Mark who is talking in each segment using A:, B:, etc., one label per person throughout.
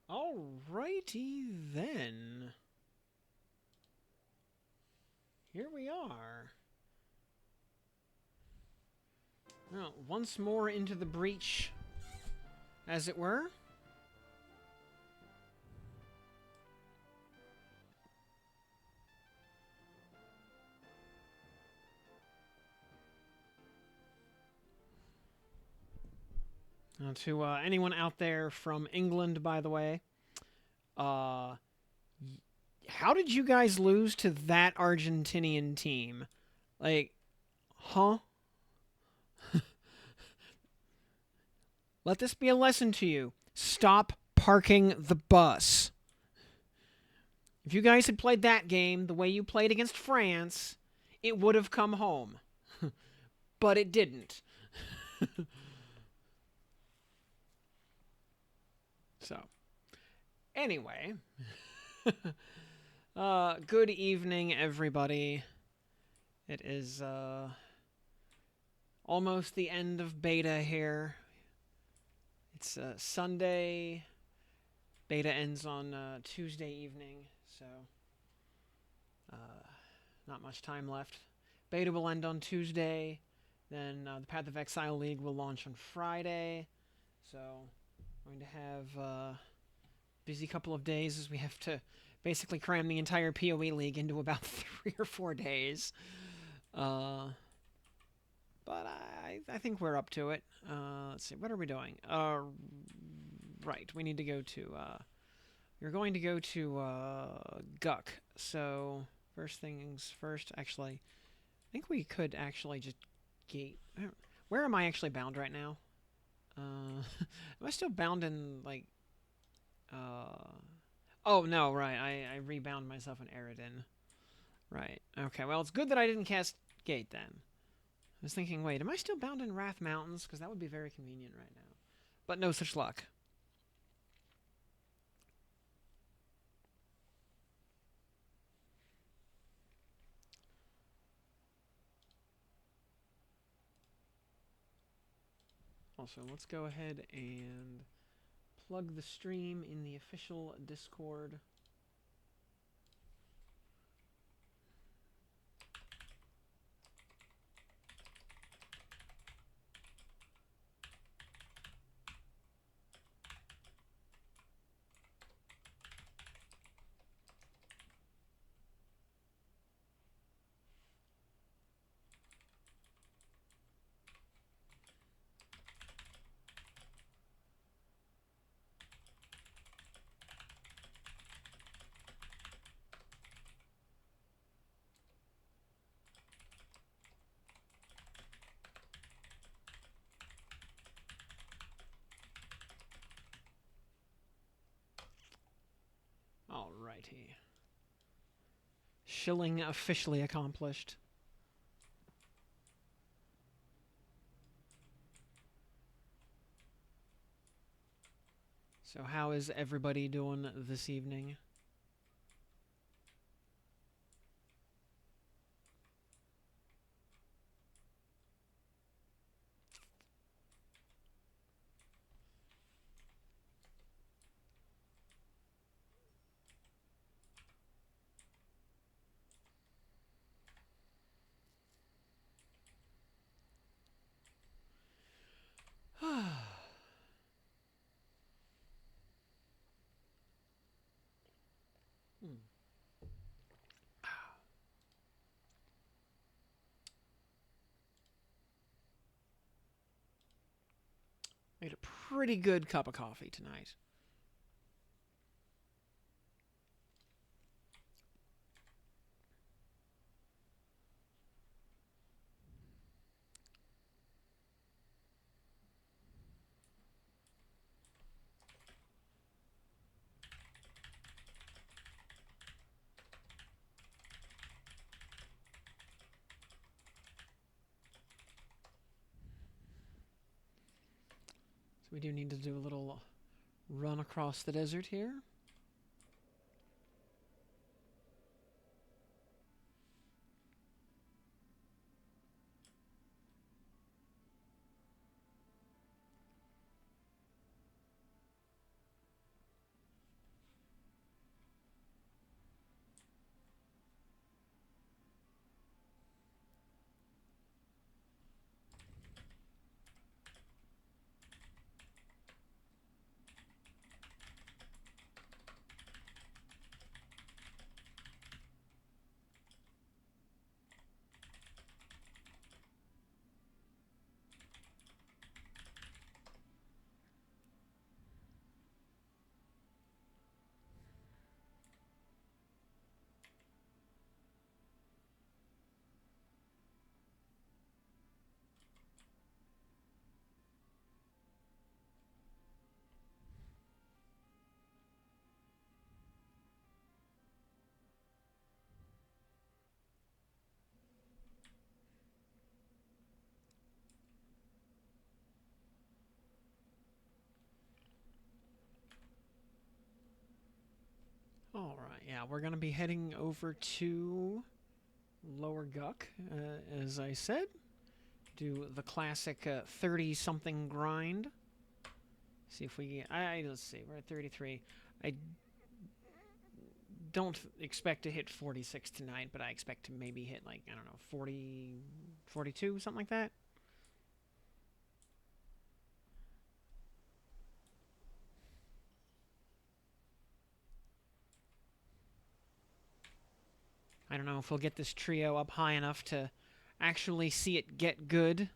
A: Alrighty then. Here we are. Well, once more into the breach, as it were. To anyone out there from England, by the way, how did you guys lose to that Argentinian team? Like, huh? Let this be a lesson to you. Stop parking the bus. If you guys had played that game the way you played against France, it would have come home. But it didn't. So, anyway. Good evening, everybody. It is, almost the end of beta here. It's, Sunday. Beta ends on, Tuesday evening, so, not much time left. Beta will end on Tuesday. Then, the Path of Exile League will launch on Friday. So, going to have a busy couple of days as we have to basically cram the entire PoE League into about 3 or 4 days. But I think we're up to it. Let's see, what are we doing? Right, we need to go to, we're going to go to, Guk. So, first things first, actually, I think we could actually just gate. Where am I actually bound right now? Am I still bound in, like, oh, no, right, I rebound myself in Aridin. Right, okay, well, it's good that I didn't cast Gate, then. I was thinking, wait, am I still bound in Wrath Mountains? Because that would be very convenient right now. But no such luck. Also, let's go ahead and plug the stream in the official Discord. Alrighty. Shilling officially accomplished. So how is everybody doing this evening? Made a pretty good cup of coffee tonight. we do need to do a little run across the desert here. All right, yeah, we're going to be heading over to Lower Guk, as I said. Do the classic 30-something grind. See if we... let's see, we're at 33. I don't expect to hit 46 tonight, but I expect to maybe hit, like, I don't know, 40, 42, something like that. I don't know if we'll get this trio up high enough to actually see it get good.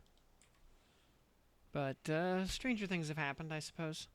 A: But stranger things have happened, I suppose.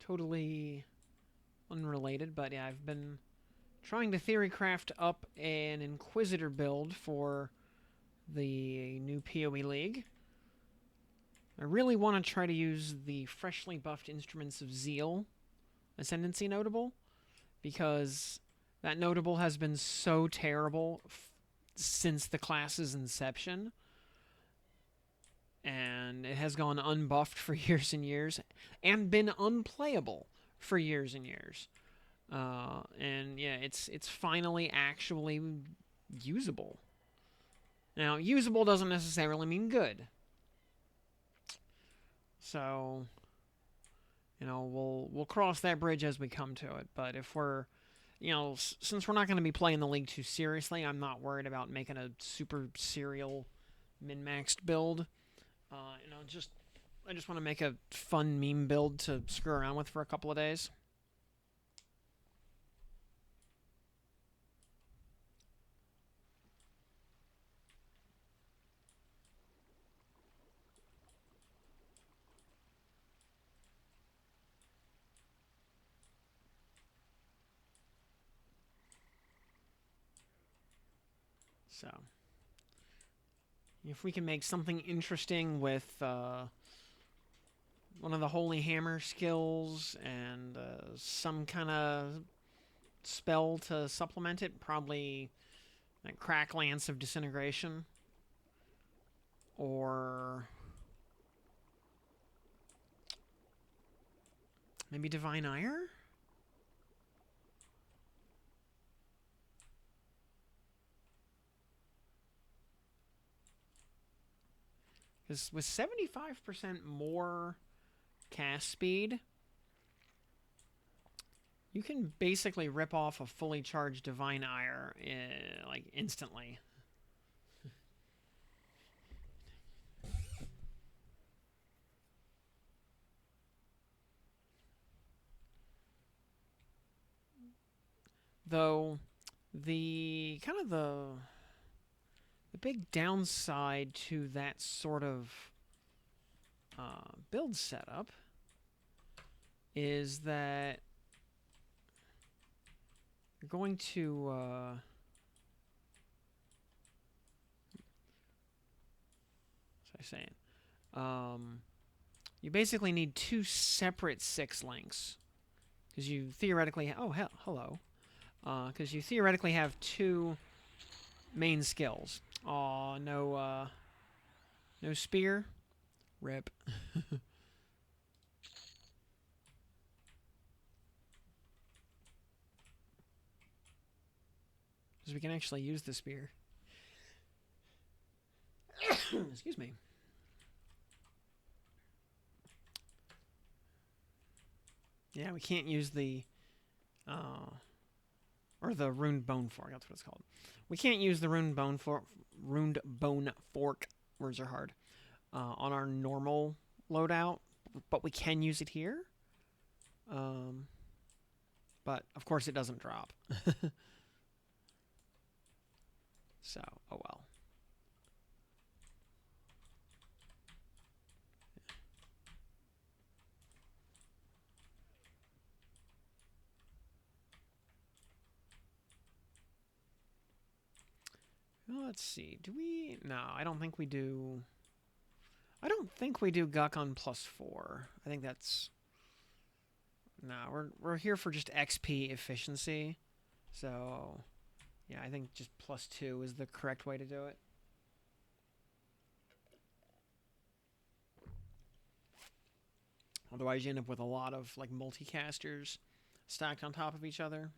A: Totally unrelated, but yeah, I've been trying to theorycraft up an Inquisitor build for the new PoE League. I really want to try to use the freshly buffed Instruments of Zeal Ascendancy notable, because that notable has been so terrible since the class's inception, and it has gone unbuffed for years and years, and been unplayable for years and years. And yeah, it's finally actually usable. Now, usable doesn't necessarily mean good. So, you know, we'll cross that bridge as we come to it. But if we're, you know, since we're not going to be playing the league too seriously, I'm not worried about making a super serial min-maxed build. You know, I just want to make a fun meme build to screw around with for a couple of days. So, if we can make something interesting with one of the Holy Hammer skills and some kind of spell to supplement it, probably like Crack Lance of Disintegration, or maybe Divine Ire? Because with 75% more cast speed, you can basically rip off a fully charged Divine Ire like instantly. Though the kind of the big downside to that sort of build setup is that you're going to what was I saying? You basically need two separate 6 links because you theoretically hello because you theoretically have 2 main skills. Aw, no no spear. Rip. Because we can actually use the spear. Excuse me. Yeah, we can't use the or the runed bone fork. That's what it's called. We can't use the runed bone fork. Words are hard. On our normal loadout, but we can use it here. But of course, it doesn't drop. So, oh well. Well, let's see. Do we? No, I don't think we do. I don't think we do Guk on +4. I think that's. No, we're here for just XP efficiency. So, yeah, I think just +2 is the correct way to do it. Otherwise, you end up with a lot of like multicasters stacked on top of each other.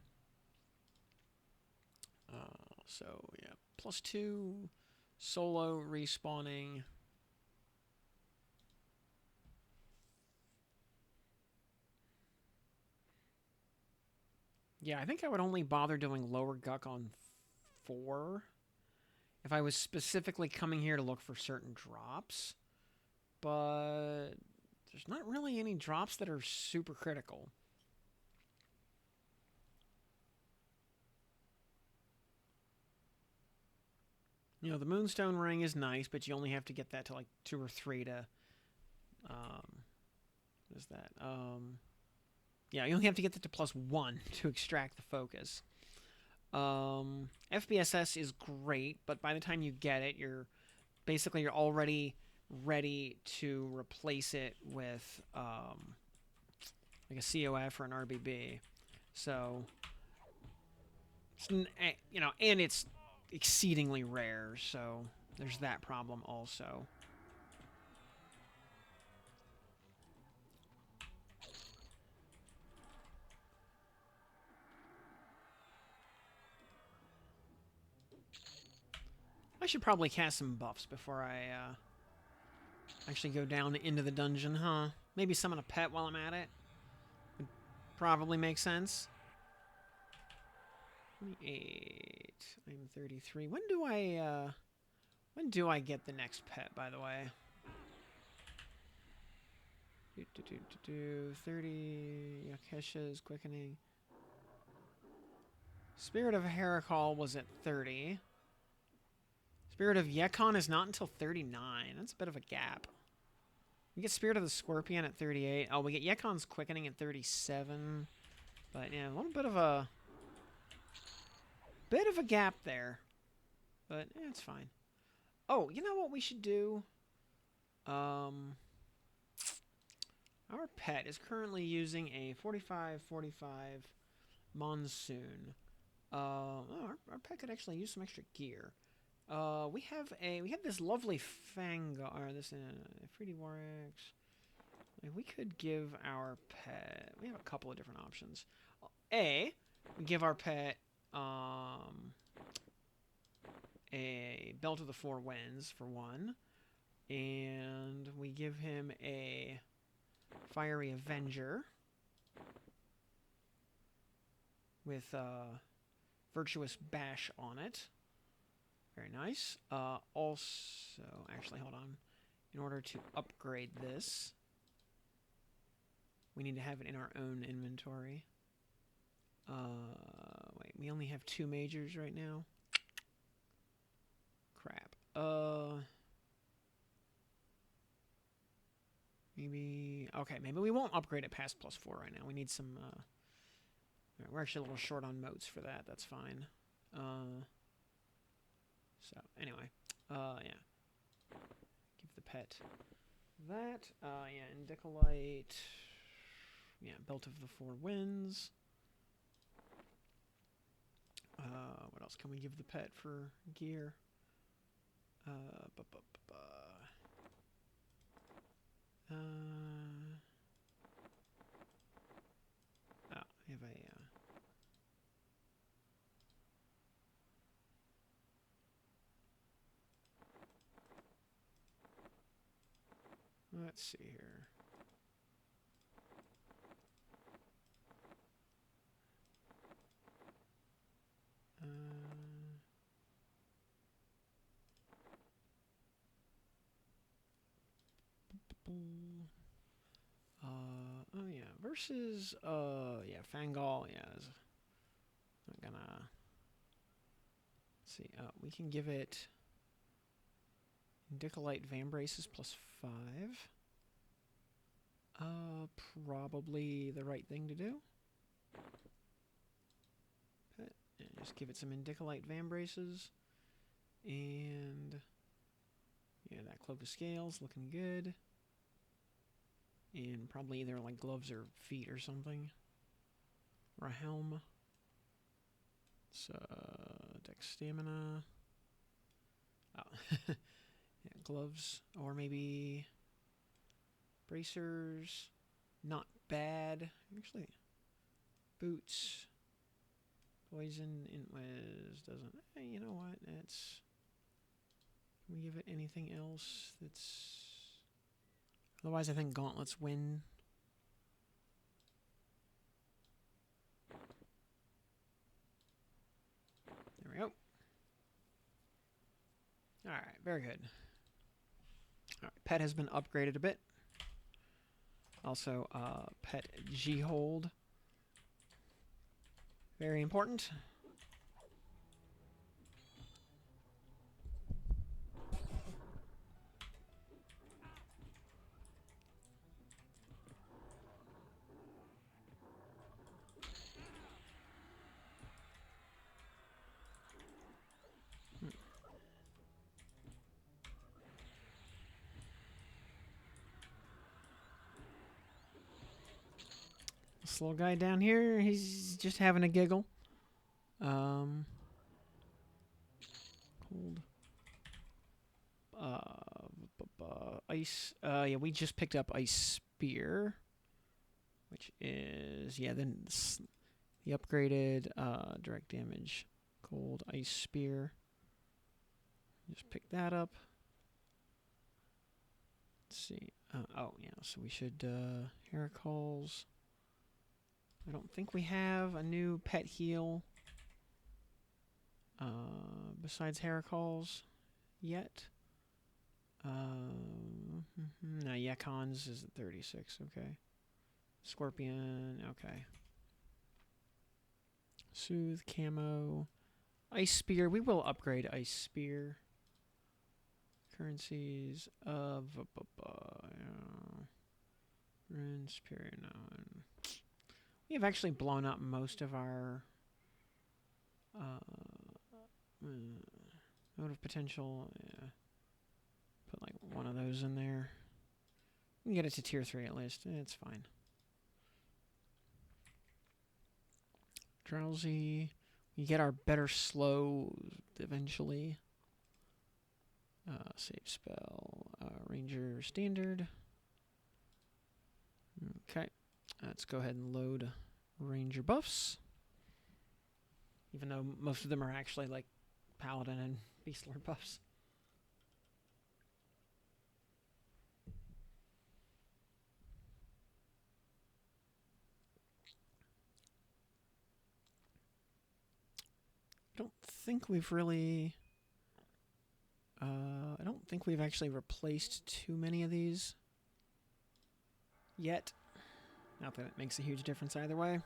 A: So yeah, +2 solo respawning. Yeah, I think I would only bother doing lower Guk on 4 if I was specifically coming here to look for certain drops. But there's not really any drops that are super critical. You know, the Moonstone Ring is nice, but you only have to get that to like 2 or 3 to... what is that? Yeah, you only have to get that to +1 to extract the focus. FBSS is great, but by the time you get it, you're already ready to replace it with like a COF or an RBB. So, you know, and it's exceedingly rare, so there's that problem also. I should probably cast some buffs before I actually go down into the dungeon, huh? Maybe summon a pet while I'm at it. Would probably make sense. 28. I'm 33. When do I get the next pet, by the way? 30. Yakesha's quickening. Spirit of Heracol was at 30. Spirit of Yekon is not until 39. That's a bit of a gap. We get Spirit of the Scorpion at 38. Oh, we get Yekon's quickening at 37. But yeah, a little bit of a gap there. But yeah, it's fine. Oh, you know what we should do? Our pet is currently using a 45-45 Monsoon. Our pet could actually use some extra gear. We have this lovely Fangar, this 3D Warx. We could give our pet. We have a couple of different options. We give our pet a Belt of the Four Winds for one, and we give him a Fiery Avenger with Virtuous Bash on it. Very nice. Also, actually, hold on. In order to upgrade this, we need to have it in our own inventory. Wait. we only have 2 majors right now. Crap. Maybe... Okay, maybe we won't upgrade it past +4 right now. We need some... we're actually a little short on motes for that. That's fine. So, anyway. Yeah. Give the pet that. Yeah, Indicolite. Yeah, Belt of the Four Winds. What else can we give the pet for gear? Oh, we have a... let's see here. Oh yeah, versus yeah, Fangol, yeah, is not gonna... Let's see, we can give it Indicolite Vambraces +5. Probably the right thing to do. And just give it some Indicolite Vambraces. And yeah, that Cloak of Scales looking good. And probably either like gloves or feet or something. Or a helm. So, Dex Stamina. Oh. Yeah, gloves. Or maybe bracers. Not bad. Actually, boots. Poison, Intwez doesn't... you know what? It's... Can we give it anything else that's... Otherwise, I think gauntlets win. There we go. Alright, very good. Alright, pet has been upgraded a bit. Also, pet G-Hold. Very important. This little guy down here, he's just having a giggle. Cold. Ice. Yeah, we just picked up Ice Spear, which is, yeah, then the upgraded direct damage. Cold Ice Spear. Just pick that up. Let's see. Oh, yeah, so we should, Heracles. I don't think we have a new pet heal besides Heracles yet. No, Yakon's is at 36, okay. Scorpion, okay. Soothe, Camo. Ice Spear, we will upgrade Ice Spear. Currencies of... Rune, Superior, no. We have actually blown up most of our... Mode of Potential, yeah. Put like one of those in there. We can get it to tier 3 at least. It's fine. Drowsy. We get our better slow eventually. Save spell. Ranger standard. Okay. Let's go ahead and load Ranger buffs. Even though most of them are actually like Paladin and Beastlord buffs. I don't think we've really... I don't think we've actually replaced too many of these yet. Not that it makes a huge difference either way.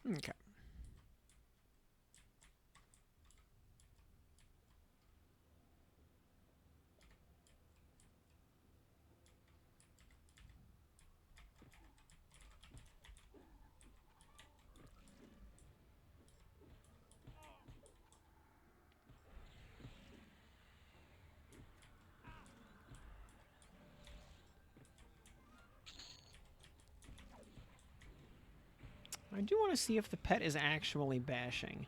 A: Okay. I do want to see if the pet is actually bashing.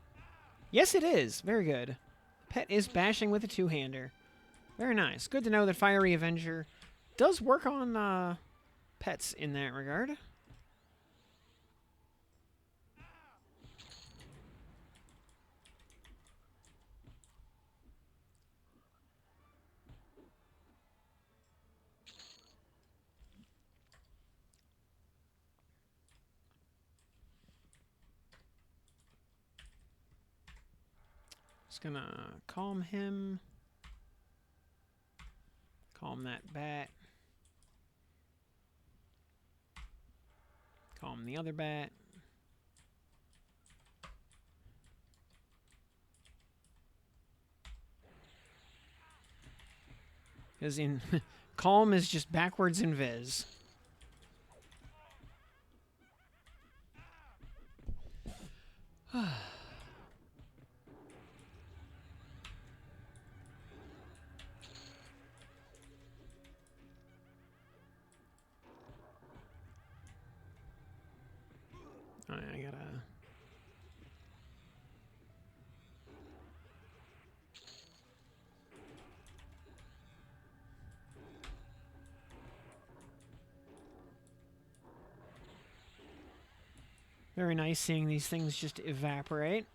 A: Yes, it is. Very good. The pet is bashing with a two-hander. Very nice. Good to know that Fiery Avenger does work on pets in that regard. Just gonna calm him. Calm that bat. Calm the other bat. Because in calm is just backwards in Viz. I gotta. Very nice seeing these things just evaporate.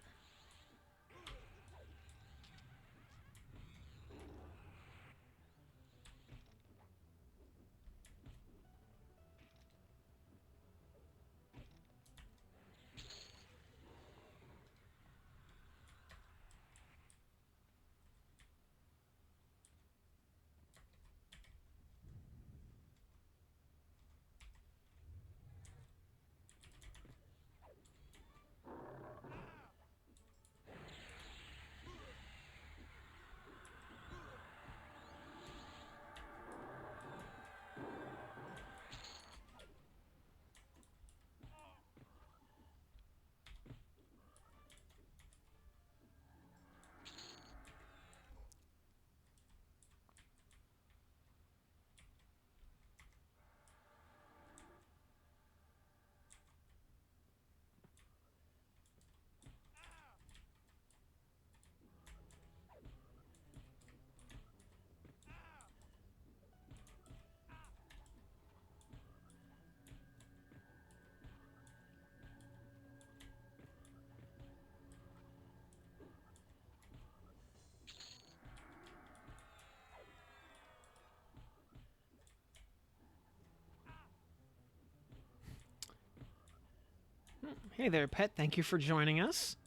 A: Hey there, pet. Thank you for joining us.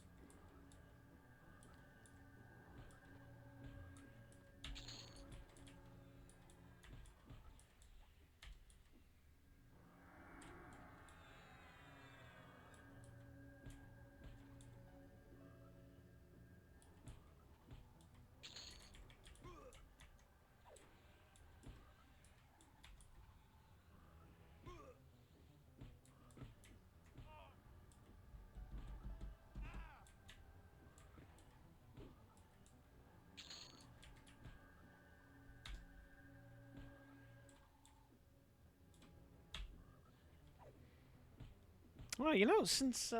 A: Well, you know, since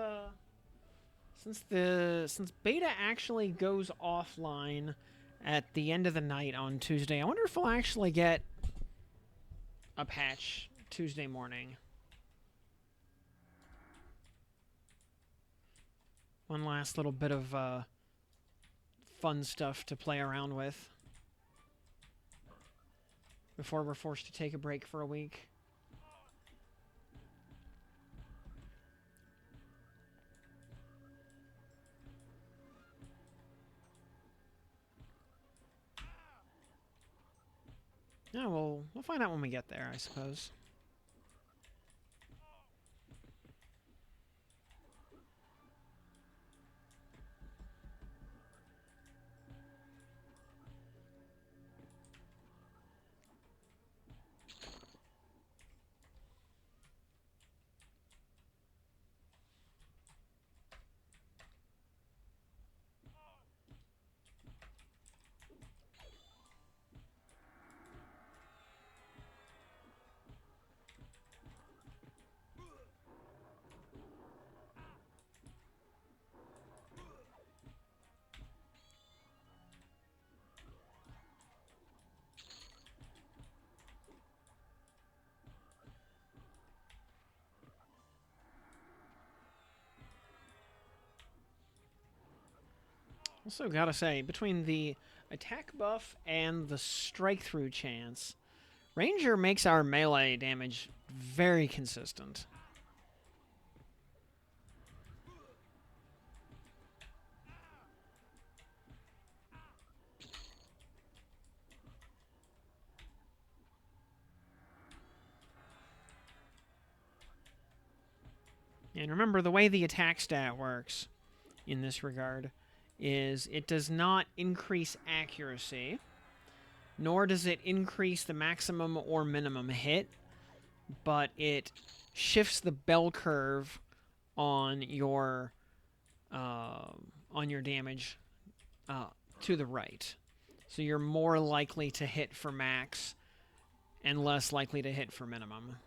A: beta actually goes offline at the end of the night on Tuesday, I wonder if we'll actually get a patch Tuesday morning. One last little bit of fun stuff to play around with before we're forced to take a break for a week. Yeah, we'll find out when we get there, I suppose. Also, gotta say, between the attack buff and the strike through chance, Ranger makes our melee damage very consistent. And remember, the way the attack stat works in this regard is it does not increase accuracy, nor does it increase the maximum or minimum hit, but it shifts the bell curve on your damage to the right. So you're more likely to hit for max and less likely to hit for minimum.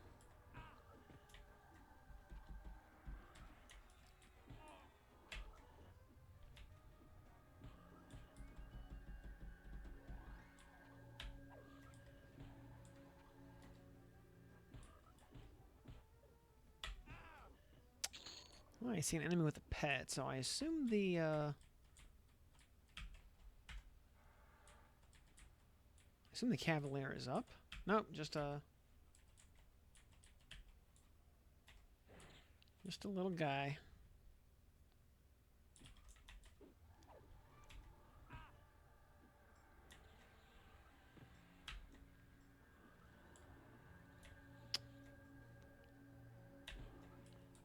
A: Well, I see an enemy with a pet, so I assume the Cavalier is up. Nope, just a little guy.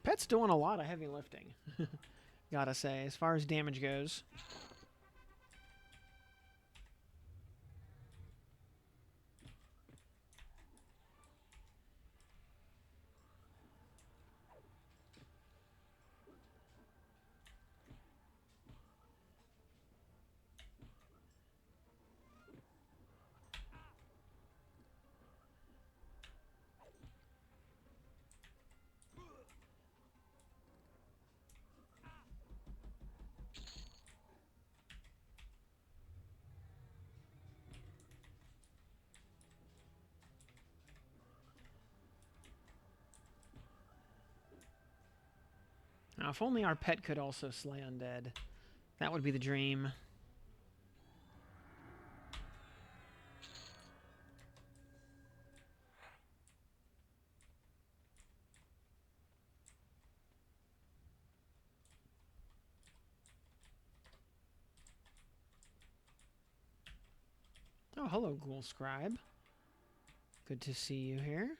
A: Pet's doing a lot of heavy lifting, gotta say, as far as damage goes. Now, if only our pet could also slay undead. That would be the dream. Oh, hello, Ghoul Scribe. Good to see you here.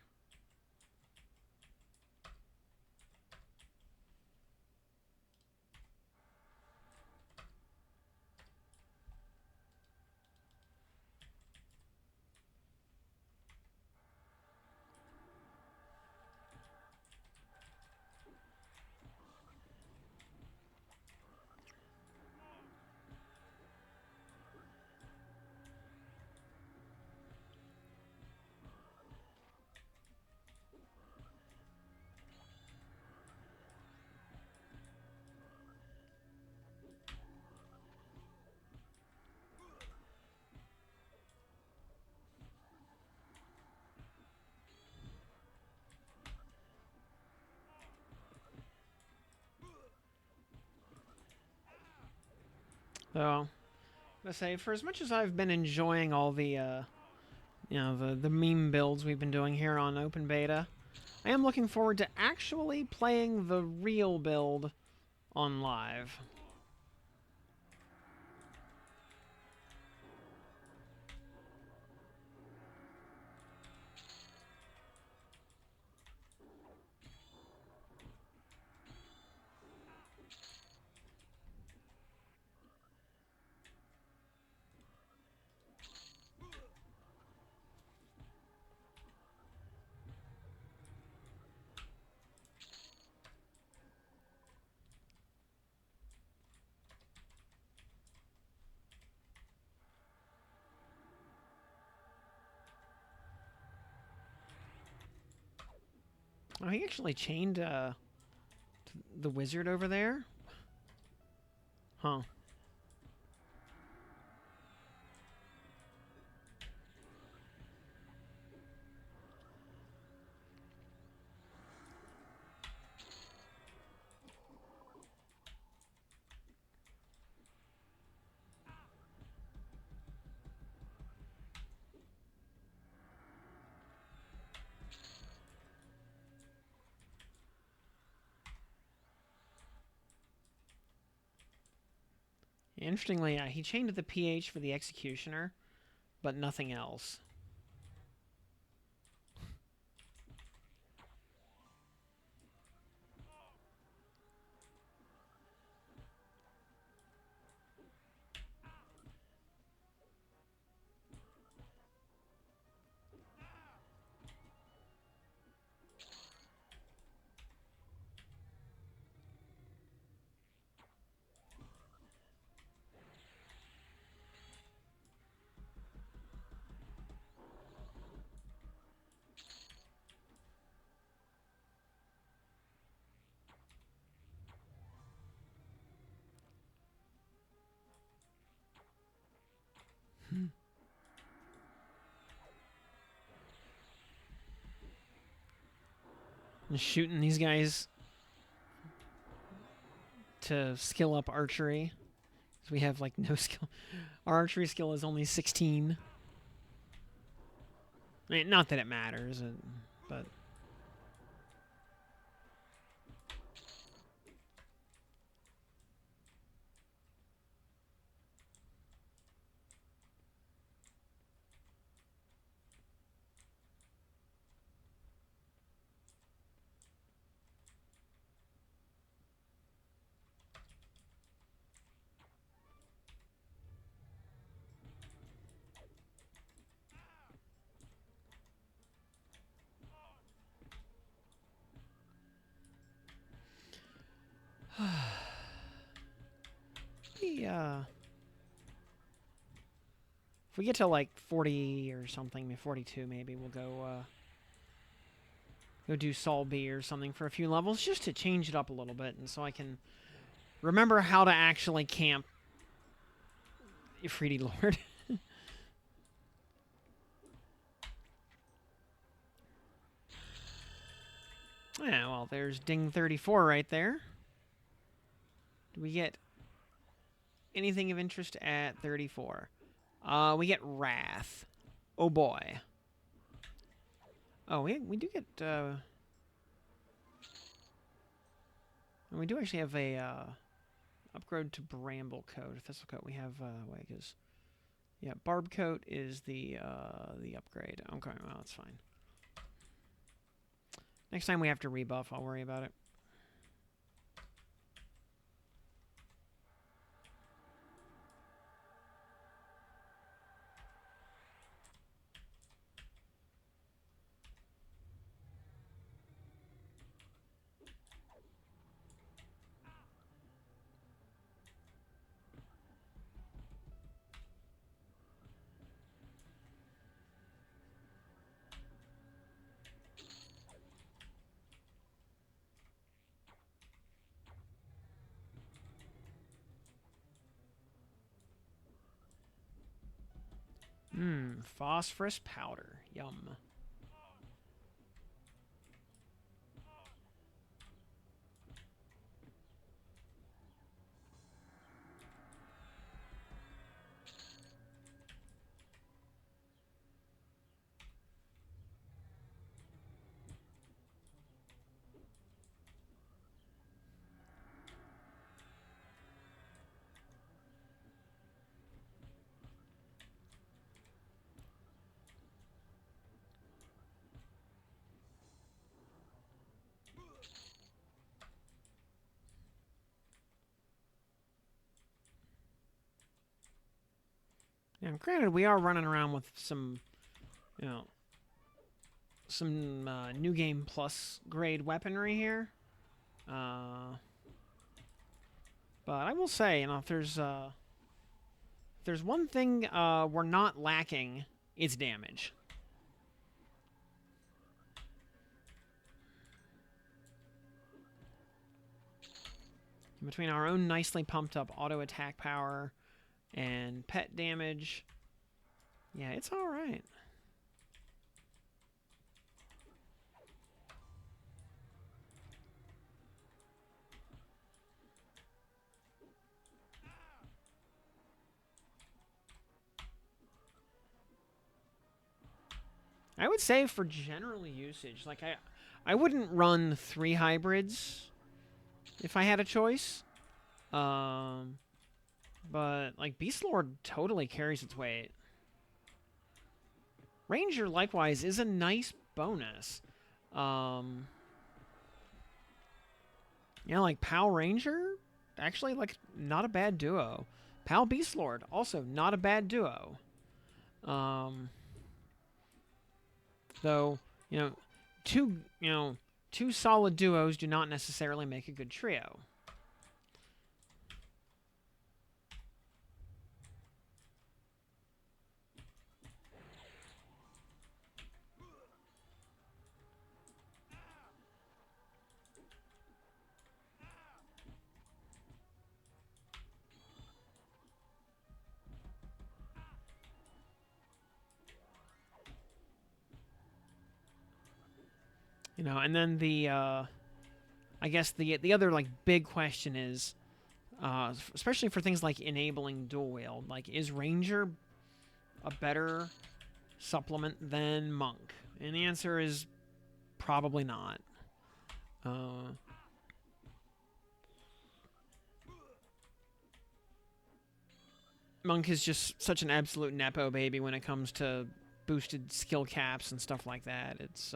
A: So, let's say, for as much as I've been enjoying all the, the meme builds we've been doing here on Open Beta, I am looking forward to actually playing the real build on live. Oh, he actually chained the wizard over there? Huh. Interestingly, he chained the PH for the Executioner, but nothing else. I'm shooting these guys to skill up archery. So we have like no skill. Our archery skill is only 16. I mean, not that it matters, but if we get to like 40 or something, 42 maybe, we'll go do Sol B or something for a few levels just to change it up a little bit, and so I can remember how to actually camp Ifriti Lord. Yeah, well, there's Ding 34 right there. Do we get anything of interest at 34? We get Wrath. Oh boy. Oh, we do get, and we do actually have a, upgrade to Bramble Coat. Thistle Coat we have, wait, because, yeah, Barb Coat is the upgrade. Okay, well, that's fine. Next time we have to rebuff, I'll worry about it. Phosphorus powder. Yum. Now, granted, we are running around with some, you know, some new game plus grade weaponry here. But I will say, you know, if there's one thing we're not lacking, it's damage. Between our own nicely pumped up auto attack power and pet damage, yeah, it's all right. I would say for general usage, like I wouldn't run 3 hybrids if I had a choice. But, like, Beastlord totally carries its weight. Ranger, likewise, is a nice bonus. Yeah, like, Pal Ranger, actually, like, not a bad duo. Pal Beastlord, also not a bad duo. Um, though, you know, two, you know, two solid duos do not necessarily make a good trio. You know, and then the I guess the other like big question is, especially for things like enabling dual wield, like is Ranger a better supplement than Monk? And the answer is probably not. Uh, Monk is just such an absolute nepo baby when it comes to boosted skill caps and stuff like that. It's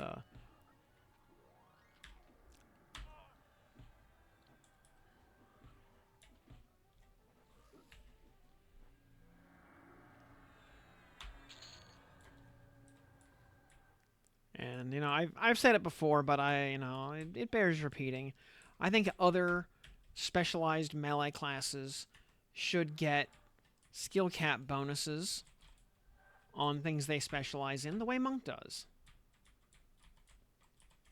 A: and you know I've said it before, but it bears repeating. I think other specialized melee classes should get skill cap bonuses on things they specialize in the way Monk does.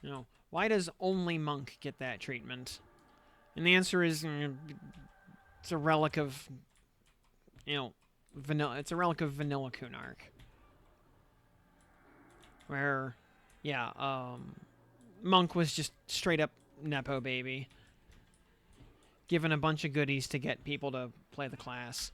A: You know, why does only Monk get that treatment? And the answer is it's a relic of, vanilla. It's a relic of vanilla Kunark. Where, yeah, Monk was just straight up Nepo baby. Given a bunch of goodies to get people to play the class.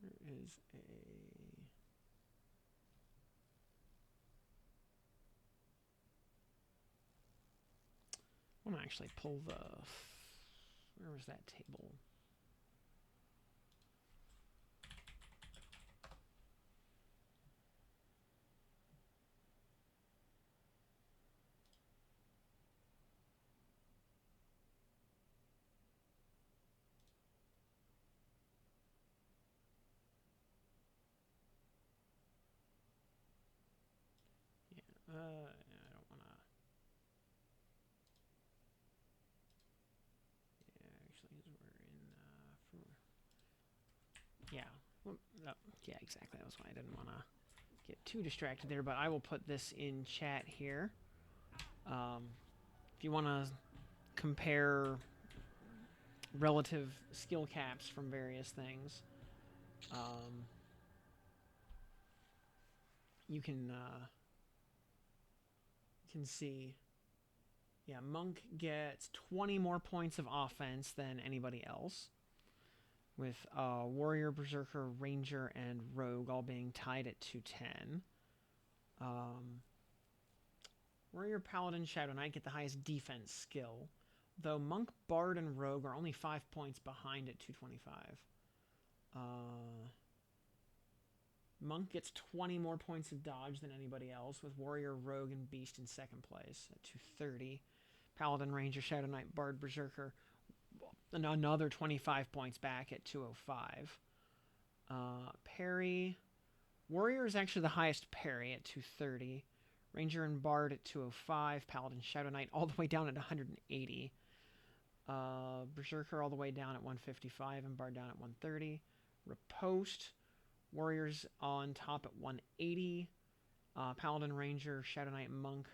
A: There is a. I want to actually pull the. Where was that table? I don't want to. Yeah, actually, we're in. Yeah. Well, no, yeah, exactly. That was why I didn't want to get too distracted there, but I will put this in chat here. If you want to compare relative skill caps from various things, you can see. Yeah, Monk gets 20 more points of offense than anybody else. with Warrior, Berserker, Ranger, and Rogue all being tied at 210. Warrior, Paladin, Shadow Knight get the highest defense skill, though Monk, Bard, and Rogue are only 5 points behind at 225. Monk gets 20 more points of dodge than anybody else, with Warrior, Rogue, and Beast in second place at 230. Paladin, Ranger, Shadow Knight, Bard, Berserker, another 25 points back at 205. Parry. Warrior is actually the highest parry at 230. Ranger and Bard at 205. Paladin, Shadow Knight all the way down at 180. Berserker all the way down at 155 and Bard down at 130. Riposte. Warriors on top at 180. Paladin, Ranger, Shadow Knight, Monk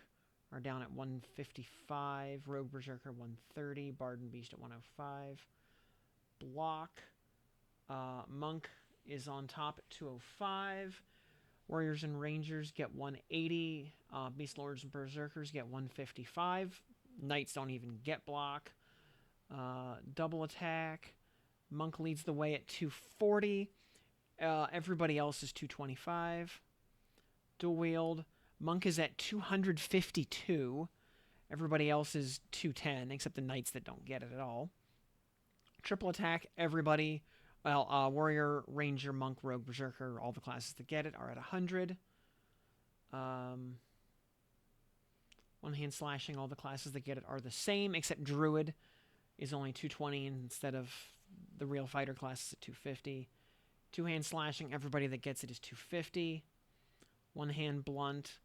A: are down at 155. Rogue, Berserker 130. Bard and Beast at 105. Block. Monk is on top at 205. Warriors and Rangers get 180. Beastlords and Berserkers get 155. Knights don't even get block. Double attack. Monk leads the way at 240. Everybody else is 225. Dual wield. Monk is at 252. Everybody else is 210, except the Knights that don't get it at all. Triple attack. Everybody, Warrior, Ranger, Monk, Rogue, Berserker, all the classes that get it are at 100. One-hand slashing. All the classes that get it are the same, except Druid is only 220 instead of the real fighter classes at 250. Two-hand slashing, everybody that gets it is 250. One-hand blunt,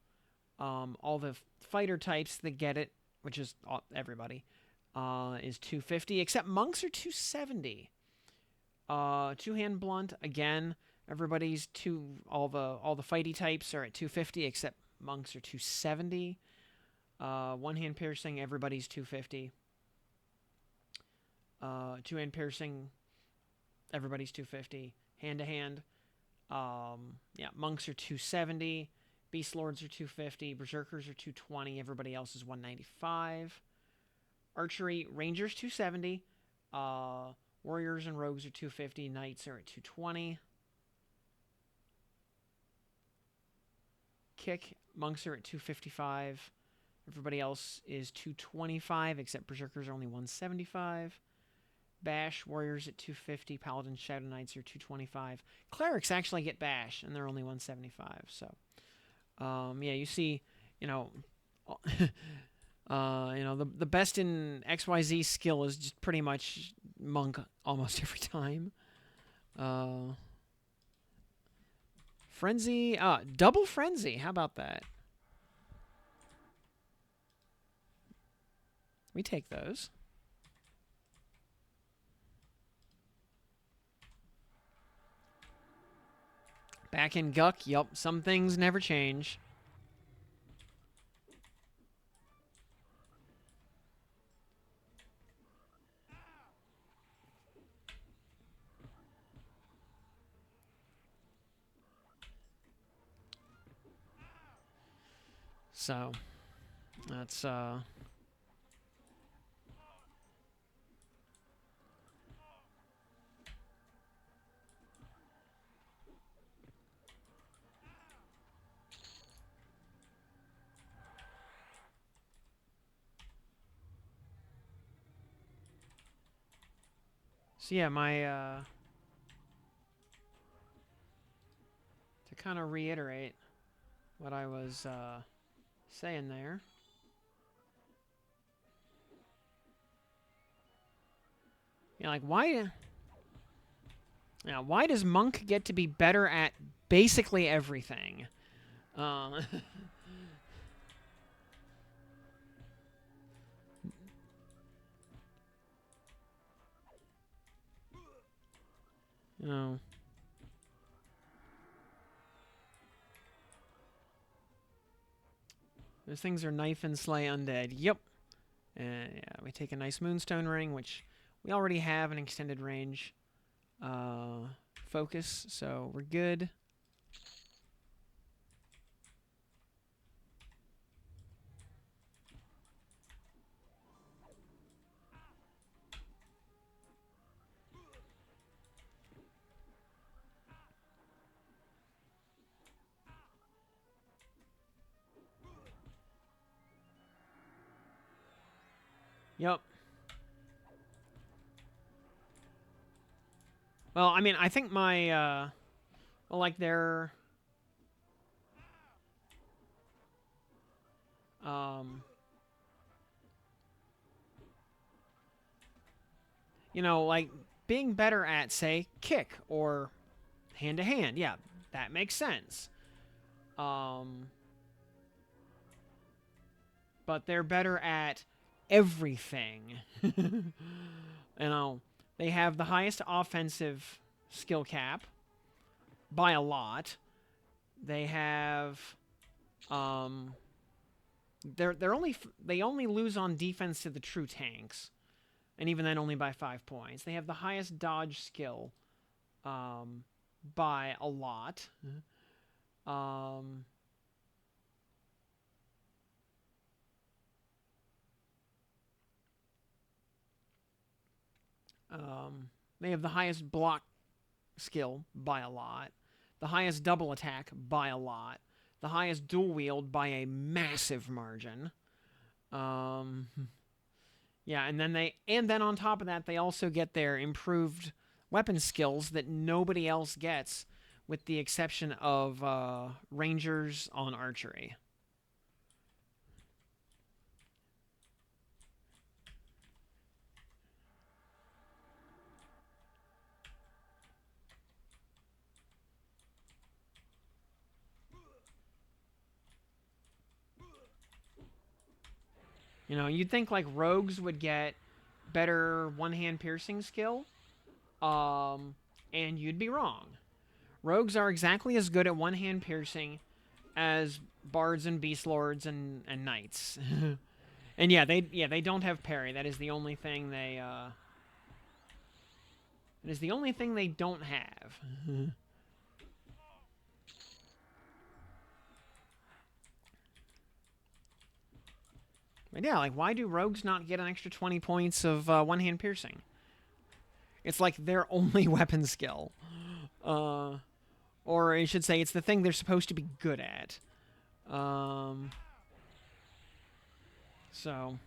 A: all the fighter types that get it, which is everybody, is 250, except monks are 270. Two-hand blunt, again, everybody's all the fighty types are at 250, except monks are 270. One-hand piercing, everybody's 250. Two-hand piercing, everybody's 250. Hand-to-hand, monks are 270. Beastlords are 250. Berserkers are 220. Everybody else is 195. Archery, Rangers 270. Warriors and Rogues are 250. Knights are at 220. Kick, monks are at 255. Everybody else is 225, except Berserkers are only 175. Bash, Warriors at 250. Paladin, Shadow Knights are 225. Clerics actually get Bash, and they're only 175. So, you see, the best in XYZ skill is just pretty much Monk almost every time. Frenzy, double Frenzy. How about that? We take those. Back in Guk, yup, some things never change. So, that's, So yeah, to kind of reiterate what I was saying there. Why does Monk get to be better at basically everything? No. Those things are knife and slay undead. Yep. We take a nice moonstone ring, which we already have an extended range focus, so we're good. Yep. Well, I mean, I think my, well, like, their, you know, like, being better at, say, kick or hand-to-hand. Yeah, that makes sense. But they're better at everything. You know, they have the highest offensive skill cap by a lot. They have, they only lose on defense to the true tanks, and even then only by 5 points. They have the highest dodge skill, by a lot. They have the highest block skill by a lot, the highest double attack by a lot, the highest dual wield by a massive margin. Yeah, and then on top of that, they also get their improved weapon skills that nobody else gets, with the exception of rangers on archery. You know, you'd think like rogues would get better one-hand piercing skill, and you'd be wrong. Rogues are exactly as good at one-hand piercing as bards and beastlords and knights. And they don't have parry. That is the only thing they don't have. But yeah, like, why do rogues not get an extra 20 points of one-hand piercing? It's like their only weapon skill. Or I should say, it's the thing they're supposed to be good at. So...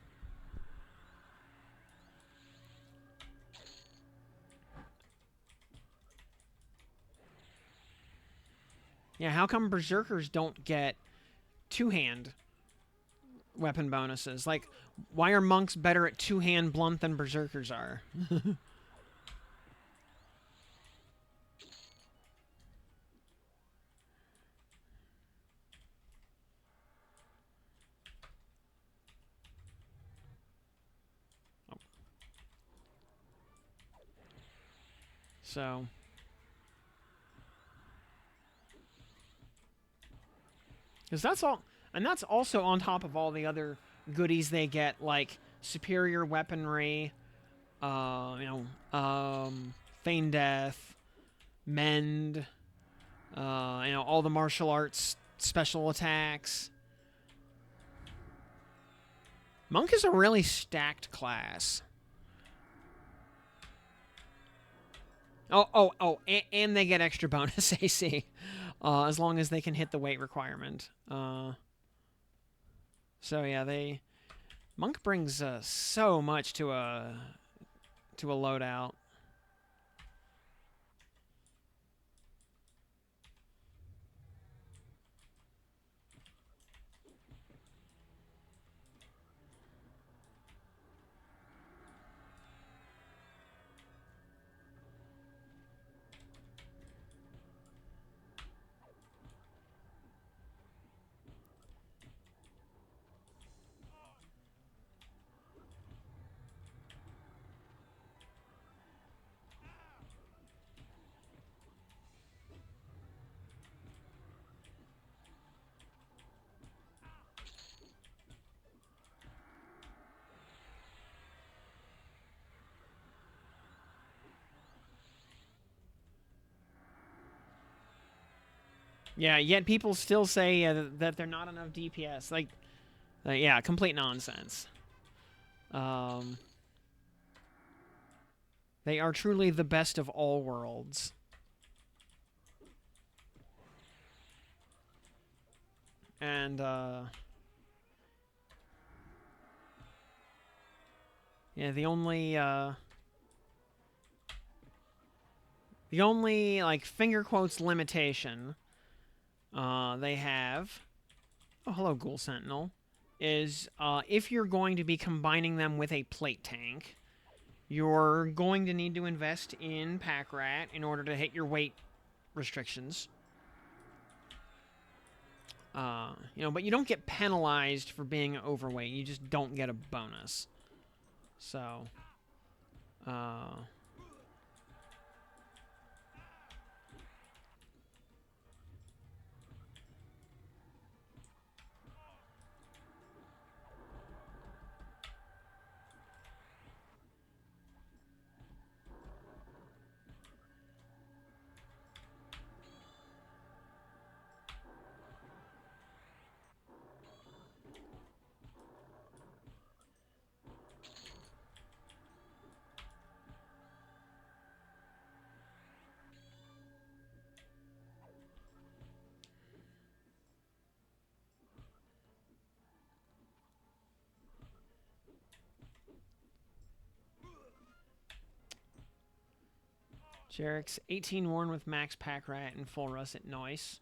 A: yeah, how come berserkers don't get two-hand weapon bonuses? Like, why are monks better at two-hand blunt than berserkers are? So... because that's all... and that's also on top of all the other goodies they get, like superior weaponry, feign death, mend, all the martial arts special attacks. Monk is a really stacked class. And they get extra bonus AC, as long as they can hit the weight requirement. So yeah, Monk brings so much to a loadout. Yeah, yet people still say that they're not enough DPS. Yeah, complete nonsense. They are truly the best of all worlds. And, Yeah, the only like finger quotes limitation they have. Oh, hello, Ghoul Sentinel. Is if you're going to be combining them with a plate tank, you're going to need to invest in Pack Rat in order to hit your weight restrictions. But you don't get penalized for being overweight. You just don't get a bonus. So, Jarek's 18 worn with max Pack Rat and full russet noise.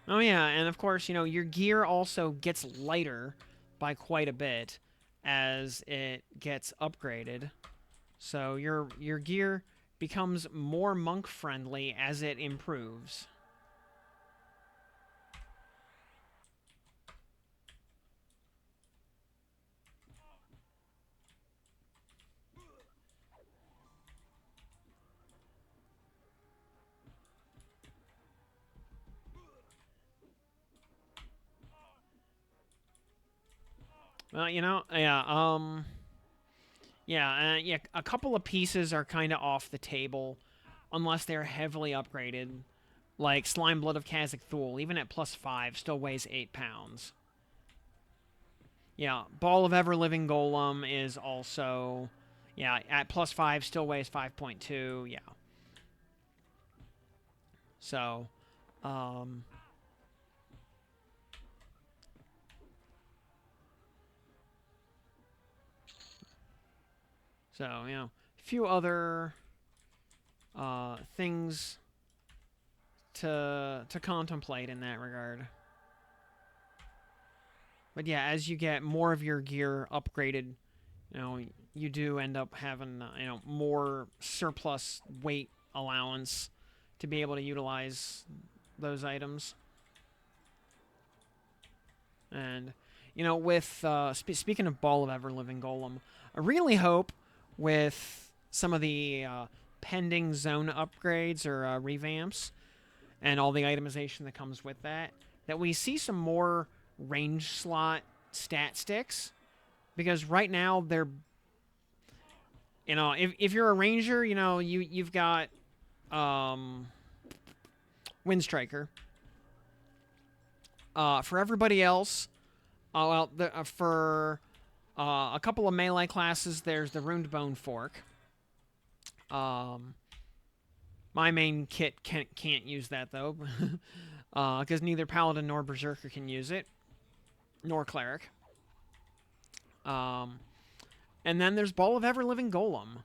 A: Oh yeah, and of course, your gear also gets lighter by quite a bit as it gets upgraded. So your gear becomes more monk friendly as it improves. Well, a couple of pieces are kind of off the table unless they're heavily upgraded. Like Slime Blood of Kazakh Thule, even at +5, still weighs 8 pounds. Yeah, Ball of Ever Living Golem is also, at +5, still weighs 5.2. Yeah. So, um, a few other things to contemplate in that regard. But yeah, as you get more of your gear upgraded, you do end up having more surplus weight allowance to be able to utilize those items. And with speaking of Ball of Ever Living Golem, I really hope with some of the pending zone upgrades or revamps and all the itemization that comes with that we see some more range slot stat sticks, because right now they're, if you're a ranger, you've got Windstriker. For everybody else, for a couple of melee classes, there's the Runed Bone Fork. My main kit can't use that though, because neither Paladin nor Berserker can use it, nor Cleric. And then there's Ball of Ever Living Golem,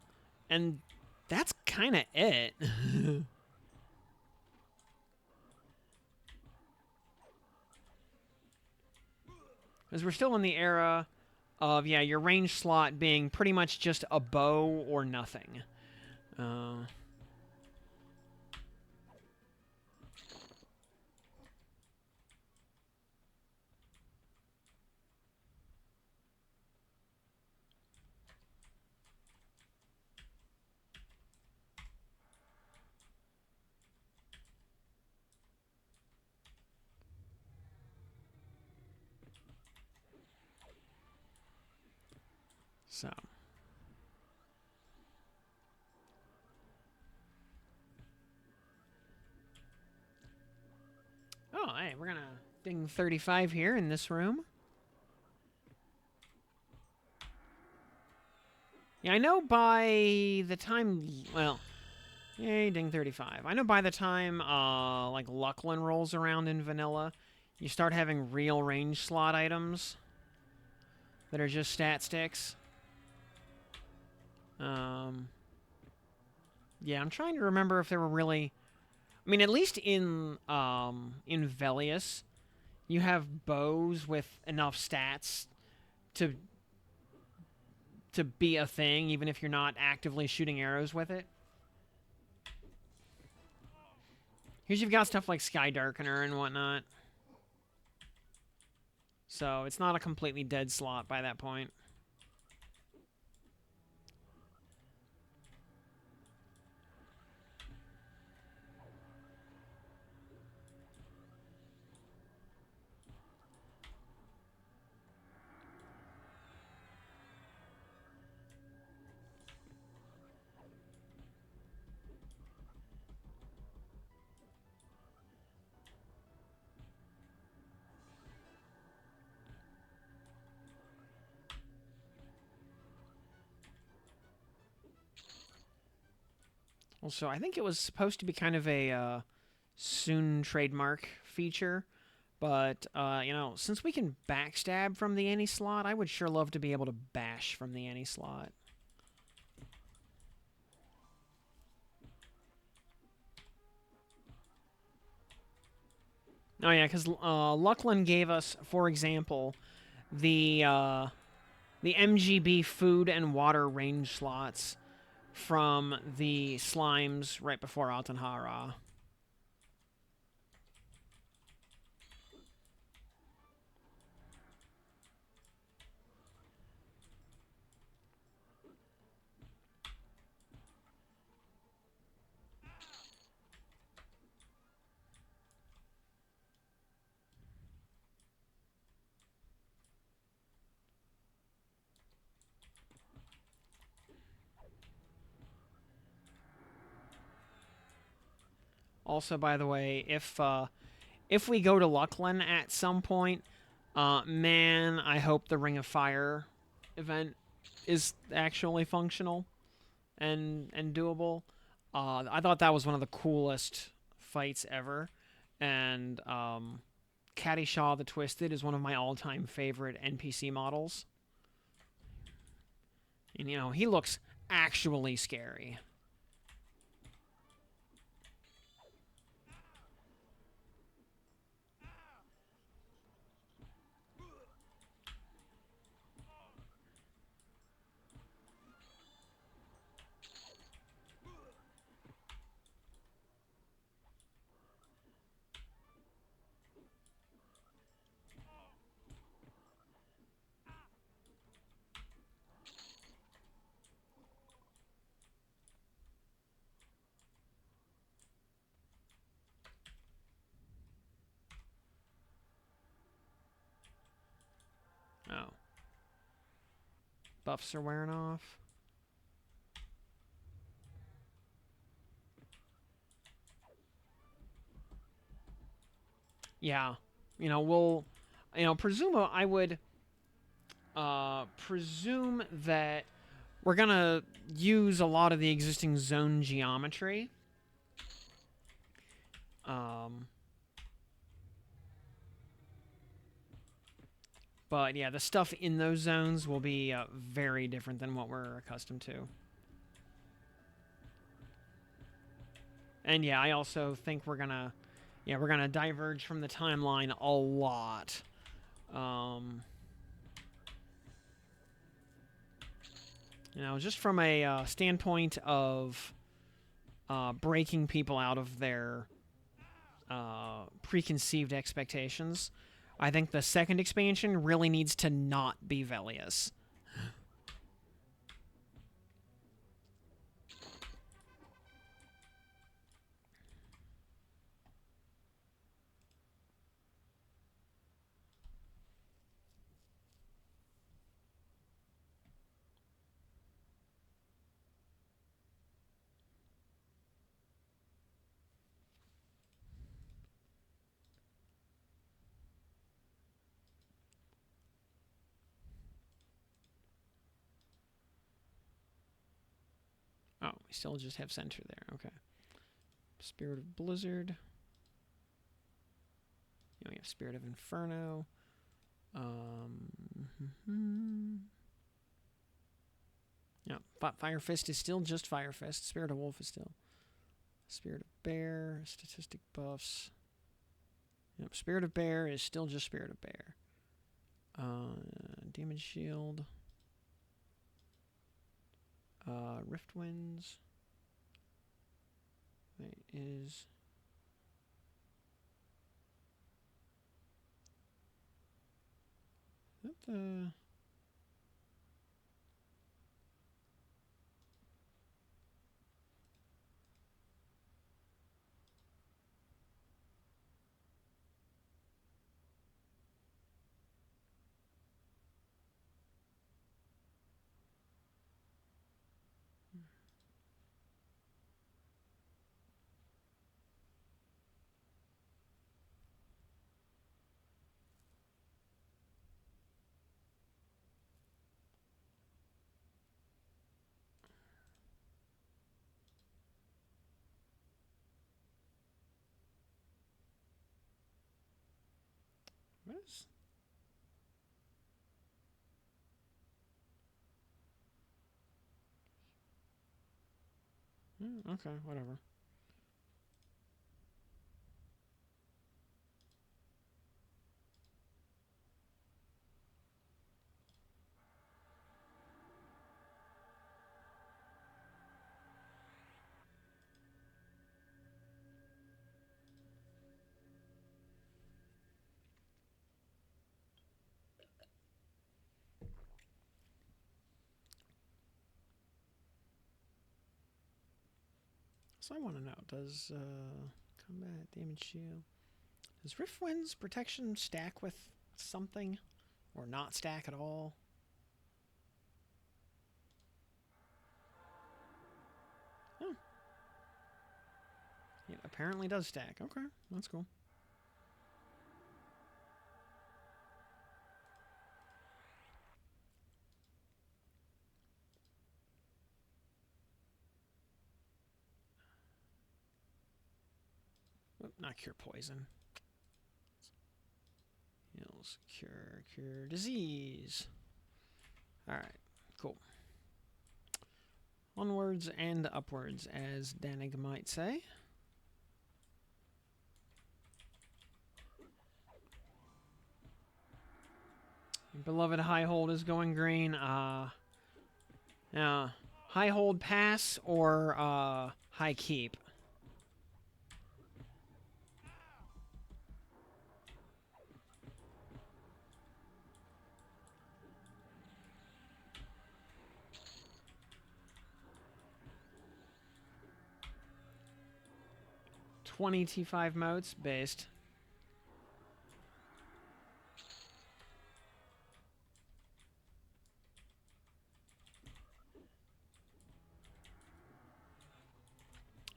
A: and that's kind of it. Because we're still in the era of, your range slot being pretty much just a bow or nothing. So. Oh, hey, we're gonna ding 35 here in this room. Yeah, I know by the time, yay, ding 35. I know by the time, like, Lucklin rolls around in vanilla, you start having real range slot items. that are just stat sticks. Yeah, I'm trying to remember if there were really... I mean, at least in Velius, you have bows with enough stats to be a thing, even if you're not actively shooting arrows with it. Because you've got stuff like Sky Darkener and whatnot. So it's not a completely dead slot by that point. Also, I think it was supposed to be kind of a soon trademark feature, but, you know, since we can backstab from the any slot, I would sure love to be able to bash from the any slot. Oh yeah, because Lucklin gave us, for example, the MGB food and water range slots from the slimes right before Altanhara. Also, by the way, if we go to Lucklin at some point, man, I hope the Ring of Fire event is actually functional and doable. I thought that was one of the coolest fights ever, and Caddyshaw the Twisted is one of my all-time favorite NPC models. And you know, he looks actually scary. Oh. Buffs are wearing off. Yeah. You know, we'll... You know, I would... presume that we're gonna use a lot of the existing zone geometry. Um... But yeah, the stuff in those zones will be very different than what we're accustomed to. And yeah, I also think we're gonna diverge from the timeline a lot. You know, just from a standpoint of breaking people out of their preconceived expectations, I think the second expansion really needs to not be Velius. Oh, we still just have Center there. Okay. Spirit of Blizzard. You know, we have Spirit of Inferno. Yeah, Fire Fist is still just Fire Fist. Spirit of Wolf is still Spirit of Bear. Statistic buffs. Yep, Spirit of Bear is still just Spirit of Bear. Demon Shield. Rift Winds. Wait, is... Is that the... What is... okay, whatever. So I want to know, does combat damage shield... Does Rift Winds protection stack with something? Or not stack at all? Oh. It apparently does stack. Okay, that's cool. Not cure poison. Heals, cure disease. Alright, cool. Onwards and upwards, as Danig might say. Your beloved High Hold is going green. High Hold pass or High Keep? T5 modes based.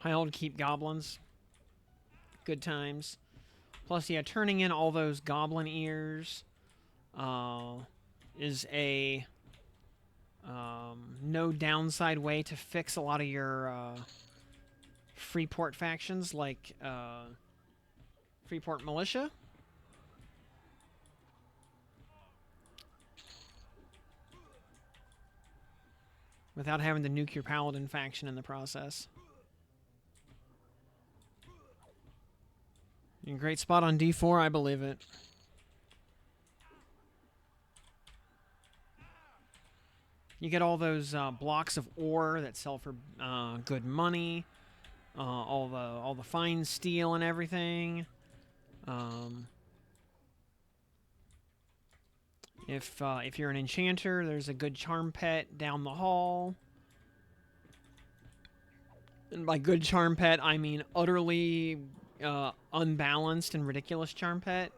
A: High Hold keep goblins. Good times. Plus, yeah, turning in all those goblin ears is a no downside way to fix a lot of your Freeport factions, like Freeport Militia. Without having to nuke your Paladin faction in the process. Great spot on D4, I believe it. You get all those blocks of ore that sell for good money. All the fine steel and everything. If you're an enchanter, there's a good charm pet down the hall. And by good charm pet, I mean utterly unbalanced and ridiculous charm pet.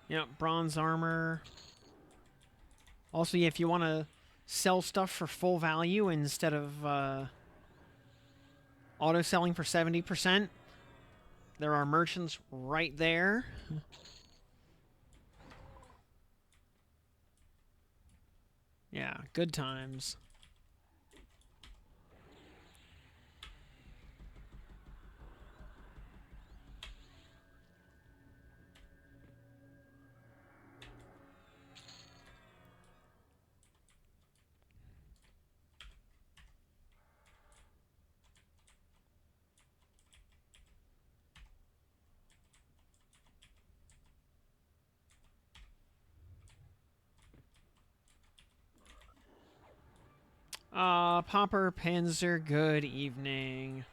A: Yeah, bronze armor. Also, yeah, if you want to sell stuff for full value instead of auto-selling for 70%, there are merchants right there. Yeah, good times. Popper Panzer, good evening.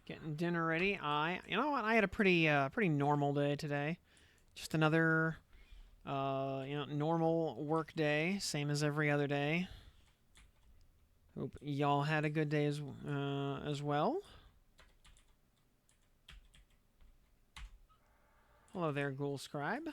A: Getting dinner ready. You know what? I had a pretty normal day today. Just another, normal work day, same as every other day. Hope y'all had a good day as well. Hello there, Ghoul Scribe.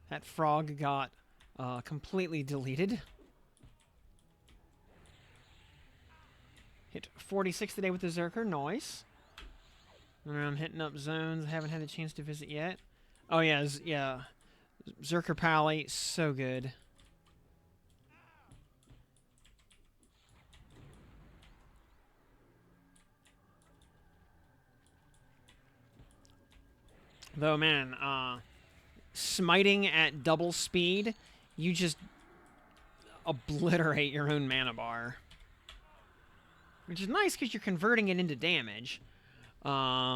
A: That frog got completely deleted. Hit 46 today with the Zerker, nice. And I'm hitting up zones I haven't had a chance to visit yet. Oh yeah, yeah. Zerker Pally, so good. Though man, smiting at double speed, you just obliterate your own mana bar. Which is nice because you're converting it into damage. But,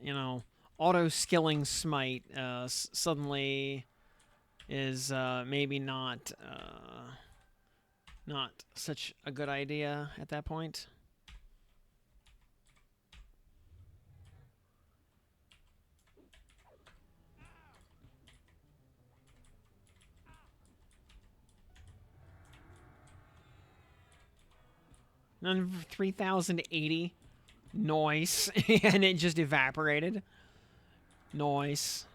A: you know, auto-skilling smite suddenly is maybe not such a good idea at that point. None 3080. Nice. And it just evaporated. Nice.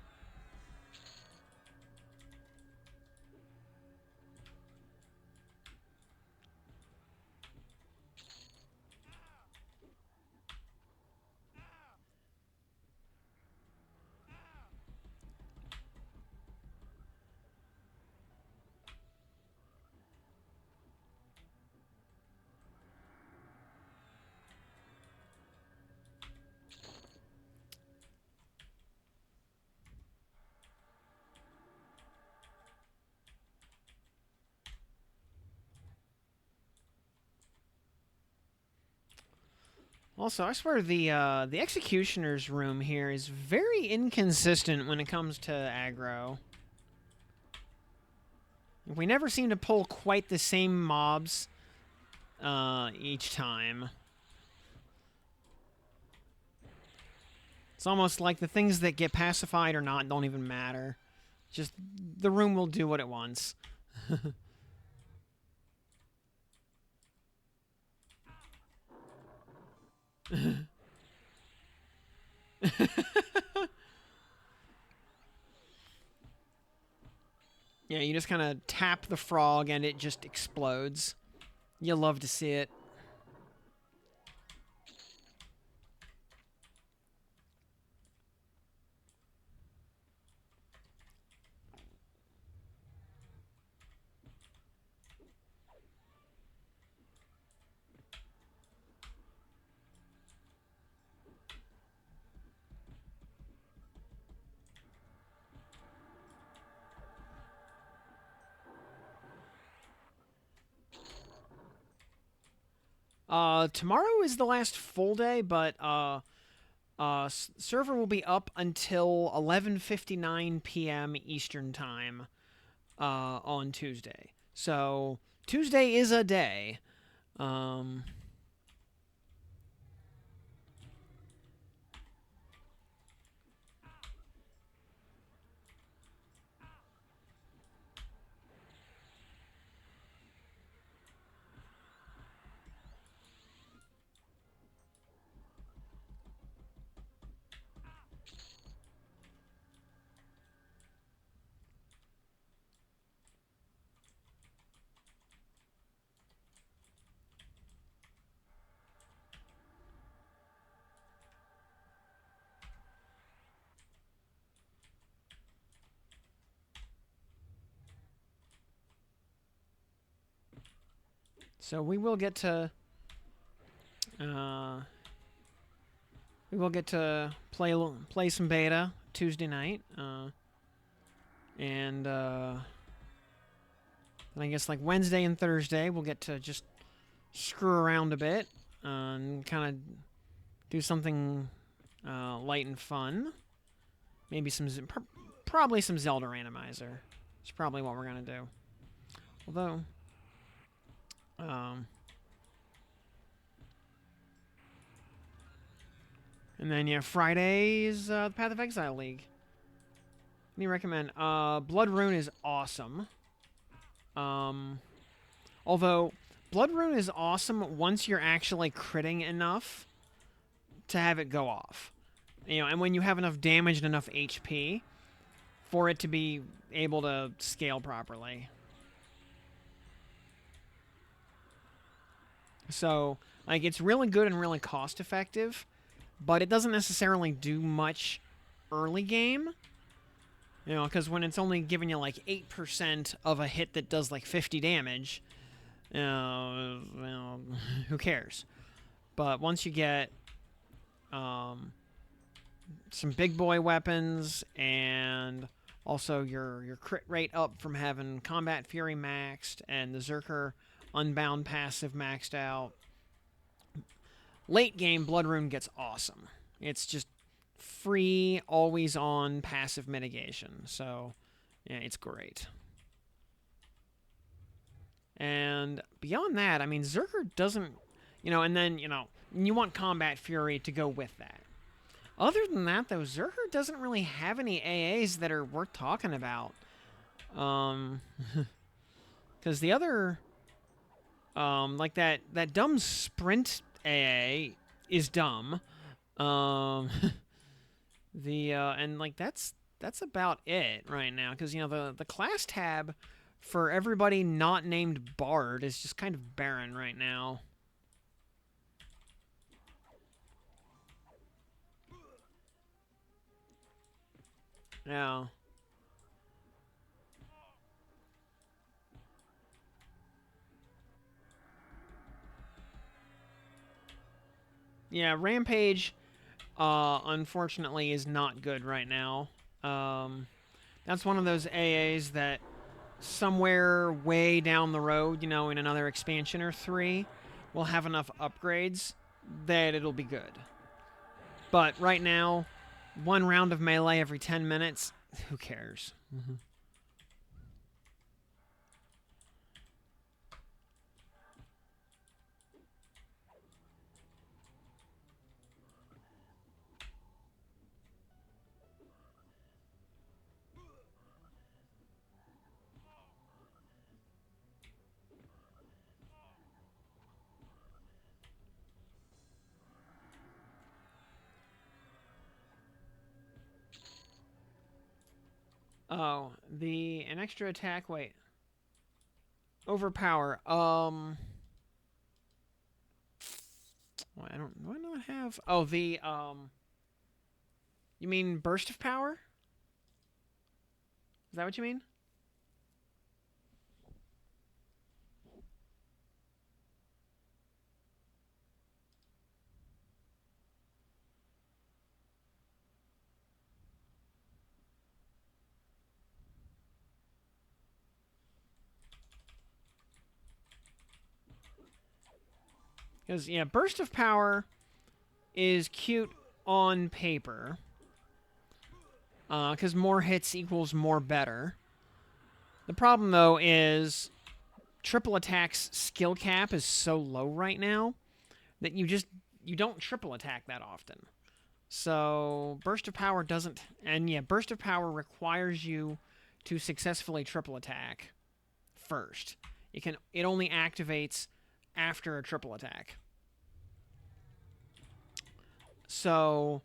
A: Also, I swear the executioner's room here is very inconsistent when it comes to aggro. We never seem to pull quite the same mobs each time. It's almost like the things that get pacified or not don't even matter. Just the room will do what it wants. Yeah, you just kind of tap the frog and it just explodes. You love to see it. Tomorrow is the last full day, but server will be up until 11:59 p.m. Eastern time on Tuesday. So Tuesday is a day. Um, so uh, we will get to play some beta Tuesday night, and and I guess like Wednesday and Thursday we'll get to just screw around a bit and kind of do something light and fun. Maybe probably some Zelda randomizer. It's probably what we're gonna do. Although, um, and then yeah, Friday's the Path of Exile League. What do you recommend? Blood Rune is awesome. Although Blood Rune is awesome once you're actually critting enough to have it go off. You know, and when you have enough damage and enough HP for it to be able to scale properly. So, like, it's really good and really cost effective, but it doesn't necessarily do much early game. You know, because when it's only giving you like 8% of a hit that does like 50 damage, well, who cares? But once you get some big boy weapons and also your crit rate up from having Combat Fury maxed and the Zerker Unbound passive maxed out, late game Blood Rune gets awesome. It's just free, always on passive mitigation. So, yeah, it's great. And beyond that, I mean, Zerker doesn't, you know, and then, you know, you want Combat Fury to go with that. Other than that, though, Zerker doesn't really have any AAs that are worth talking about. Because the other, like that dumb sprint AA is dumb. And like that's about it right now. Because you know the class tab for everybody not named Bard is just kind of barren right now. Yeah. Yeah, Rampage, unfortunately, is not good right now. That's one of those AAs that somewhere way down the road, you know, in another expansion or three, we'll have enough upgrades that it'll be good. But right now, one round of melee every 10 minutes, who cares? Oh, an extra attack. Wait, overpower. Well, I don't. Do I not have? Oh, You mean burst of power? Is that what you mean? Because, yeah, burst of power is cute on paper. Because more hits equals more better. The problem, though, is triple attack's skill cap is so low right now that you don't triple attack that often. So burst of power doesn't, and yeah, burst of power requires you to successfully triple attack first. It only activates after a triple attack. So,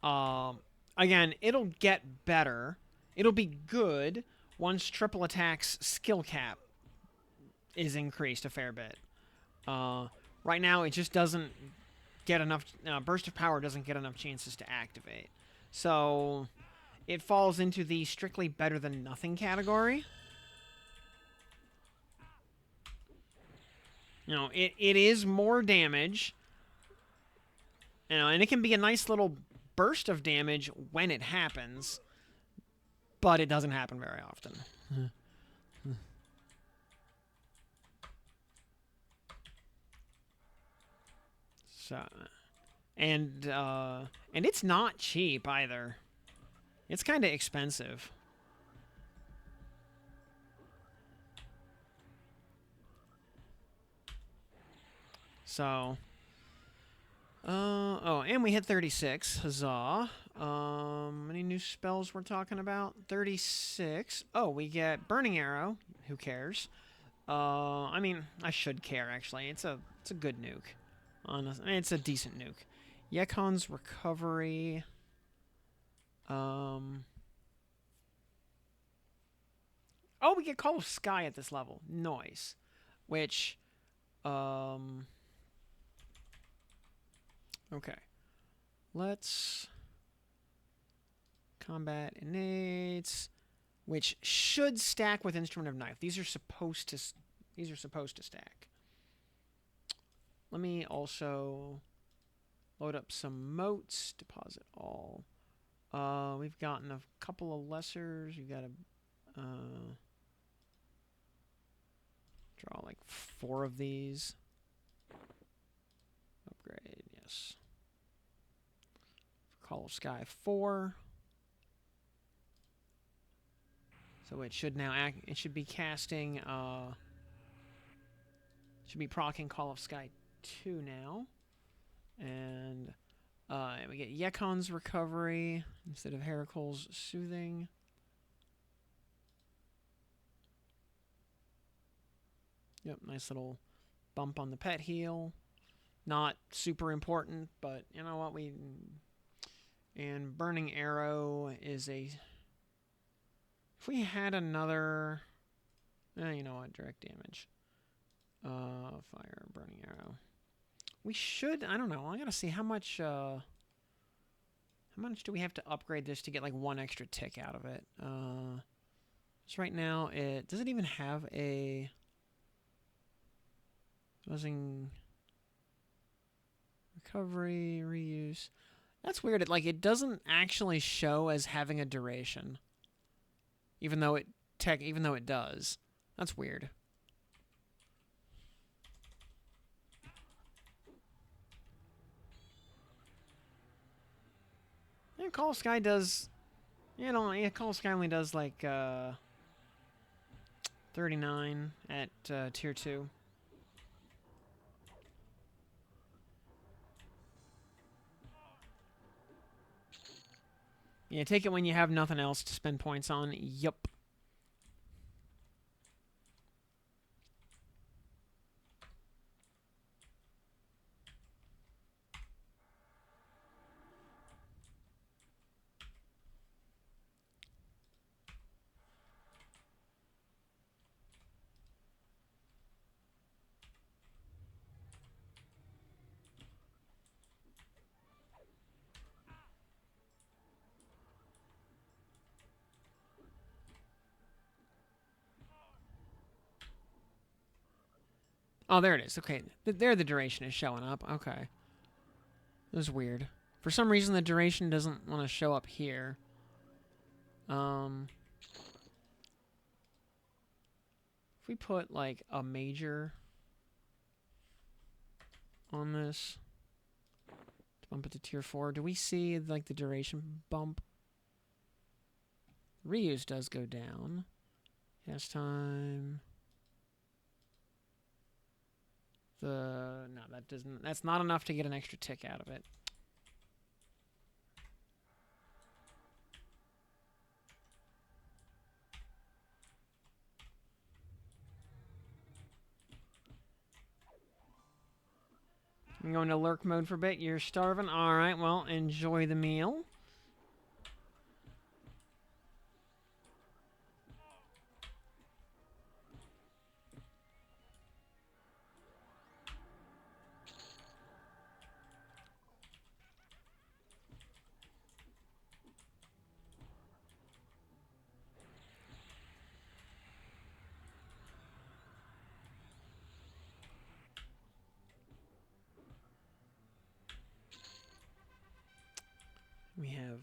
A: again, it'll get better. It'll be good once triple attack's skill cap is increased a fair bit. Right now, it just doesn't get enough. Burst of power doesn't get enough chances to activate. So, it falls into the strictly better than nothing category. You know, it is more damage. You know, and it can be a nice little burst of damage when it happens, but it doesn't happen very often. So, and it's not cheap either. It's kind of expensive. So, oh, and we hit 36. Huzzah. Any new spells we're talking about? 36. Oh, we get Burning Arrow. Who cares? I mean, I should care, actually. It's a good nuke. It's a decent nuke. Yekon's Recovery. Oh, we get Call of Sky at this level. Nice. Which, okay. Let's combat innates, which should stack with Instrument of Knife. These are supposed to stack. Let me also load up some motes. Deposit all. We've gotten a couple of lessers. You got to draw like 4 of these. Upgrade, yes. Call of Sky 4. So it should now it should be casting, should be proccing Call of Sky 2 now. And we get Yekon's Recovery instead of Heracle's Soothing. Yep, nice little bump on the pet heal. Not super important, but you know what, and Burning Arrow is a... If we had another... you know what, direct damage. Fire, Burning Arrow. We should, I don't know, I gotta see how much do we have to upgrade this to get like 1 extra tick out of it? So right now, does it even have a... Buzzing... Recovery, reuse... That's weird. It doesn't actually show as having a duration, even though it does. That's weird. Yeah, Call of Sky does. Call of Sky only does like 39 at tier 2. Yeah, take it when you have nothing else to spend points on. Yup. Oh, there it is. Okay, there the duration is showing up. Okay. This is weird. For some reason, the duration doesn't want to show up here. If we put, like, a major on this. To bump it to tier 4. Do we see, like, the duration bump? Reuse does go down. Cast time. No, that doesn't. That's not enough to get an extra tick out of it. I'm going to lurk mode for a bit. You're starving? Alright, well, enjoy the meal. We have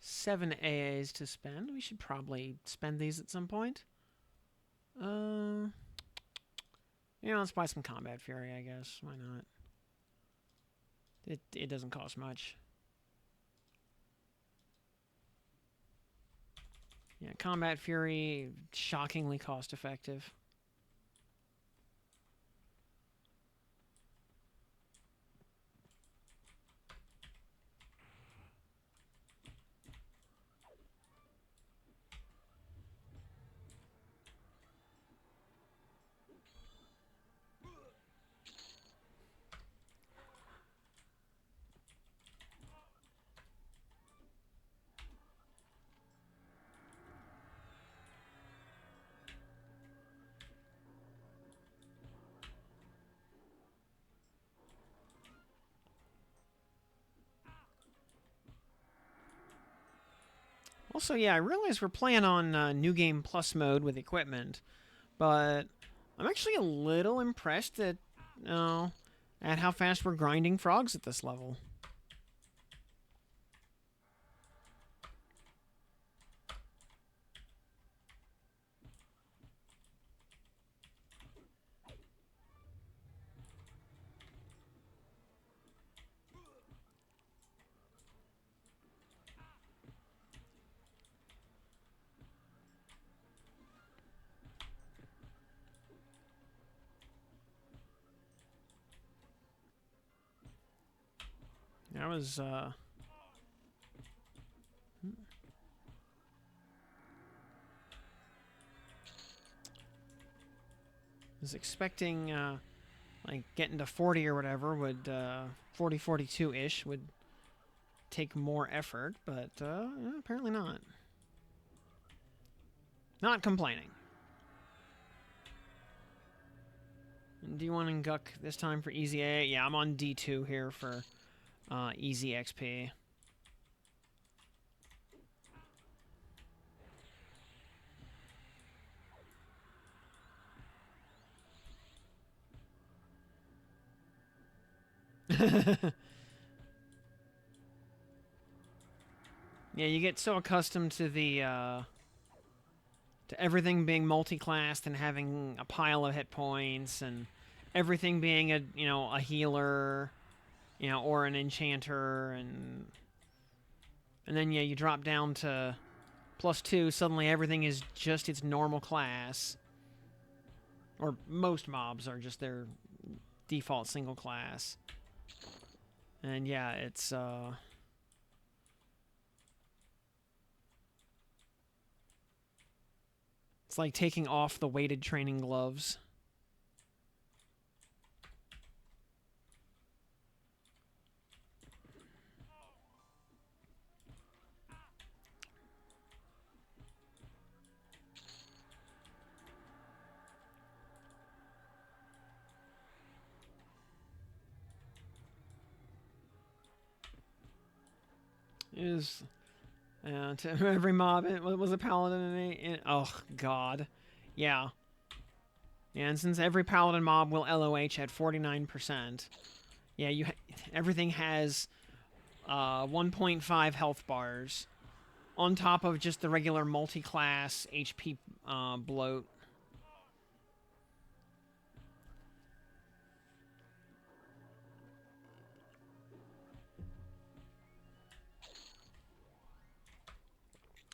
A: 7 AAs to spend. We should probably spend these at some point. Let's buy some Combat Fury, I guess. Why not? It doesn't cost much. Yeah, Combat Fury, shockingly cost effective. Also, yeah, I realize we're playing on New Game Plus mode with equipment, but I'm actually a little impressed at how fast we're grinding frogs at this level. That was, was expecting, like, getting to 40 or whatever would, 40, 42-ish would take more effort, but, apparently not. Not complaining. D1 and Guk this time for easy A. Yeah, I'm on D2 here for easy XP. Yeah, you get so accustomed to the to everything being multi-classed and having a pile of hit points and everything being a healer, or an enchanter, and then yeah, you drop down to +2, suddenly everything is just its normal class. Or most mobs are just their default single class. And yeah, it's like taking off the weighted training gloves. Is to every mob. What was a paladin? Oh god, yeah. And since every paladin mob will LOH at 49%, yeah, everything has 1.5 health bars on top of just the regular multi-class HP bloat.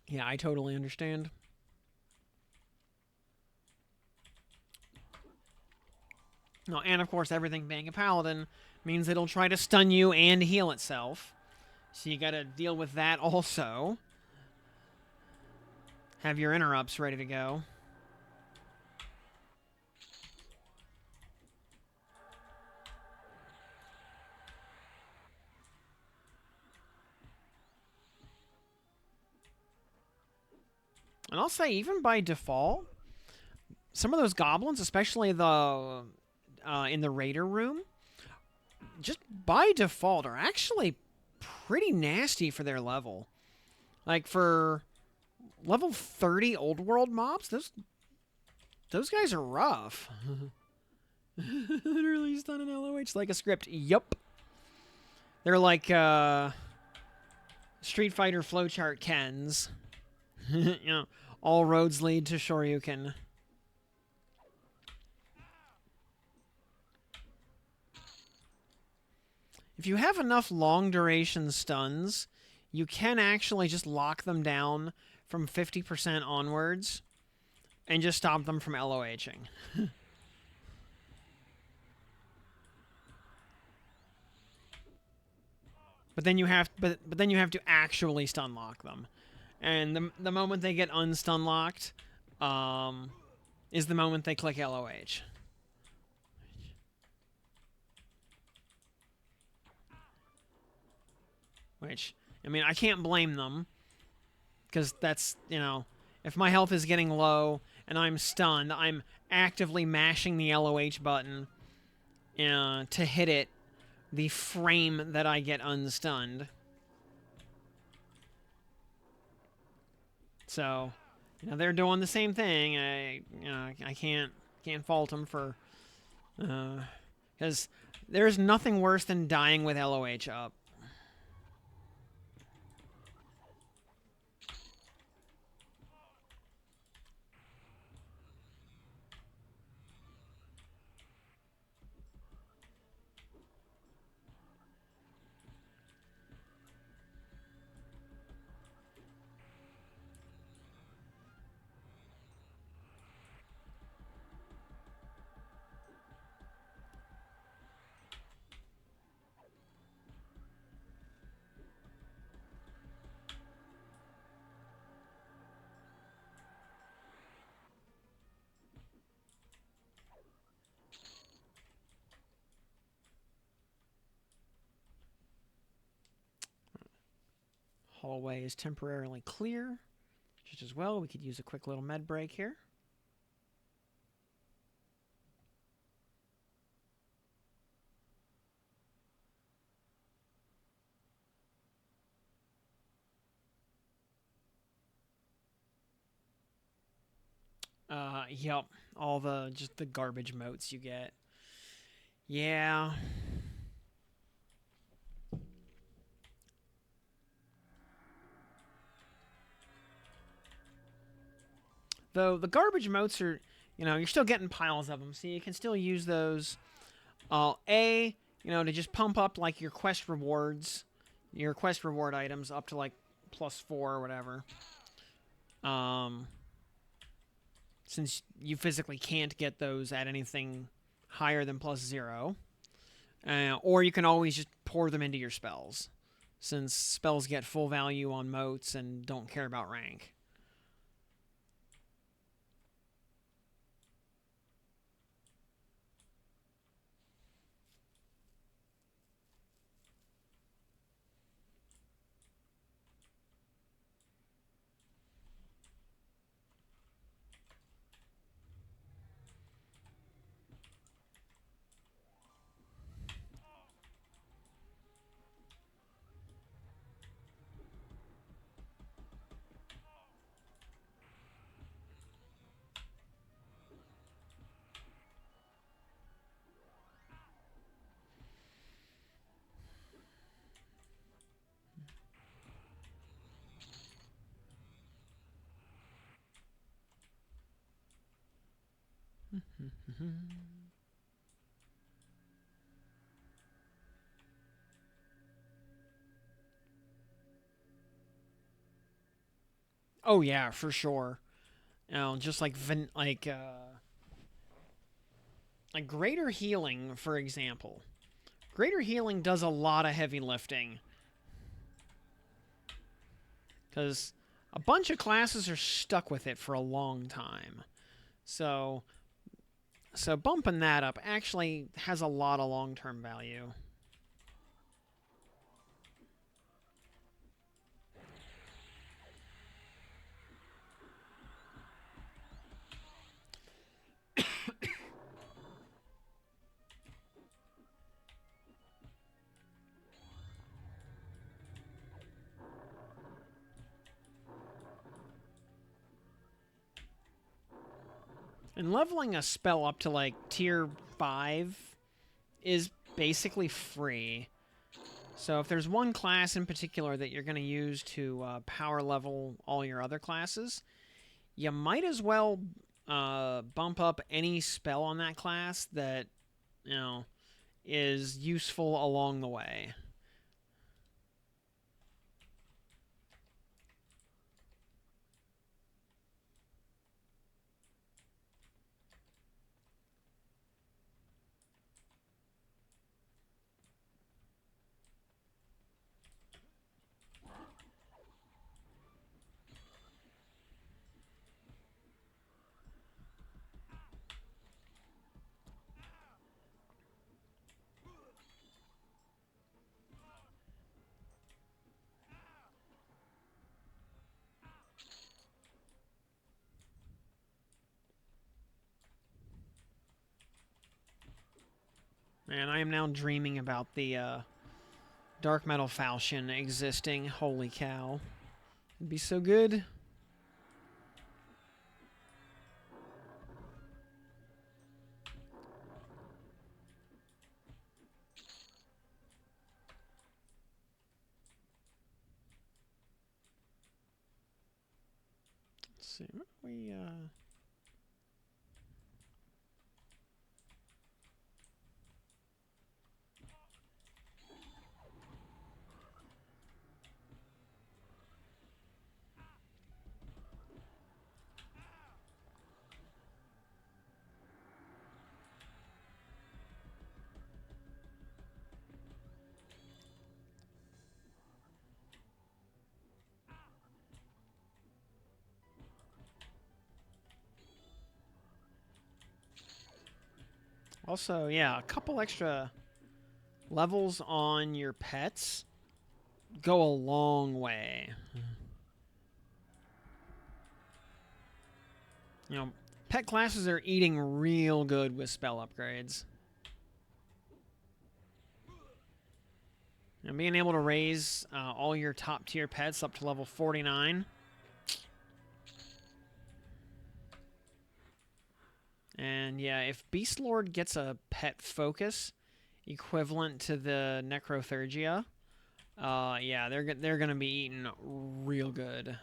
A: Yeah, I totally understand. No, and of course, everything being a paladin means it'll try to stun you and heal itself. So you gotta deal with that also. Have your interrupts ready to go. And I'll say, even by default, some of those goblins, especially the in the raider room, just by default are actually pretty nasty for their level. Like for level 30 old world mobs, those guys are rough. Literally stun an LOH like a script. Yup. They're like Street Fighter flowchart Kens. You know, all roads lead to Shoryuken. If you have enough long duration stuns, you can actually just lock them down from 50% onwards and just stop them from LOHing. But then you have to actually stun lock them. And the moment they get unstun locked is the moment they click LOH. Which, I mean, I can't blame them. Because that's, you know, if my health is getting low and I'm stunned, I'm actively mashing the LOH button to hit it the frame that I get unstunned. So, you know, they're doing the same thing. I can't fault them for, because there's nothing worse than dying with LOH up. Hallway is temporarily clear. Just as well, we could use a quick little med break here. Yep. All just the garbage motes you get. Yeah. Though the garbage motes are, you know, you're still getting piles of them, so you can still use those. You know, to just pump up like your quest rewards, your quest reward items up to like +4 or whatever. Since you physically can't get those at anything higher than +0. Or you can always just pour them into your spells, since spells get full value on motes and don't care about rank. Oh yeah, for sure. Just like like greater healing, for example. Greater healing does a lot of heavy lifting because a bunch of classes are stuck with it for a long time. So so bumping that up actually has a lot of long-term value. And leveling a spell up to like tier 5 is basically free. So if there's one class in particular that you're going to use to power level all your other classes, you might as well bump up any spell on that class that, you know, is useful along the way. And I am now dreaming about the Dark Metal Falchion existing. Holy cow. It'd be so good. Let's see. What we also, yeah, a couple extra levels on your pets go a long way. You know, pet classes are eating real good with spell upgrades. And being able to raise all your top tier pets up to level 49. And yeah, if Beastlord gets a pet focus equivalent to the Necrothurgia, yeah, they're gonna be eating real good.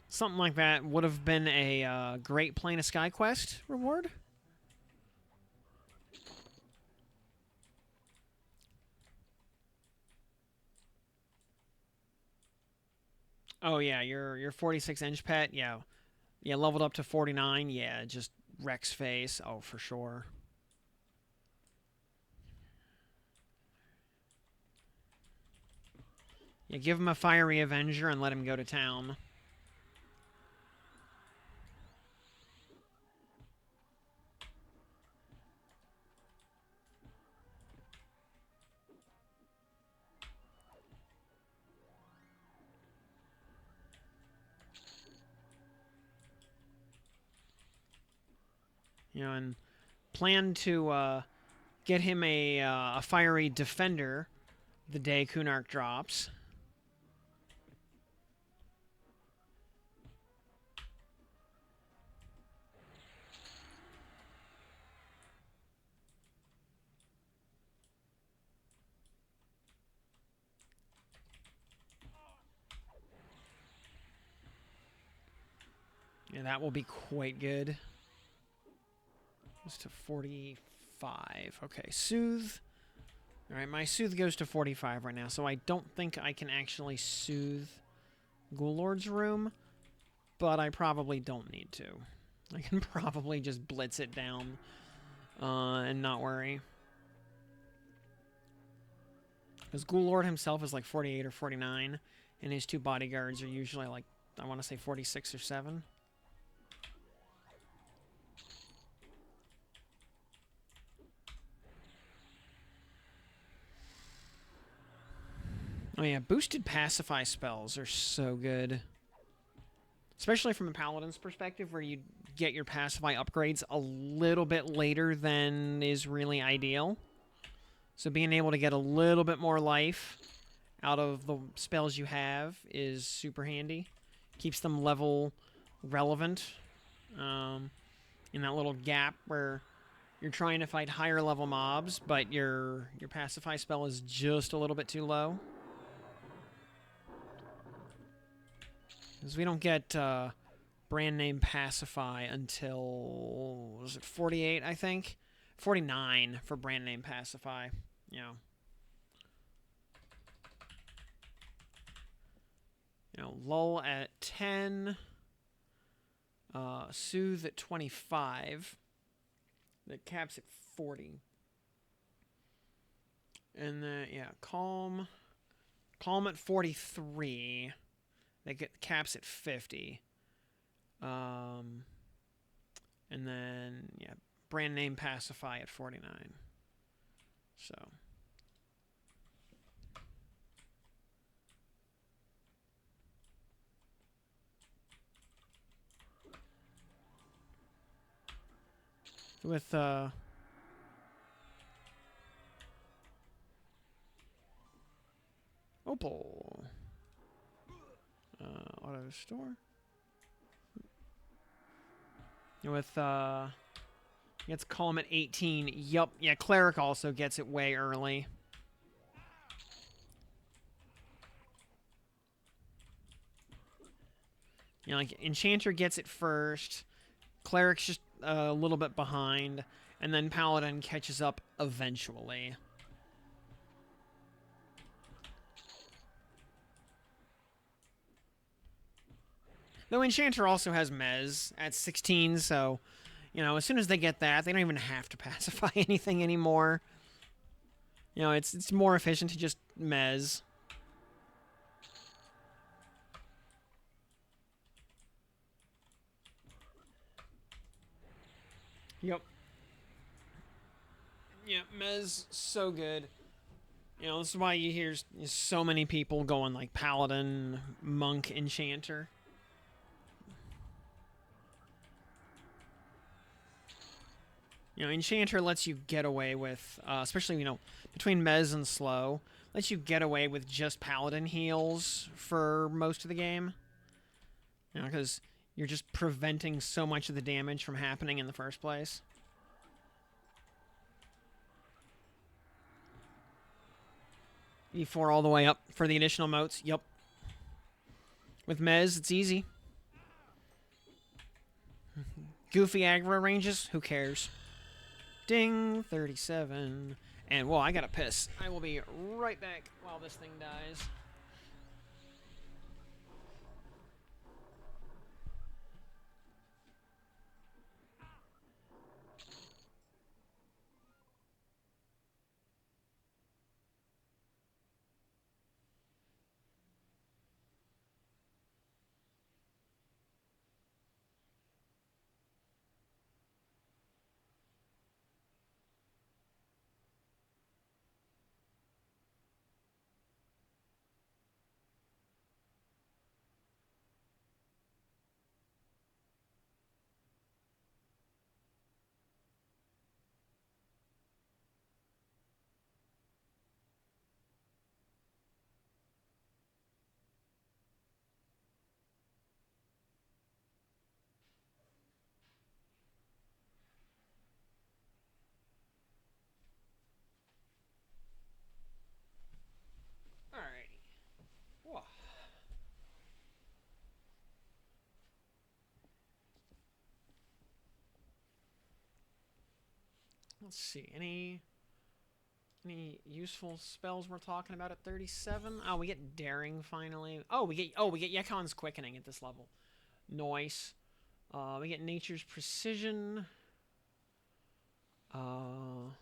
A: Something like that would have been a Great Plane of Sky quest reward. Oh yeah, your 46-inch pet, yeah, yeah, leveled up to 49, yeah, just Rex face, oh for sure. Yeah, give him a Fiery Avenger and let him go to town. You know, and plan to get him a Fiery Defender the day Kunark drops. Yeah, that will be quite good. Goes to 45. Okay, Soothe. Alright, my Soothe goes to 45 right now, so I don't think I can actually soothe Ghoulord's room, but I probably don't need to. I can probably just blitz it down and not worry. Because Ghoulord himself is like 48 or 49, and his two bodyguards are usually like, I want to say 46 or 7. Oh yeah, boosted pacify spells are so good. Especially from the Paladin's perspective, where you get your pacify upgrades a little bit later than is really ideal. So being able to get a little bit more life out of the spells you have is super handy. Keeps them level relevant in that little gap where you're trying to fight higher level mobs, but your pacify spell is just a little bit too low. Because we don't get brand name pacify until, was it 48, I think? 49 for brand name pacify. You know, lull at 10. Soothe at 25. That caps at 40. And then, yeah, calm. Calm at 43. That caps at 50. And then, yeah, brand name pacify at 49. So. With, Opal. Auto store. With, gets calm at 18. Yup. Yeah, Cleric also gets it way early. You know, like, Enchanter gets it first. Cleric's just a little bit behind. And then Paladin catches up eventually. Though Enchanter also has Mez at 16, so, you know, as soon as they get that, they don't even have to pacify anything anymore. You know, it's more efficient to just Mez. Yep. Yeah, Mez, so good. You know, this is why you hear so many people going like Paladin, Monk, Enchanter. You know, Enchanter lets you get away with, especially, you know, between Mez and Slow, lets you get away with just Paladin heals for most of the game. You know, because you're just preventing so much of the damage from happening in the first place. E4 all the way up for the additional motes. Yep. With Mez, it's easy. Goofy aggro ranges, who cares? Ding, 37. And, whoa, I gotta piss. I will be right back while this thing dies. Let's see. Any useful spells we're talking about at 37? Oh, we get Daring finally. We get Yekon's Quickening at this level. Noise. We get Nature's Precision. And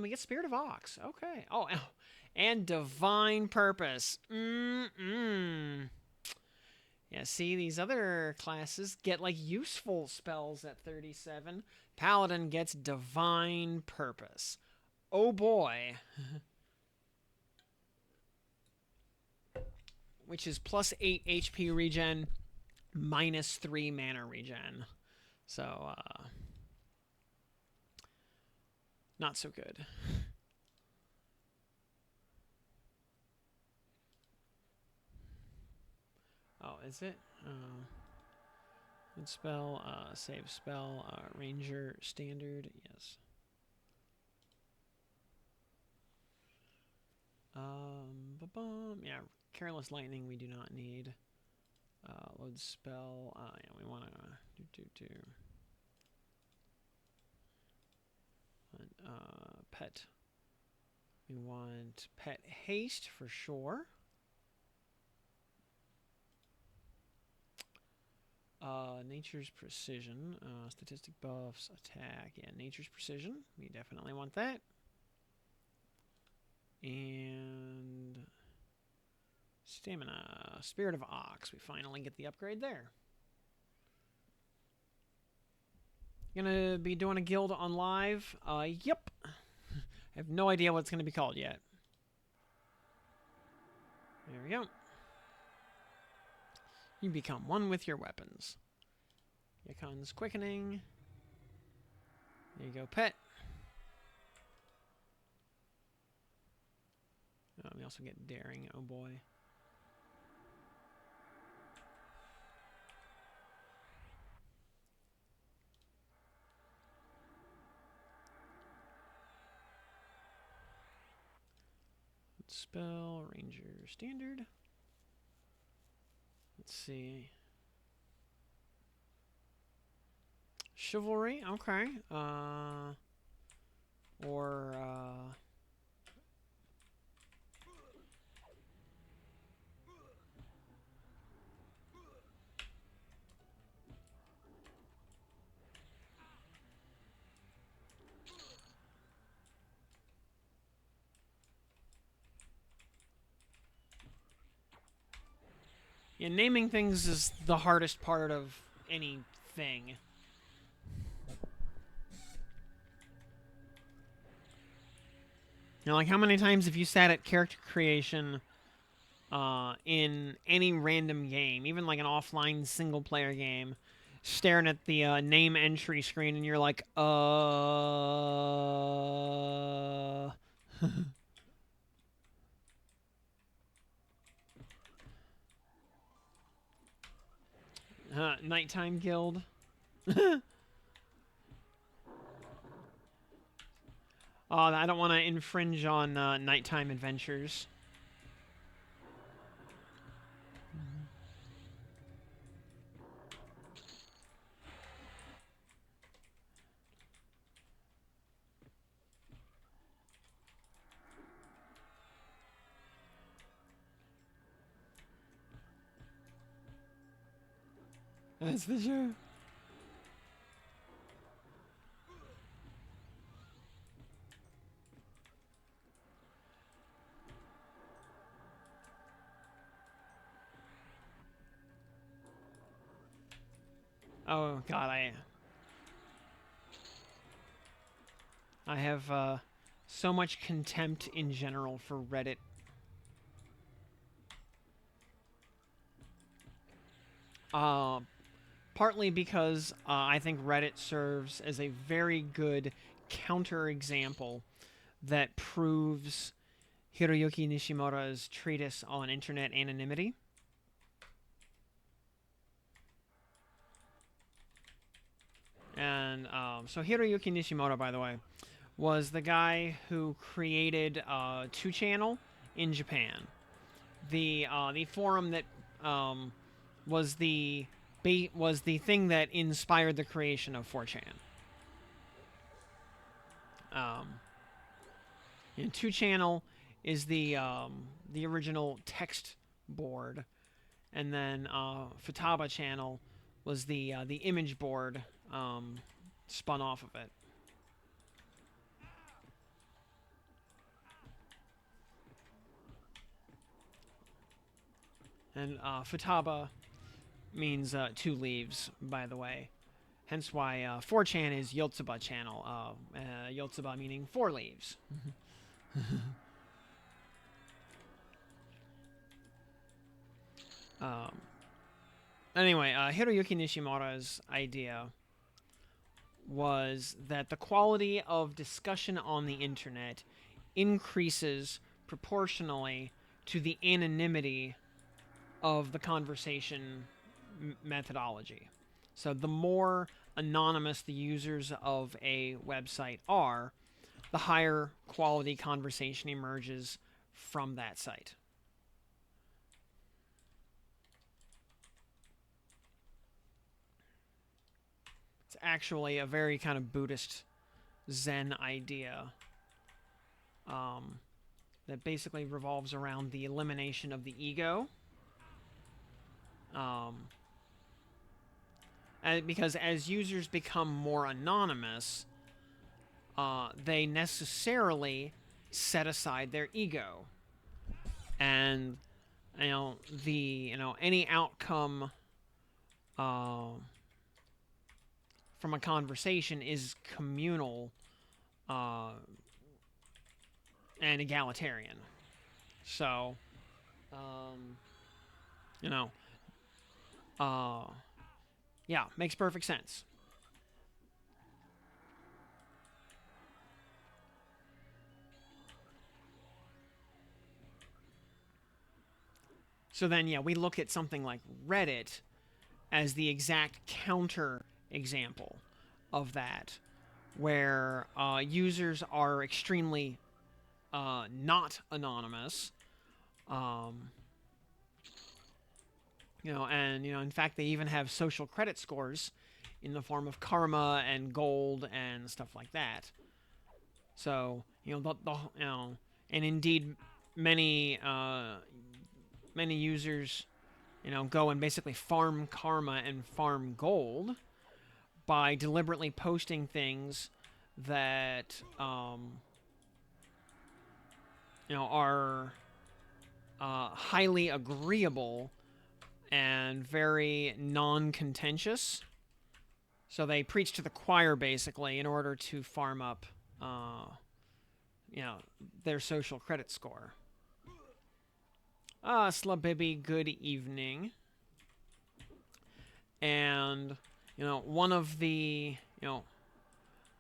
A: we get Spirit of Ox. Okay. Oh, and Divine Purpose. Yeah, see, these other classes get, like, useful spells at 37. Paladin gets Divine Purpose. Oh, boy. Which is plus 8 HP regen, minus 3 mana regen. So, not so good. Oh, is it? Good spell, save spell, ranger, standard, yes. Yeah, Careless Lightning we do not need. Load spell, yeah, we want to do. Pet. We want Pet Haste for sure. Nature's Precision, statistic buffs, attack, yeah, Nature's Precision, we definitely want that. And Stamina, Spirit of Ox, we finally get the upgrade there. Gonna be doing a guild on live, yep. I have no idea what it's gonna be called yet. There we go. You become one with your weapons. Yekon's Quickening. There you go, Pet. We also get Daring, oh boy. Spell, Ranger, Standard. Let's see. Chivalry, okay. Yeah, naming things is the hardest part of anything. You know, like, how many times have you sat at character creation in any random game, even like an offline single-player game, staring at the name entry screen, and you're like, Nighttime Guild. I don't want to infringe on Nighttime Adventures. That's for sure. Oh God, I have so much contempt in general for Reddit. Partly because I think Reddit serves as a very good counterexample that proves Hiroyuki Nishimura's treatise on internet anonymity. And so Hiroyuki Nishimura, by the way, was the guy who created 2channel in Japan. The forum that was the thing that inspired the creation of 4chan. And 2channel is the original text board, and then Futaba channel was the image board spun off of it. And Futaba means 2 leaves, by the way. Hence why 4chan is Yotsuba channel. Yotsuba meaning 4 leaves. Anyway, Hiroyuki Nishimura's idea was that the quality of discussion on the internet increases proportionally to the anonymity of the conversation methodology. So the more anonymous the users of a website are, the higher quality conversation emerges from that site. It's actually a very kind of Buddhist Zen idea that basically revolves around the elimination of the ego. Because as users become more anonymous, they necessarily set aside their ego, and any outcome from a conversation is communal and egalitarian. So, yeah, makes perfect sense. So then, yeah, we look at something like Reddit as the exact counter example of that, where users are extremely not anonymous. In fact, they even have social credit scores in the form of karma and gold and stuff like that. So, and indeed, many users, go and basically farm karma and farm gold by deliberately posting things that, are highly agreeable and very non-contentious. So they preach to the choir, basically, in order to farm up, their social credit score. Slabibi, good evening. And, one of the,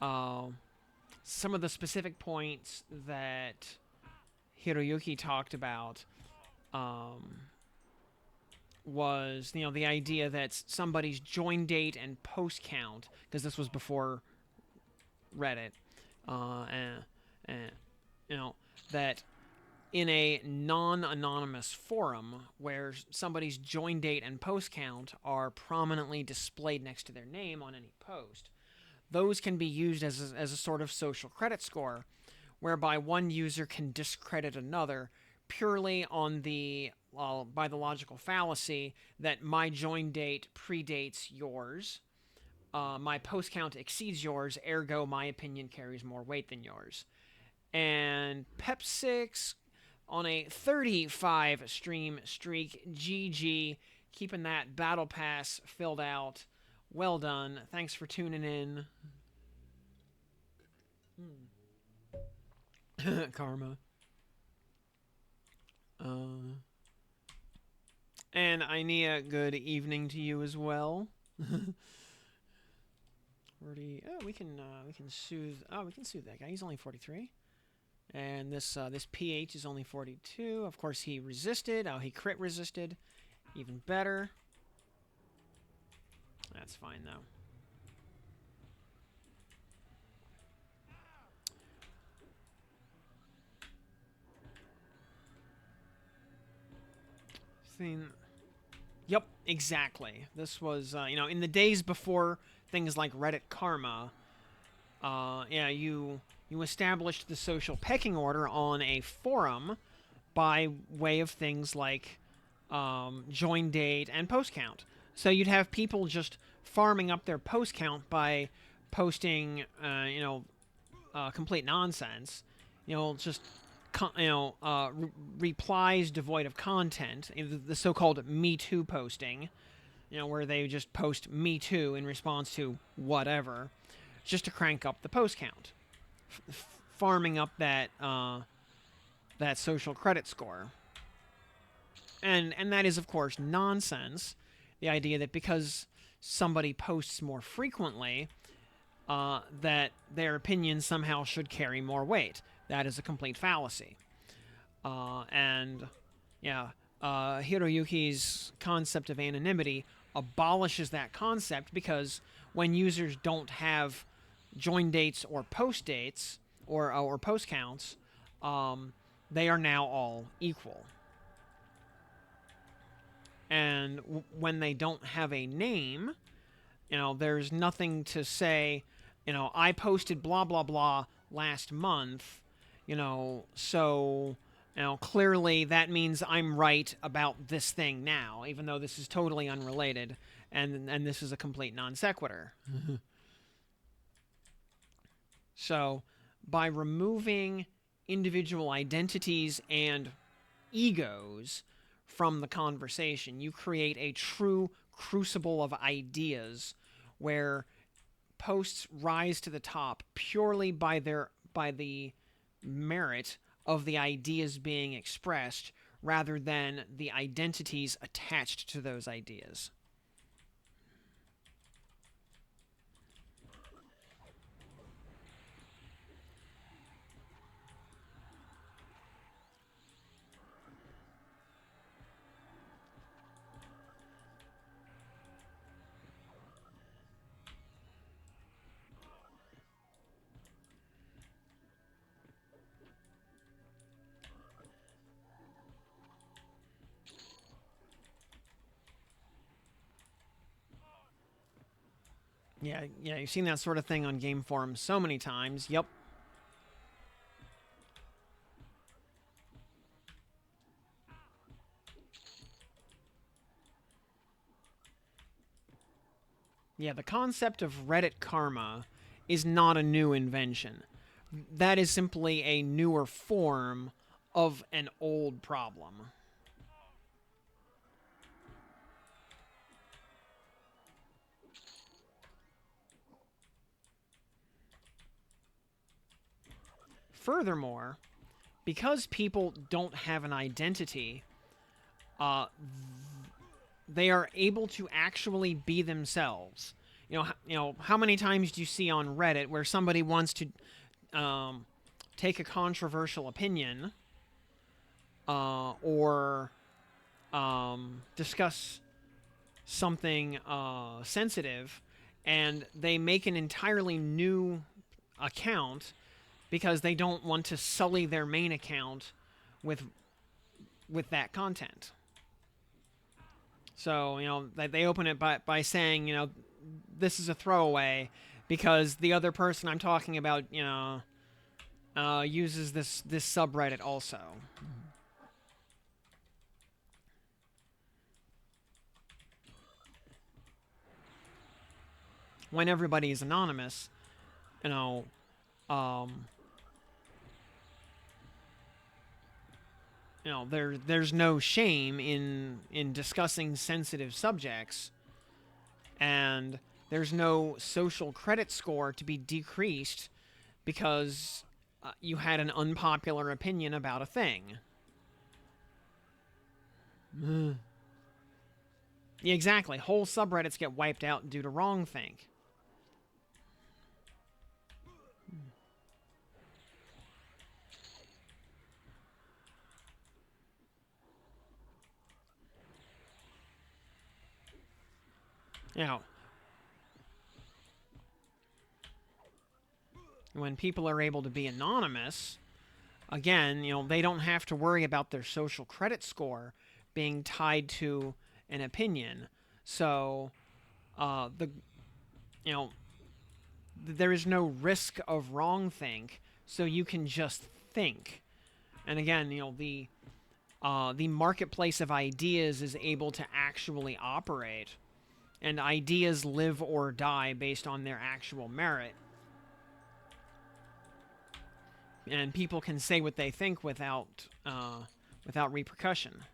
A: some of the specific points that Hiroyuki talked about was, the idea that somebody's join date and post count, because this was before Reddit, that in a non-anonymous forum where somebody's join date and post count are prominently displayed next to their name on any post, those can be used as a sort of social credit score, whereby one user can discredit another purely on the by the logical fallacy that my join date predates yours, my post count exceeds yours, ergo my opinion carries more weight than yours. And Pep6 on a 35 stream streak, GG, keeping that battle pass filled out. Well done. Thanks for tuning in. Karma. And Ainea, good evening to you as well. We can soothe. Oh, we can soothe that guy. He's only 43. And this PH is only 42. Of course, he resisted. Oh, he crit resisted. Even better. That's fine, though. Yep, exactly. This was, in the days before things like Reddit Karma, you you established the social pecking order on a forum by way of things like join date and post count. So you'd have people just farming up their post count by posting, complete nonsense. Just replies devoid of content. The so-called Me Too posting. Where they just post Me Too in response to whatever, just to crank up the post count, farming up that social credit score. And that is, of course, nonsense. The idea that because somebody posts more frequently, that their opinion somehow should carry more weight. That is a complete fallacy. Hiroyuki's concept of anonymity abolishes that concept because when users don't have join dates or post dates or post counts, they are now all equal. And when they don't have a name, there's nothing to say, I posted blah, blah, blah last month, so, clearly that means I'm right about this thing now, even though this is totally unrelated, and this is a complete non sequitur. So, by removing individual identities and egos from the conversation, you create a true crucible of ideas where posts rise to the top purely by the merit of the ideas being expressed rather than the identities attached to those ideas. Yeah, you've seen that sort of thing on game forums so many times. Yep. Yeah, the concept of Reddit karma is not a new invention. That is simply a newer form of an old problem. Furthermore, because people don't have an identity, they are able to actually be themselves. How many times do you see on Reddit where somebody wants to take a controversial opinion or discuss something sensitive, and they make an entirely new account because they don't want to sully their main account with that content. So, they open it by saying, this is a throwaway because the other person I'm talking about, uses this subreddit also. When everybody is anonymous, there's no shame in discussing sensitive subjects, and there's no social credit score to be decreased because you had an unpopular opinion about a thing. Yeah, exactly. Whole subreddits get wiped out due to wrongthink. When people are able to be anonymous, again, they don't have to worry about their social credit score being tied to an opinion. So, there is no risk of wrongthink so you can just think. And again, the marketplace of ideas is able to actually operate, and ideas live or die based on their actual merit. And people can say what they think without repercussion.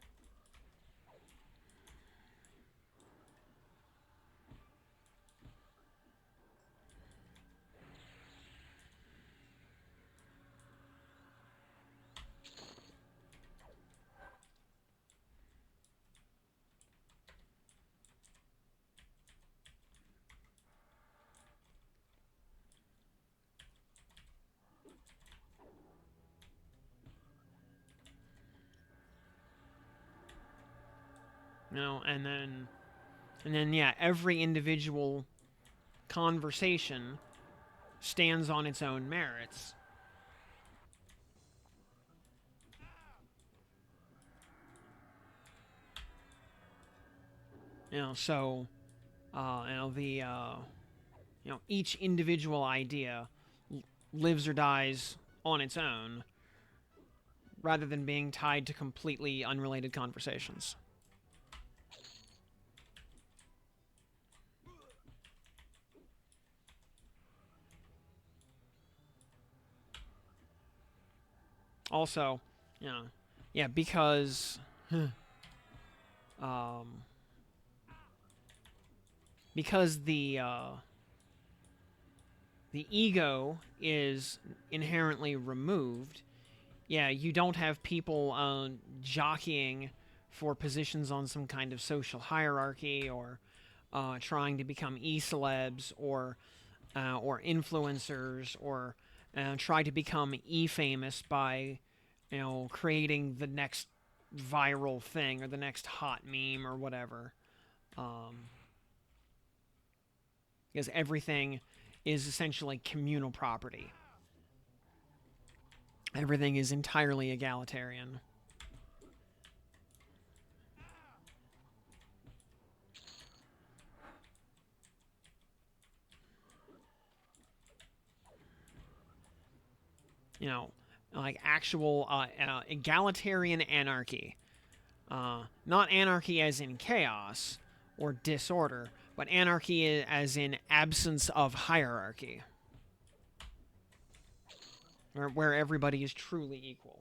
A: And then yeah, every individual conversation stands on its own merits. So each individual idea lives or dies on its own, rather than being tied to completely unrelated conversations. Also, yeah, um, because the ego is inherently removed. Yeah, you don't have people jockeying for positions on some kind of social hierarchy, or trying to become e-celebs, or influencers, or try to become e-famous by creating the next viral thing or the next hot meme or whatever. Um, because everything is essentially communal property. Everything is entirely egalitarian. You know, like actual egalitarian anarchy. Not anarchy as in chaos or disorder, but anarchy as in absence of hierarchy, where everybody is truly equal.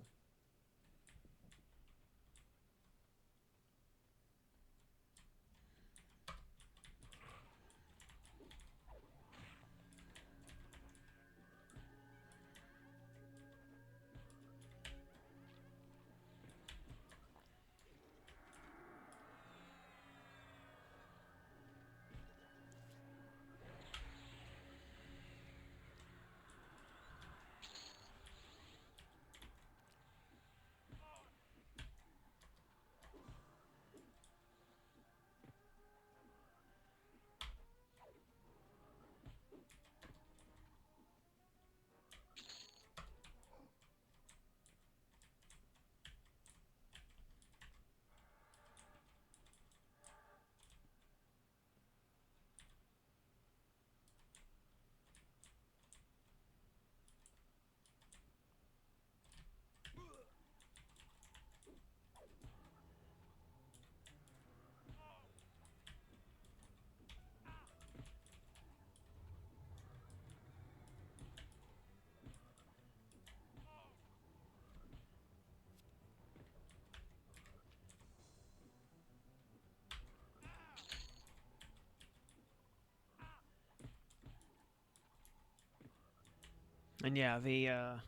A: And yeah, the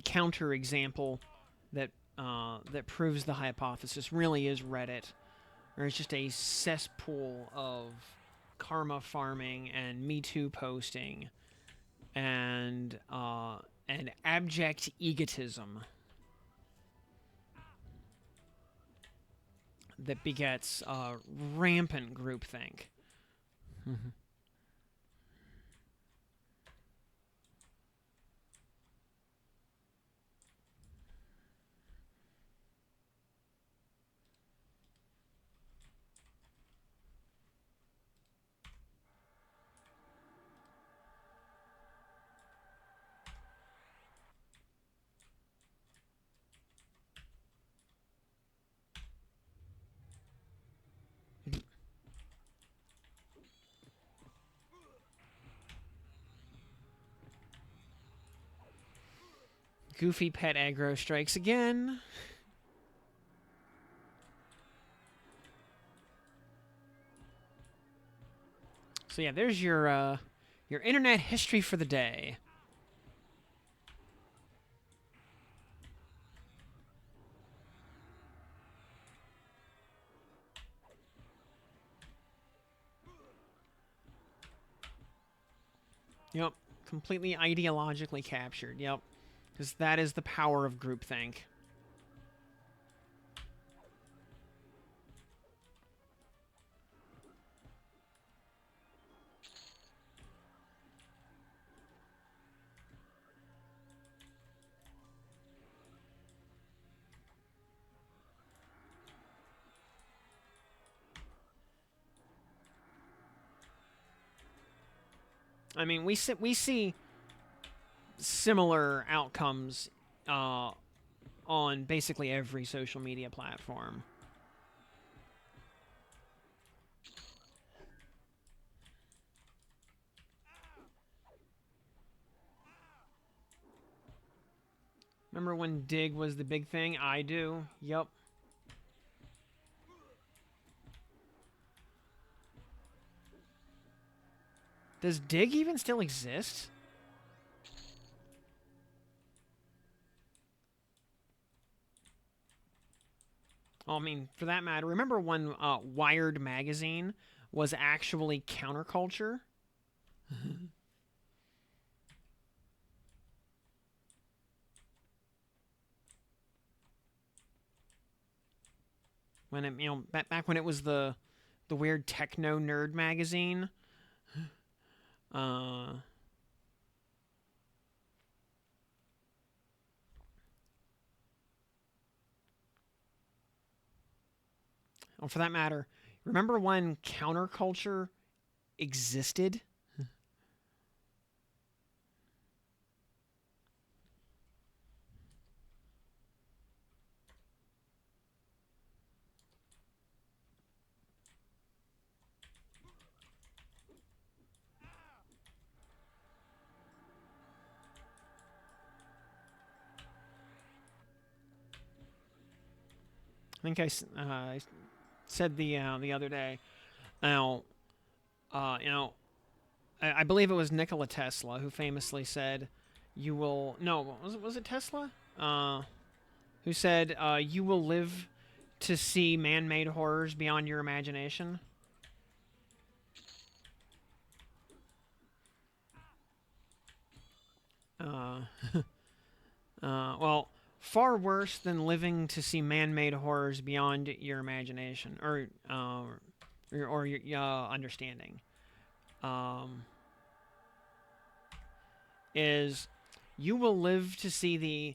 A: counter example that proves the hypothesis really is Reddit, where it's just a cesspool of karma farming and Me Too posting and abject egotism that begets rampant groupthink. Goofy pet aggro strikes again. So yeah, there's your internet history for the day. Yep, completely ideologically captured. Yep, because that is the power of groupthink. I mean, we see similar outcomes on basically every social media platform. Remember when dig was the big thing? I do. Yup. Does dig even still exist? Oh, I mean, for that matter, remember when Wired magazine was actually counterculture? When it, back when it was the weird techno nerd magazine. Uh, oh, for that matter, remember when counterculture existed? I think I said the other day. Now, I believe it was Nikola Tesla who famously said, "You will no was it Tesla? Who said you will live to see man-made horrors beyond your imagination." Uh, well, far worse than living to see man-made horrors beyond your imagination or your understanding. Um, is you will live to see the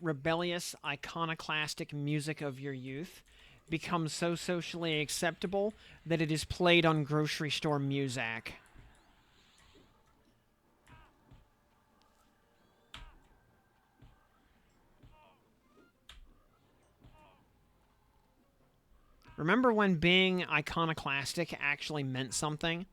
A: rebellious, iconoclastic music of your youth become so socially acceptable that it is played on grocery store music. Remember when being iconoclastic actually meant something?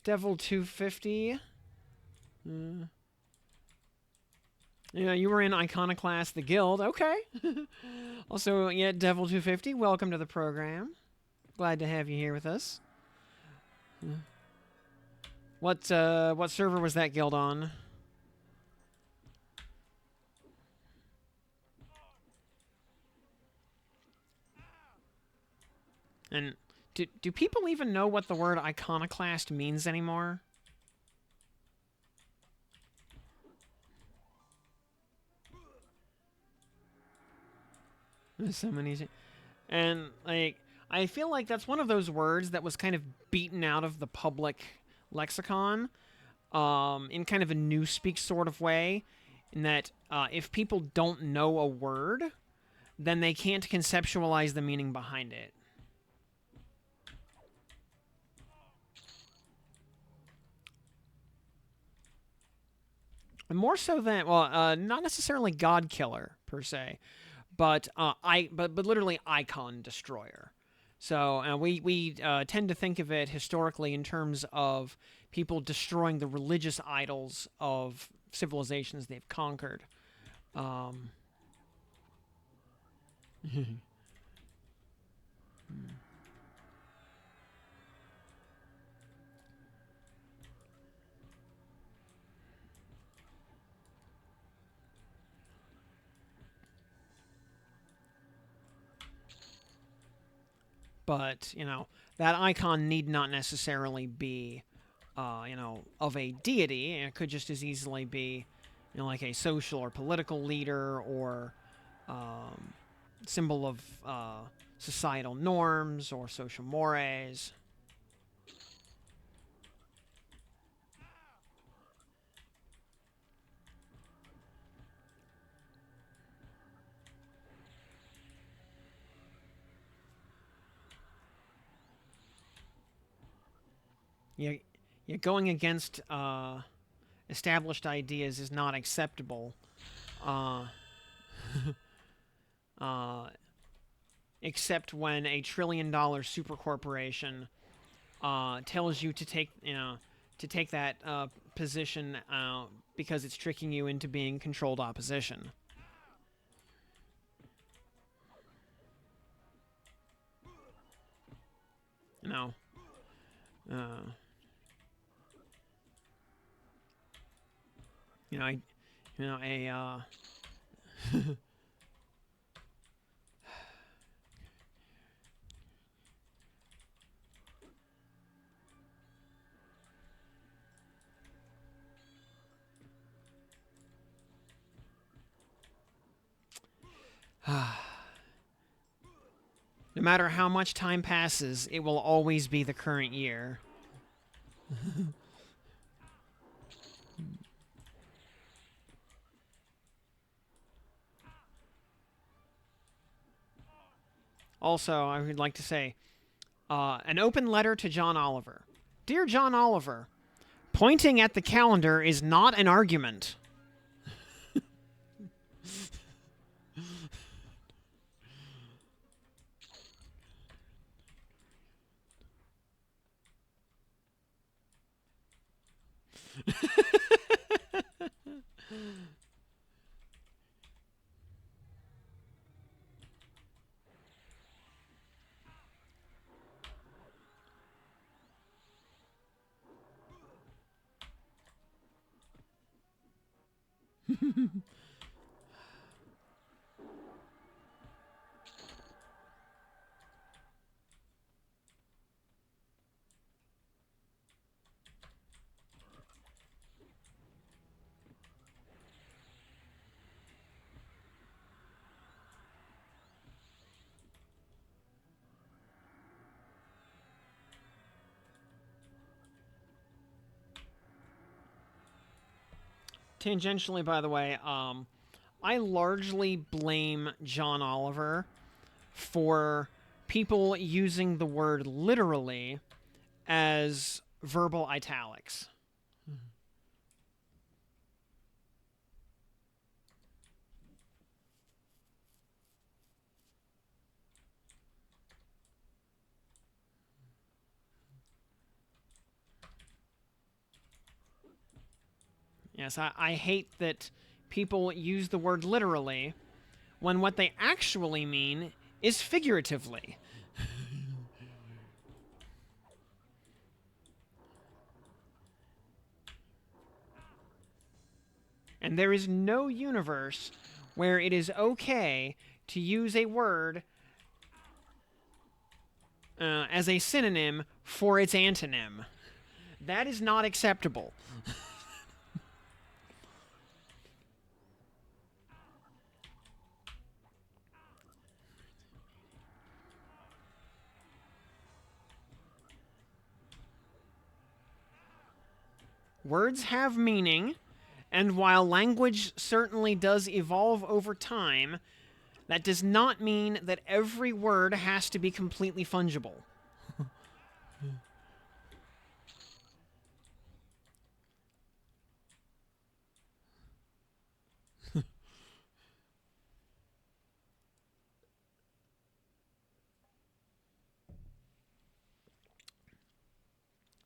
A: Devil 250. Uh, yeah, you were in Iconoclast the Guild. Okay. Also, yeah, Devil 250, welcome to the program. Glad to have you here with us. What server was that guild on? And do people even know what the word iconoclast means anymore? There's so many. And, like, I feel like that's one of those words that was kind of beaten out of the public lexicon in kind of a newspeak sort of way. In that if people don't know a word, then they can't conceptualize the meaning behind it. And more so than, well, not necessarily God Killer, per se, but but literally icon destroyer. So we tend to think of it historically in terms of people destroying the religious idols of civilizations they've conquered. Um, but that icon need not necessarily be of a deity. It could just as easily be like a social or political leader or um, symbol of societal norms or social mores. Yeah, yeah, going against established ideas is not acceptable. Uh, uh, except when a $1 trillion super corporation tells you to take that position because it's tricking you into being controlled opposition. You know, uh, I, a no matter how much time passes, it will always be the current year. Also, I would like to say an open letter to John Oliver. Dear John Oliver, pointing at the calendar is not an argument. Tangentially, by the way, I largely blame John Oliver for people using the word literally as verbal italics. Yes, I hate that people use the word literally when what they actually mean is figuratively. And there is no universe where it is okay to use a word as a synonym for its antonym. That is not acceptable. Words have meaning, and while language certainly does evolve over time, that does not mean that every word has to be completely fungible.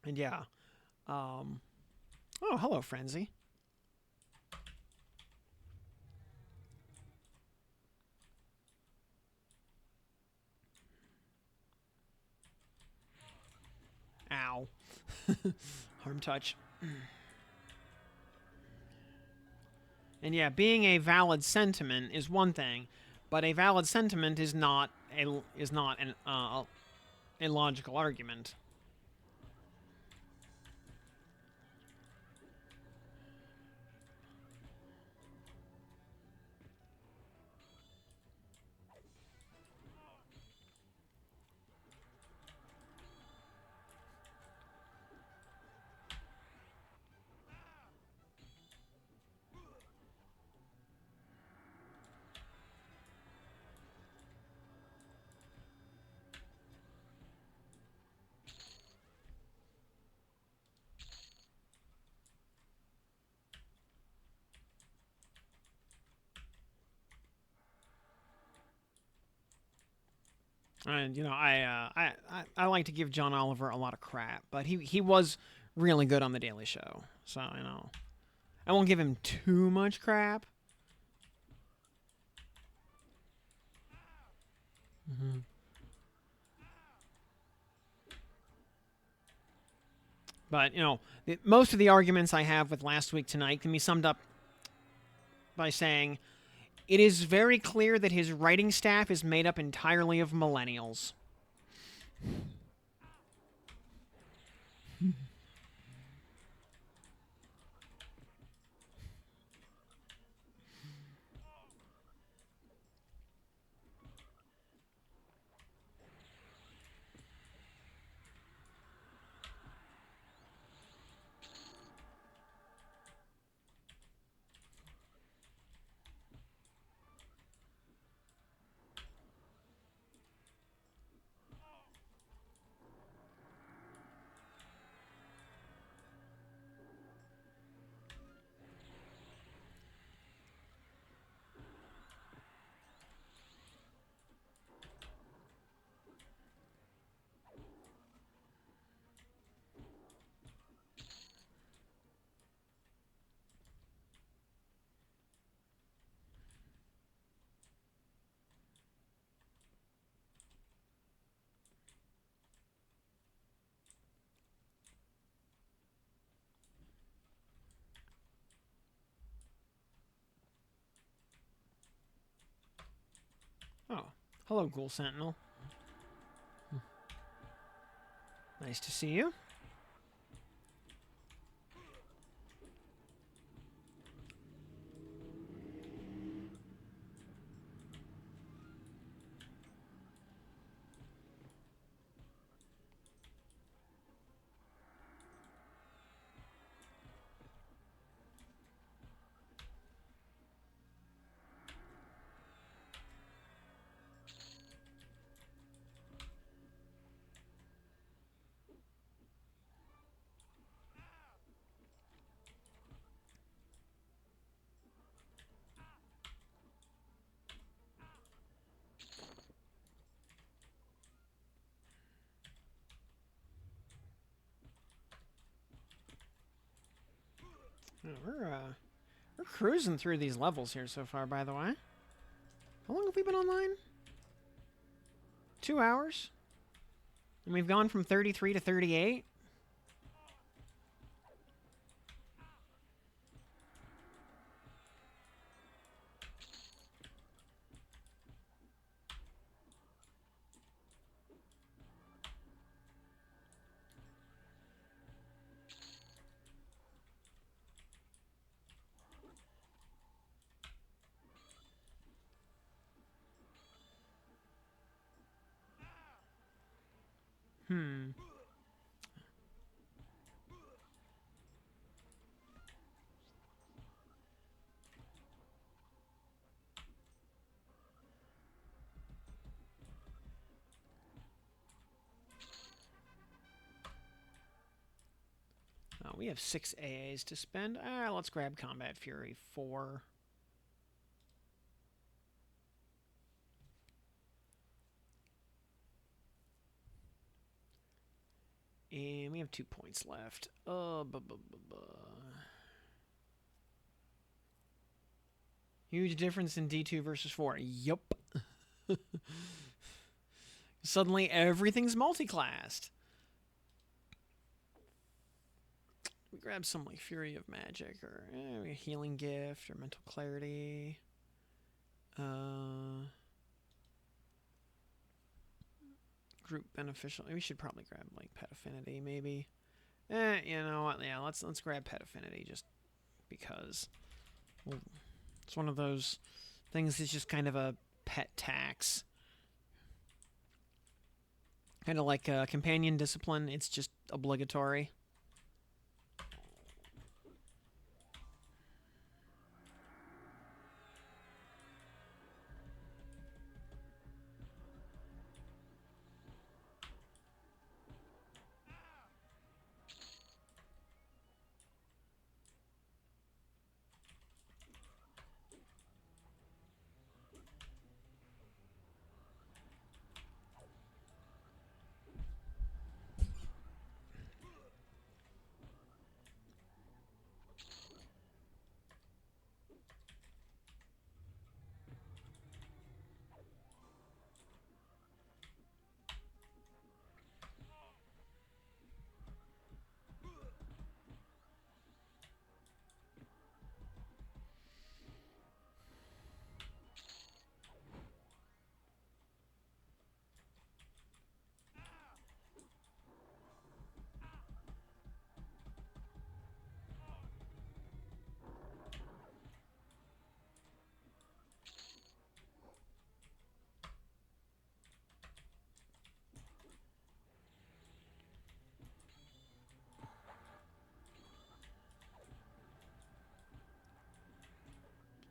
A: And yeah. Um, oh, hello, Frenzy. Ow. Harm touch. And yeah, being a valid sentiment is one thing, but a valid sentiment is not a logical argument. And I like to give John Oliver a lot of crap, but he was really good on the Daily Show, so I won't give him too much crap. Mm-hmm. But most of the arguments I have with last week tonight can be summed up by saying it is very clear that his writing staff is made up entirely of millennials. Oh, hello, Ghoul Sentinel. Nice to see you. Oh, we're cruising through these levels here so far. By the way, how long have we been online? 2 hours, and we've gone from 33 to 38. Hmm. We have 6 AAs to spend. Let's grab Combat Fury 4. And we have 2 points left. Huge difference in D2 versus 4. Yup. Suddenly everything's multi-classed. We grab some like Fury of Magic or a Healing Gift or Mental Clarity. Group Beneficial. We should probably grab like Pet Affinity maybe. You know what? Yeah, let's grab Pet Affinity just because. Well, it's one of those things that's just kind of a pet tax. Kind of like Companion Discipline. It's just obligatory.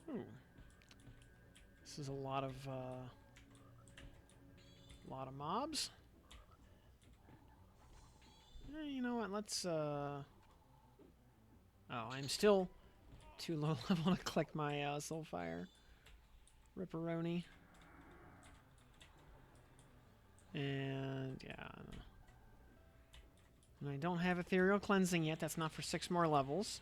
A: Ooh. This is a lot of mobs. You know what? Let's Oh, I'm still too low level to click my Soulfire. Ripperoni. And yeah. And I don't have Ethereal Cleansing yet. That's not for 6 more levels.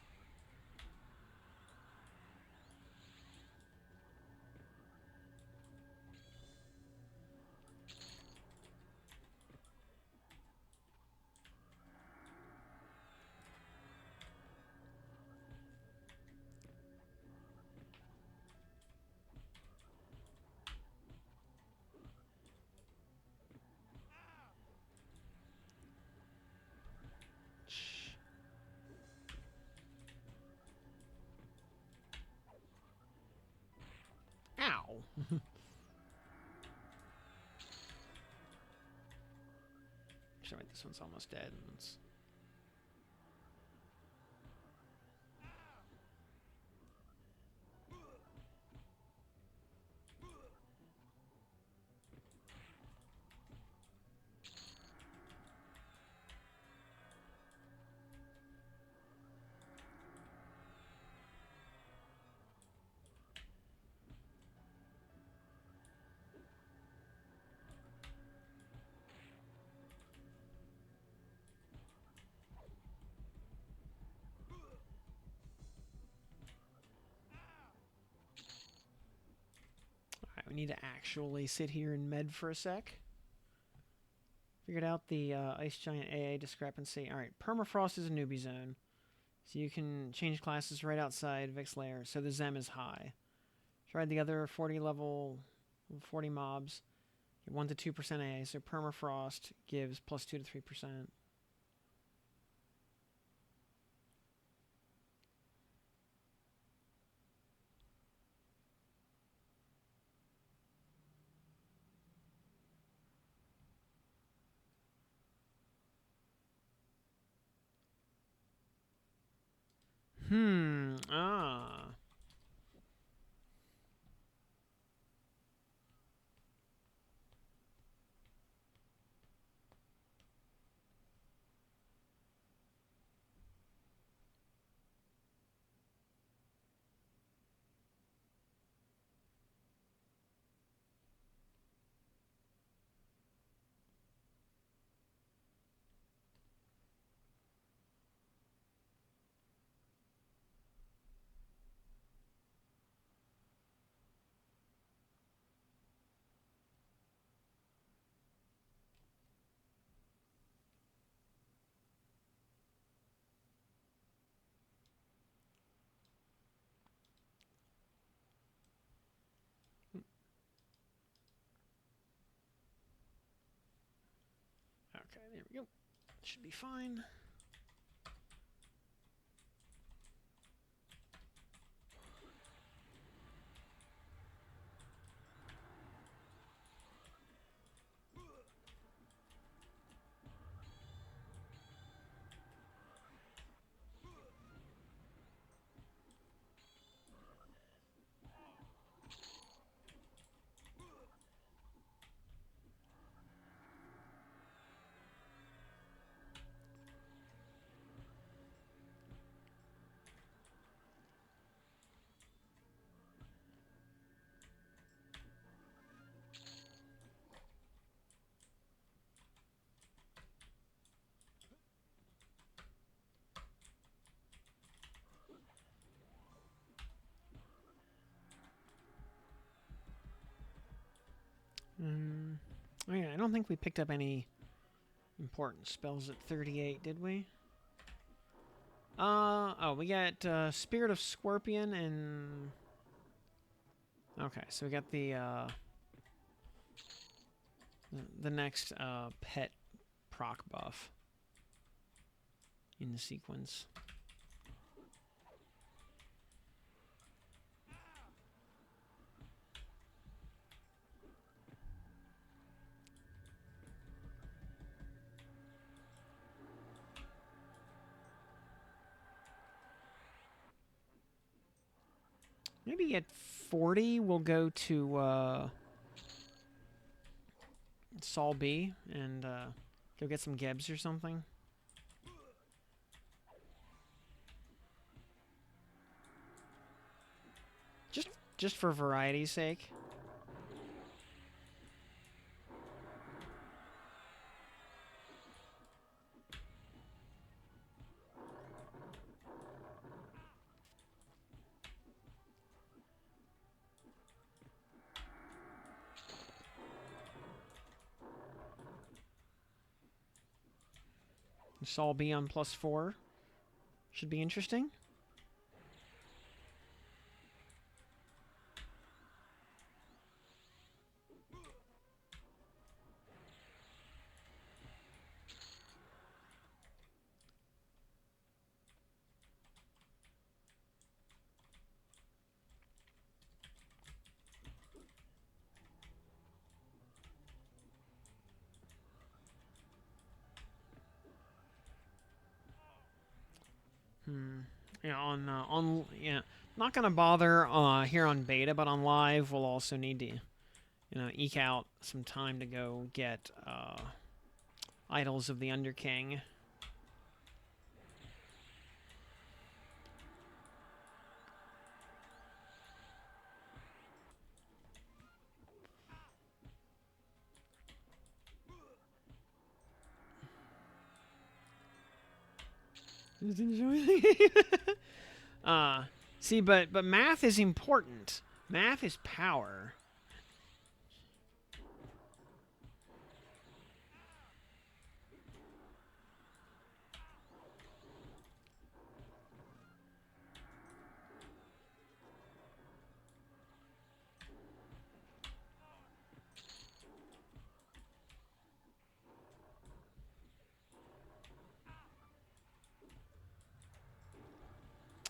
A: Ow! Actually, wait, this one's almost dead. Let's... Alright, we need to actually sit here and med for a sec. Figured out the Ice Giant AA discrepancy. Alright, Permafrost is a newbie zone. So you can change classes right outside Vic's lair, so the Zem is high. Tried the other 40 level, 40 mobs. Get 1 to 2% AA, so Permafrost gives plus 2 to 3%. Ah. Okay, there we go. Should be fine. Oh yeah, I don't think we picked up any important spells at 38, did we? Oh, we got Spirit of Scorpion and... Okay, so we got the next pet proc buff in the sequence. Maybe at 40 we'll go to Sol B and go get some Gebs or something. Just for variety's sake. Sol B on +4 should be interesting. Yeah, on yeah, not gonna bother here on beta, but on live we'll also need to, eke out some time to go get Idols of the Underking. Just enjoy the game. See, but math is important. Math is power.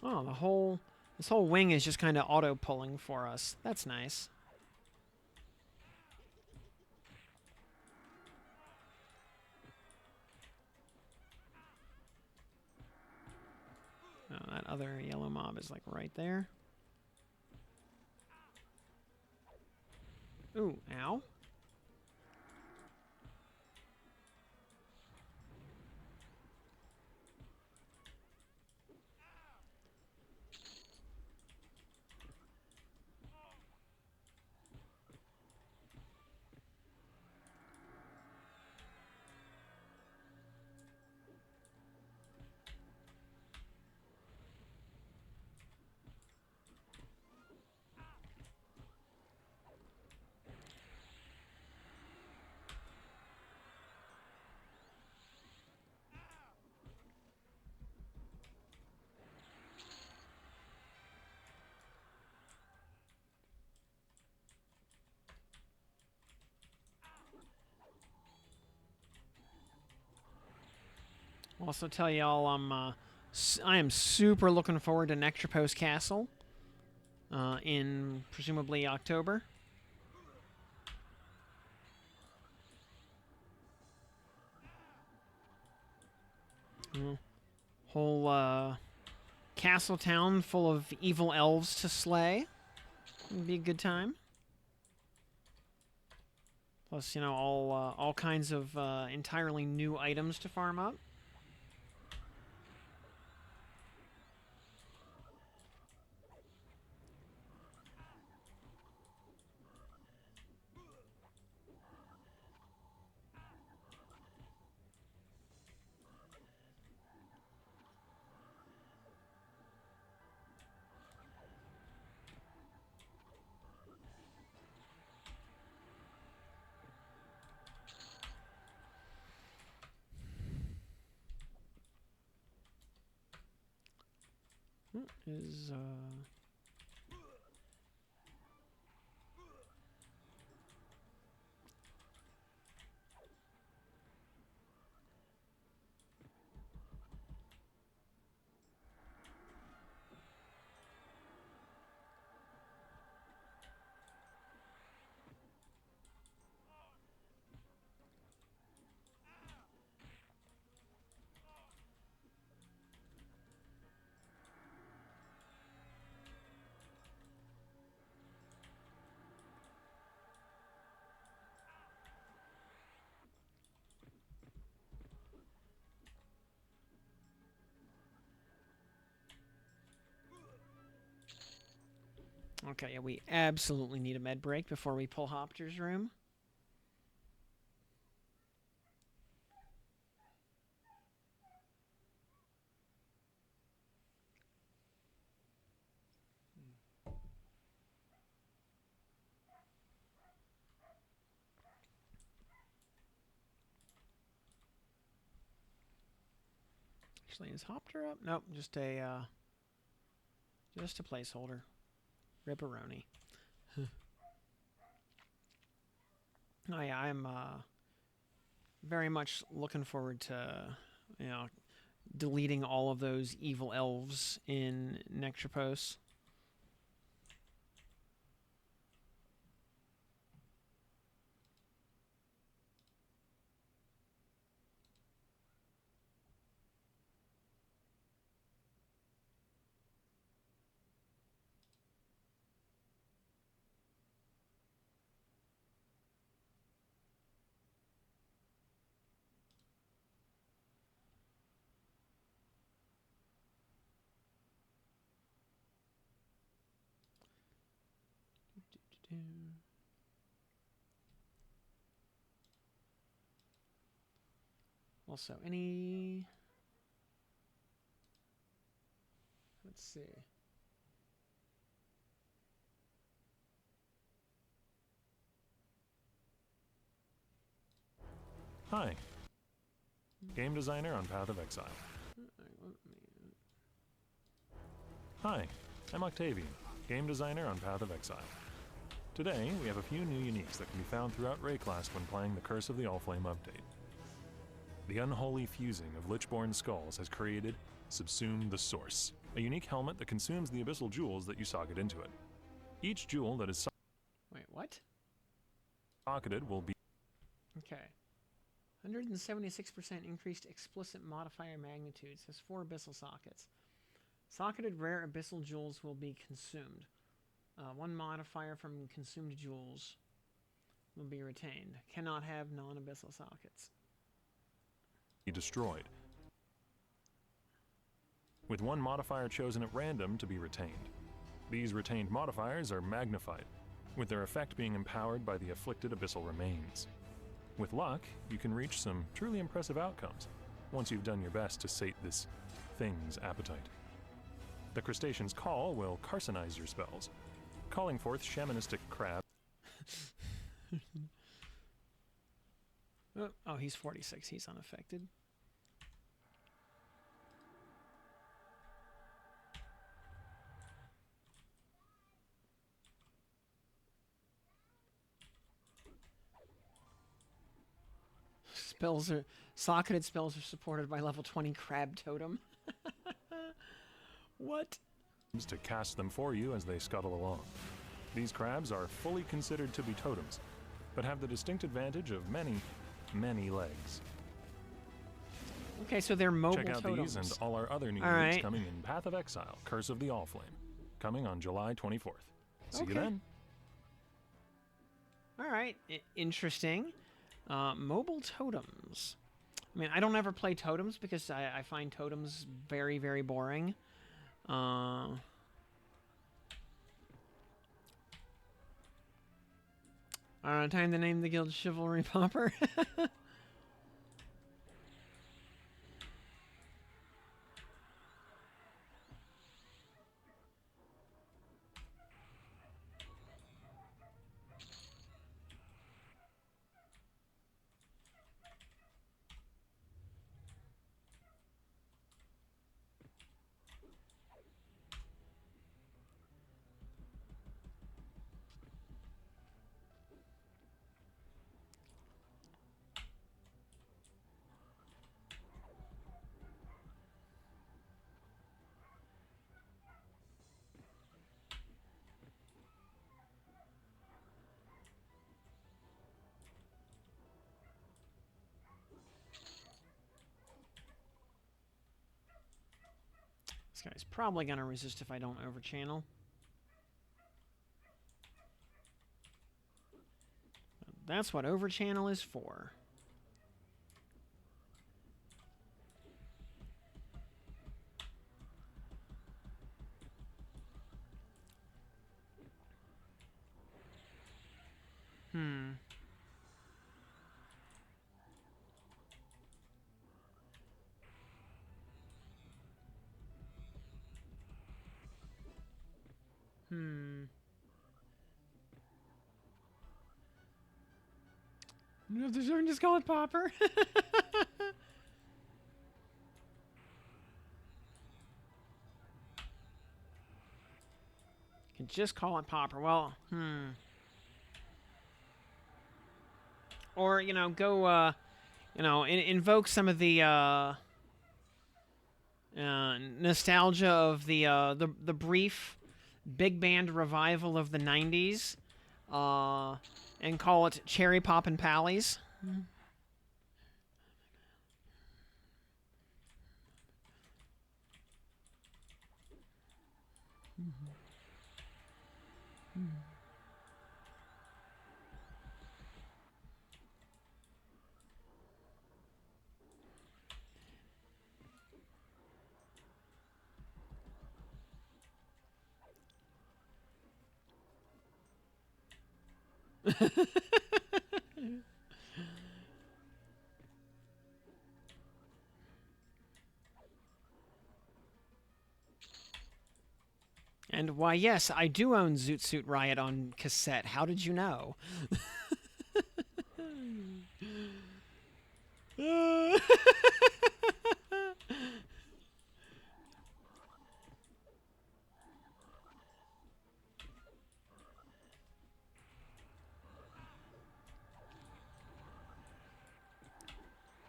A: Oh, this whole wing is just kind of auto pulling for us. That's nice. Oh, that other yellow mob is like right there. Ooh, ow. Also tell y'all I am super looking forward to Nectropos Castle in presumably October. Whole castle town full of evil elves to slay. It'd be a good time. Plus, you know, all kinds of entirely new items to farm up. What is Okay, yeah, we absolutely need a med break before we pull Hopter's room. Actually, is Hopter up? Nope, just a placeholder. Ripperoni. Oh yeah, I'm very much looking forward to, you know, deleting all of those evil elves in Nectropos. Also, let's see.
B: Hi. Game designer on Path of Exile. Hi, I'm Octavian, game designer on Path of Exile. Today, we have a few new uniques that can be found throughout Rayclast when playing the Curse of the Allflame update. The unholy fusing of Lichborn skulls has created Subsume the Source, a unique helmet that consumes the abyssal jewels that you socket into it. Each jewel that is
A: Wait, what?
B: socketed will be...
A: Okay. 176% increased explicit modifier magnitudes has 4 abyssal sockets. Socketed rare abyssal jewels will be consumed. 1 modifier from consumed jewels will be retained. Cannot have non-abyssal sockets.
B: destroyed, with 1 modifier chosen at random to be retained. These retained modifiers are magnified, with their effect being empowered by the afflicted abyssal remains. With luck, you can reach some truly impressive outcomes once you've done your best to sate this thing's appetite. The crustacean's call will carcinize your spells, calling forth shamanistic crabs.
A: Oh, he's 46. He's unaffected. socketed spells are supported by level 20 crab totem. What?
B: To cast them for you as they scuttle along. These crabs are fully considered to be totems, but have the distinct advantage of many, many legs.
A: Okay, so they're mobile
B: Check out
A: totems.
B: these and all our other new
A: All
B: units
A: right.
B: coming in Path of Exile, Curse of the Allflame, coming on July 24th. See you
A: Okay.
B: then.
A: All right, interesting. Mobile totems. I mean, I don't ever play totems because I find totems very, very boring. Time to name the guild Chivalry Popper. This guy's probably going to resist if I don't overchannel. That's what overchannel is for. Hmm. No, there's no just call it Popper. Can just call it Popper. Well, Or, go, invoke some of the, nostalgia of the brief big band revival of the 90s, and call it Cherry Poppin' Pallies. And why, yes, I do own Zoot Suit Riot on cassette. How did you know?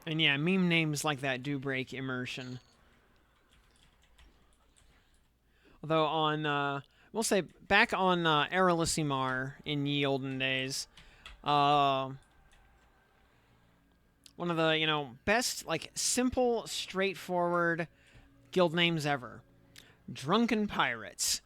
A: And yeah, meme names like that do break immersion. Although on, we'll say, back on Erelisimar in ye olden days, one of the, best, simple, straightforward guild names ever. Drunken Pirates.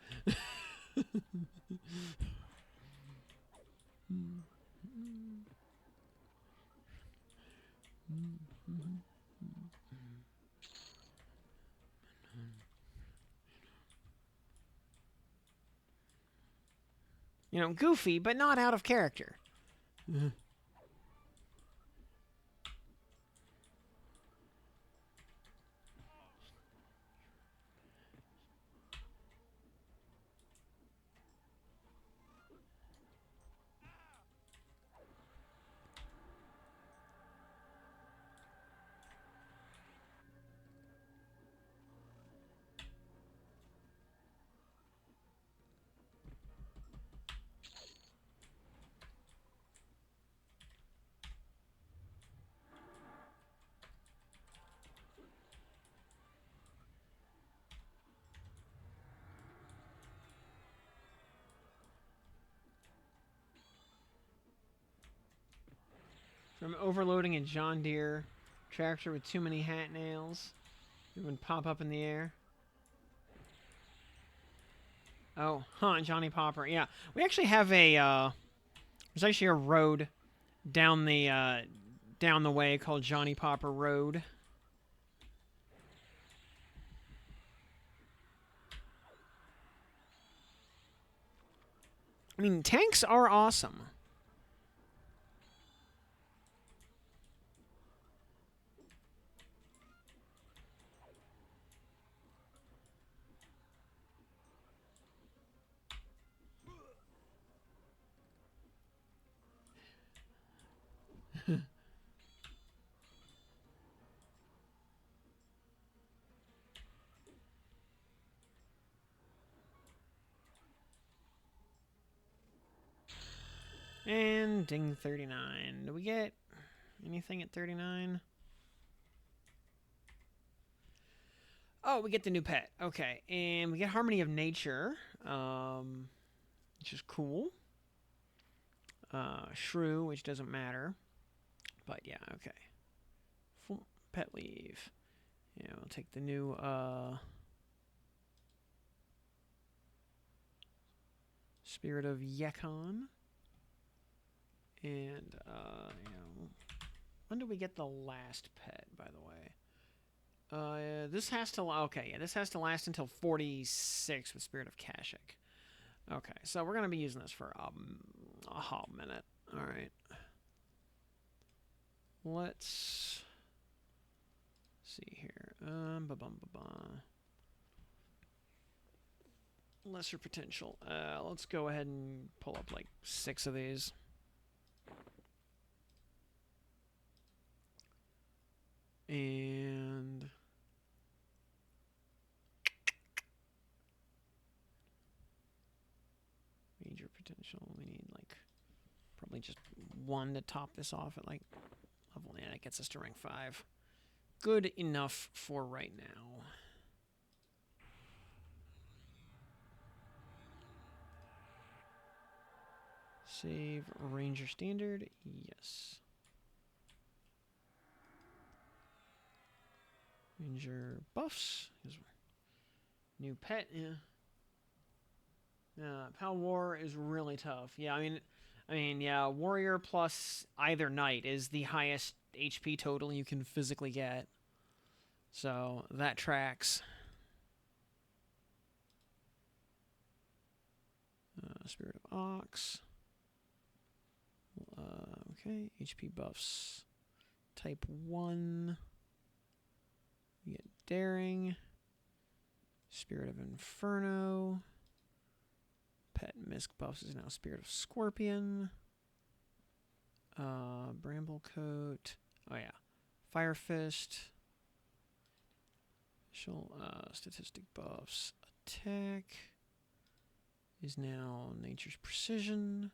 A: Goofy, but not out of character. From overloading a John Deere tractor with too many hat nails. It would pop up in the air. Oh, huh, Johnny Popper. Yeah, we actually have a, there's actually a road down the way called Johnny Popper Road. I mean, tanks are awesome. And ding 39. Do we get anything at 39? Oh, we get the new pet. Okay, and we get Harmony of Nature, which is cool. Shrew, which doesn't matter. But yeah, okay. Full pet leave. Yeah, we'll take the new, Spirit of Yekon. And, when do we get the last pet, by the way? This has to, okay, yeah, this has to last until 46 with Spirit of Kashik. Okay, so we're going to be using this for a hot minute. Alright. Let's see here. Lesser potential. Let's go ahead and pull up like 6 of these. And major potential. We need like probably just 1 to top this off at like level. Yeah, that gets us to rank 5. Good enough for right now. Save Ranger Standard. Yes. Ranger buffs. New pet. Yeah. Pal War is really tough. Yeah, I mean, yeah, Warrior plus either Knight is the highest HP total you can physically get. So that tracks. Spirit of Ox. Okay, HP buffs. Type 1. We get Daring. Spirit of Inferno. Pet Misk buffs is now Spirit of Scorpion. Bramblecoat. Oh yeah. Fire Fist. Special statistic buffs. Attack is now Nature's Precision.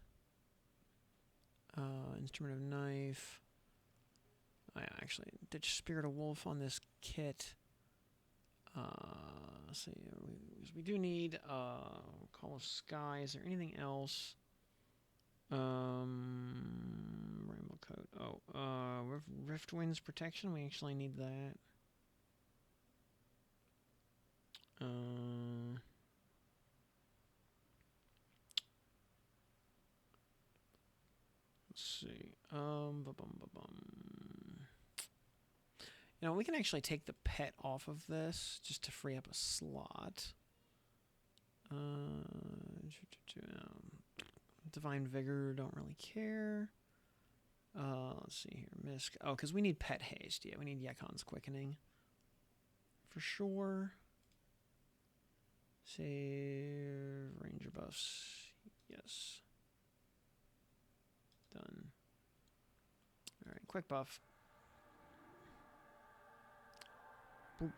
A: Instrument of Knife. Oh yeah, actually, ditch Spirit of Wolf on this kit. Let's see, we do need Call of Sky. Is there anything else? Rainbow Coat. Oh, Rift Winds Protection. We actually need that. Let's see. You know, we can actually take the pet off of this just to free up a slot. Divine Vigor, don't really care. Let's see here. Misk. Oh, because we need Pet Haste. Yeah, we need Yekon's Quickening. For sure. Save Ranger buffs. Yes. Done. Alright, quick buff. Boop.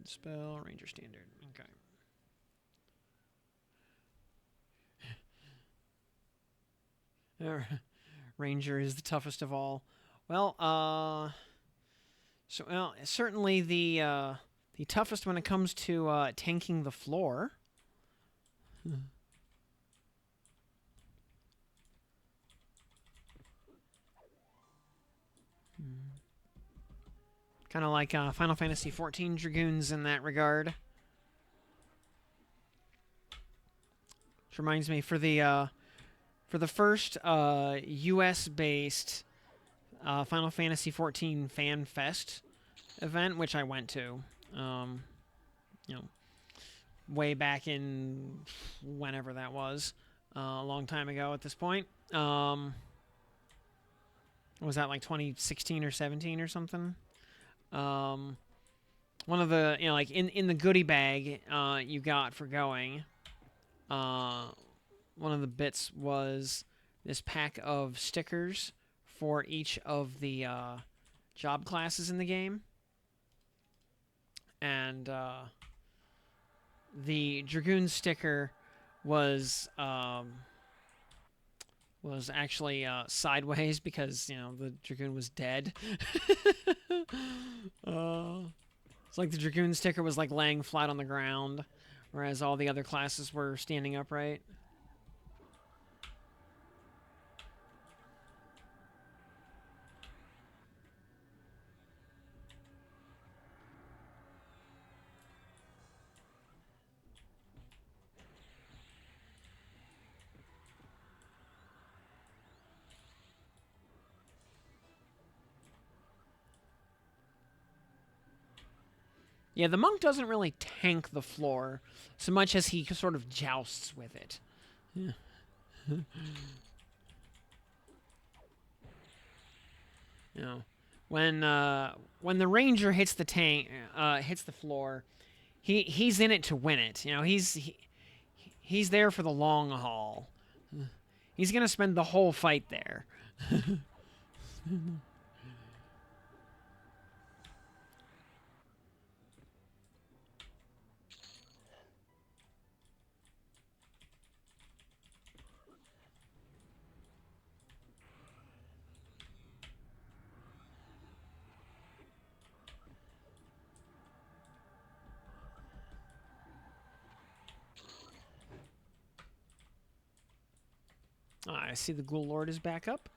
A: Spell, Ranger Standard. Okay. Ranger is the toughest of all. Well, certainly the toughest when it comes to tanking the floor. Kind of like Final Fantasy XIV Dragoons in that regard. Which reminds me, for the first U.S.-based Final Fantasy XIV Fan Fest event, which I went to, you know, way back in whenever that was, a long time ago at this point. Was that like 2016 or 17 or something? One of the, like in the goodie bag you got for going, one of the bits was this pack of stickers for each of the job classes in the game. And the Dragoon sticker was actually sideways because, the Dragoon was dead. It's like the Dragoon sticker was like laying flat on the ground, whereas all the other classes were standing upright. Yeah, the monk doesn't really tank the floor so much as he sort of jousts with it. Yeah. When the ranger hits the hits the floor, he's in it to win it. He's there for the long haul. He's gonna spend the whole fight there. I see the Ghoul Lord is back up.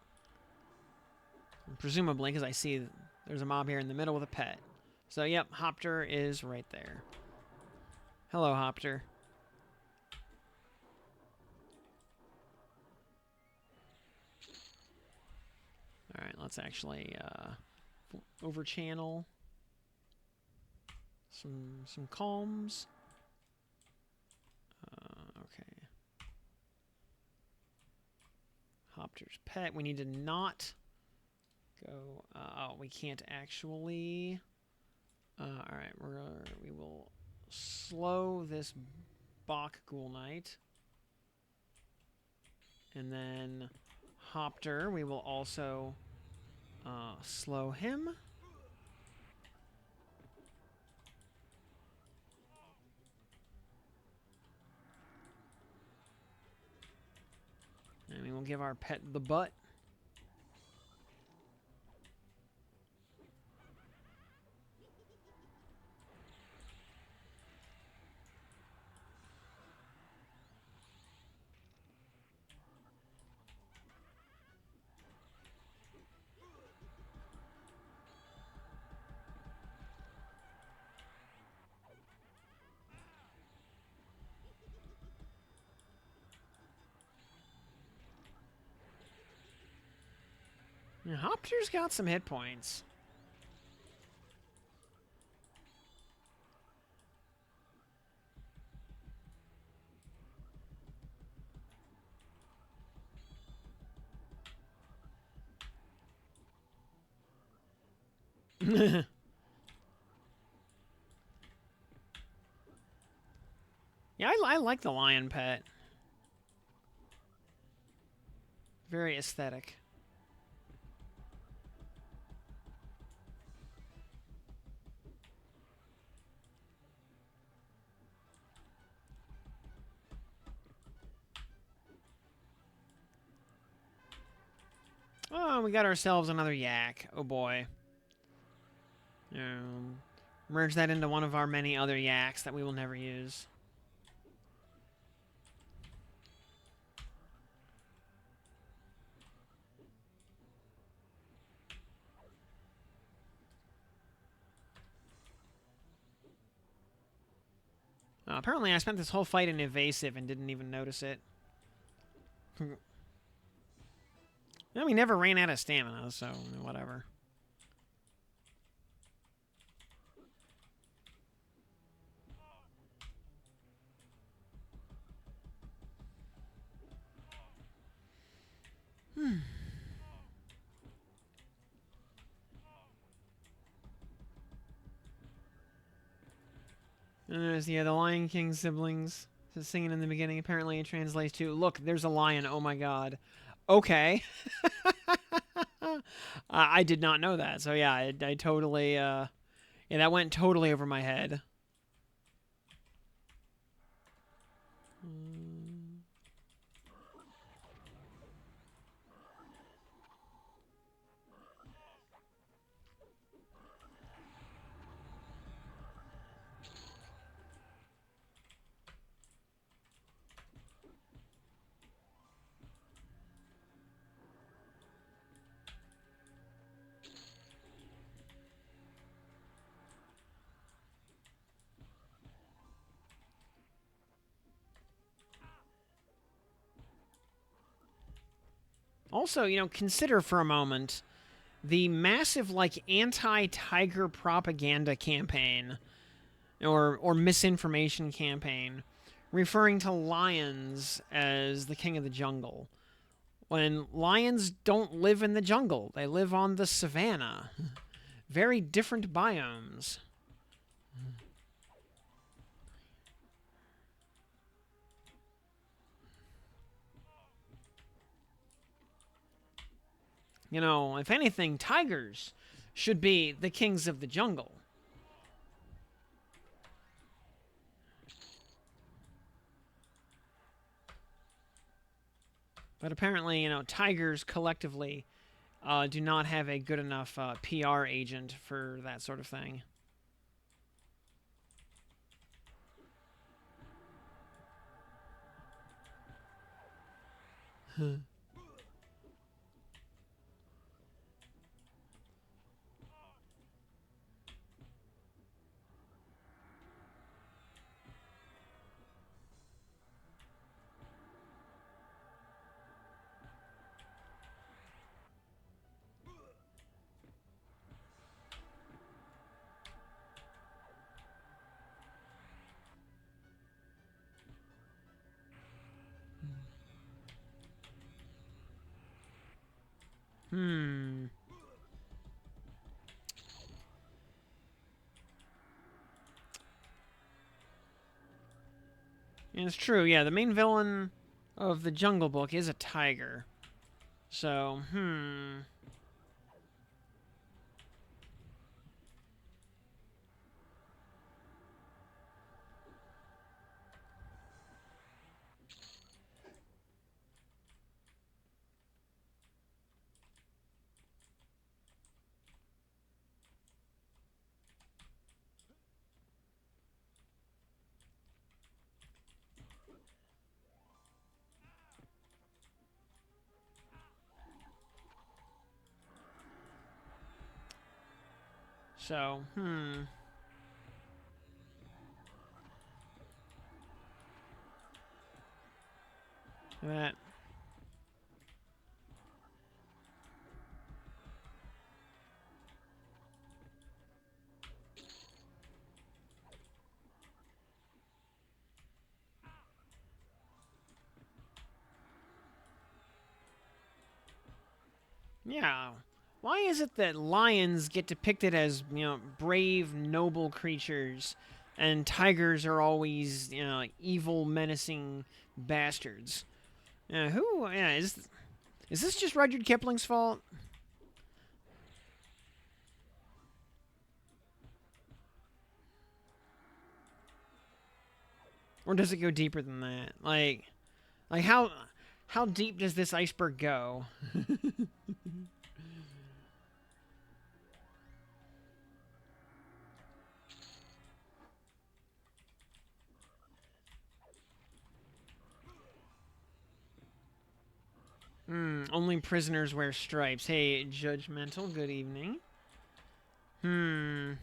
A: Presumably, because I see there's a mob here in the middle with a pet. So, yep, Hopter is right there. Hello, Hopter. Alright, let's actually over-channel some calms. Okay. Hopter's pet. We need to not go... oh, we can't actually... alright, we will slow this Bach Ghoul Knight. And then Hopter, we will also slow him. And we will give our pet the butt. Yeah, Hopter's got some hit points. Yeah, I like the lion pet. Very aesthetic. Oh, we got ourselves another yak. Oh boy. Merge that into one of our many other yaks that we will never use. Apparently, I spent this whole fight in evasive and didn't even notice it. Well, we never ran out of stamina, so whatever. And there's, yeah, the Lion King siblings singing in the beginning. Apparently, it translates to, "Look, there's a lion. Oh my god." Okay. I did not know that. So yeah, I totally, yeah, that went totally over my head. Also, consider for a moment the massive, like, anti-tiger propaganda campaign or misinformation campaign referring to lions as the king of the jungle, when lions don't live in the jungle. They live on the savannah. Very different biomes. If anything, tigers should be the kings of the jungle. But apparently, tigers collectively do not have a good enough PR agent for that sort of thing. Hmm. And it's true, yeah, the main villain of the Jungle Book is a tiger. So, That. Yeah. Why is it that lions get depicted as, brave, noble creatures, and tigers are always, like evil, menacing bastards? Is this just Rudyard Kipling's fault? Or does it go deeper than that? Like how deep does this iceberg go? Only prisoners wear stripes. Hey, judgmental, good evening. Hmm.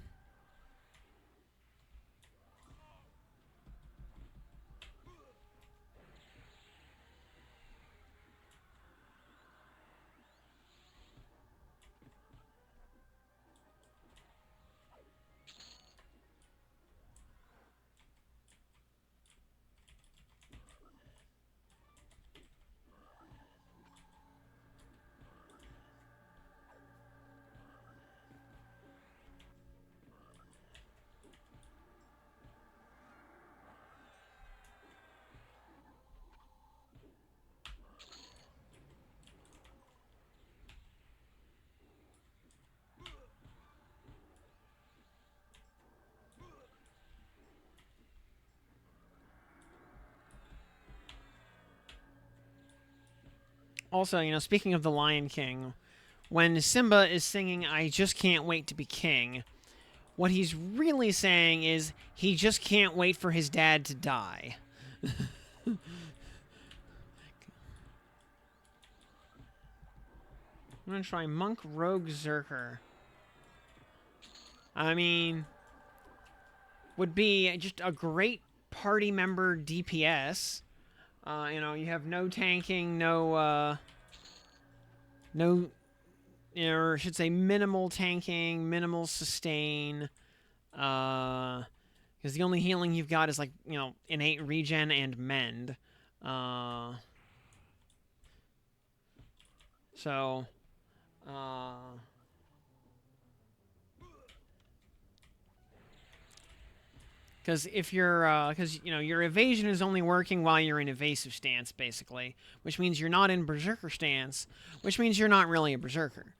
A: Also, you know, speaking of the Lion King, when Simba is singing "I just can't wait to be king," what he's really saying is he just can't wait for his dad to die. I'm gonna try Monk Rogue Zerker. I mean, would be just a great party member DPS. You know, you have no tanking, no, or I should say minimal tanking, minimal sustain. Because the only healing you've got is like, you know, innate regen and mend. Uh, so, uh, because if you're, because you know your evasion is only working while you're in evasive stance, basically, which means you're not in berserker stance, which means you're not really a berserker.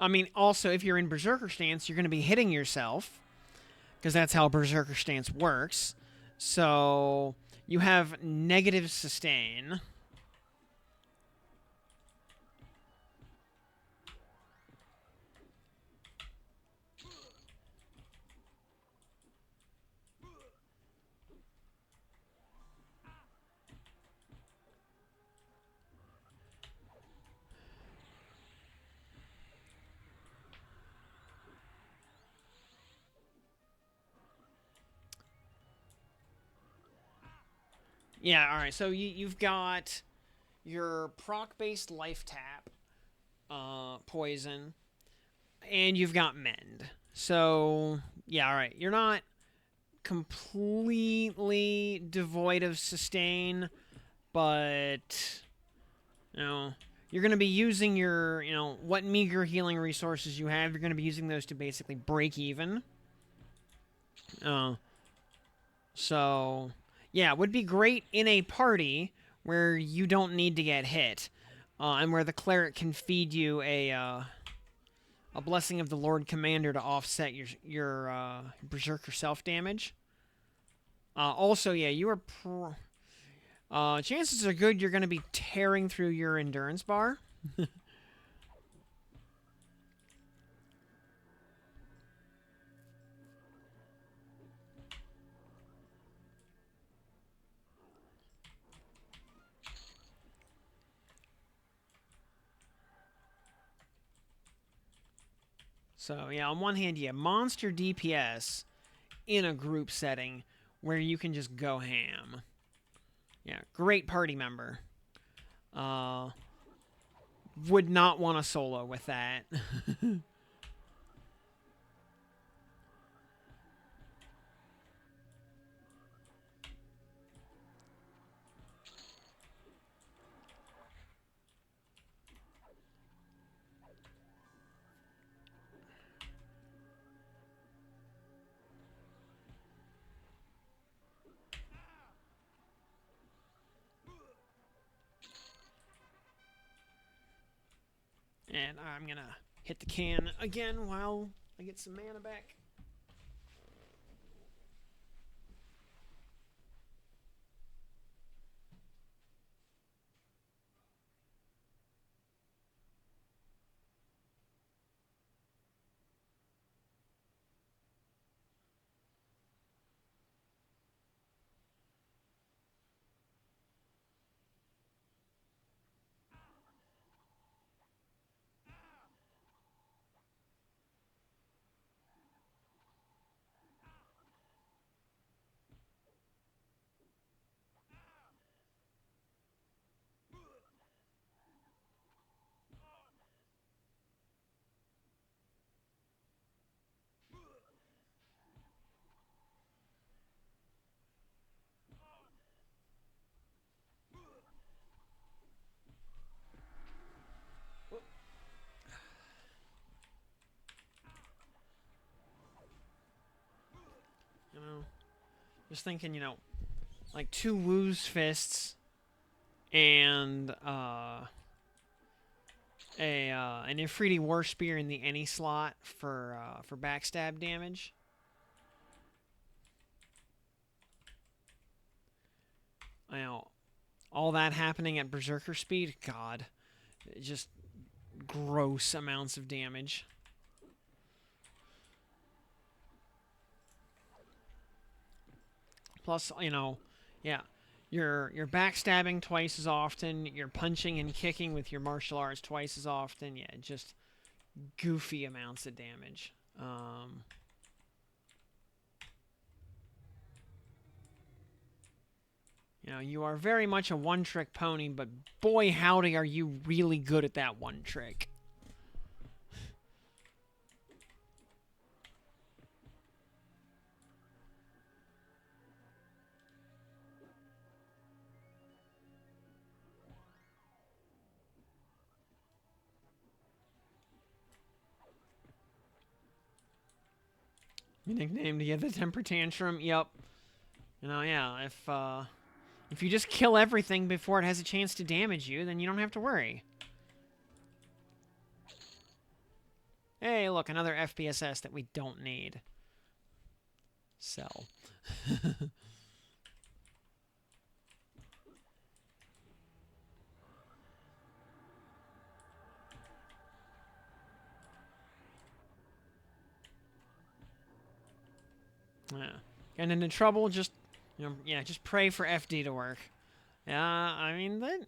A: I mean, also, if you're in berserker stance, you're going to be hitting yourself, because that's how berserker stance works. So you have negative sustain. Yeah, alright, so you've got your proc-based life tap, poison, and you've got mend. So, yeah, alright, you're not completely devoid of sustain, but, you know, you're going to be using your, you know, what meager healing resources you have, you're going to be using those to basically break even. Uh, So, yeah, it would be great in a party where you don't need to get hit, and where the cleric can feed you a blessing of the Lord Commander to offset your berserker self damage. Also, yeah, you are. Chances are good you're going to be tearing through your endurance bar. So, yeah, on one hand, yeah, monster DPS in a group setting where you can just go ham. Yeah, great party member. Uh, would not want to solo with that. And I'm going to hit the can again while I get some mana back. You know, just thinking, you know, like two Woo's fists and an Ifriti War Spear in the any slot for backstab damage. I know, all that happening at Berserker speed, God, just gross amounts of damage. Plus, you know, yeah, you're backstabbing twice as often. You're punching and kicking with your martial arts twice as often. Yeah, just goofy amounts of damage. You know, you are very much a one-trick pony, but boy howdy are you really good at that one trick. Your nickname to get the temper tantrum? Yep. You know, yeah, if you just kill everything before it has a chance to damage you, then you don't have to worry. Hey, look, another FPSS that we don't need. Sell. Yeah. Getting into trouble, just, you know, yeah, just pray for FD to work. Yeah, I mean, that...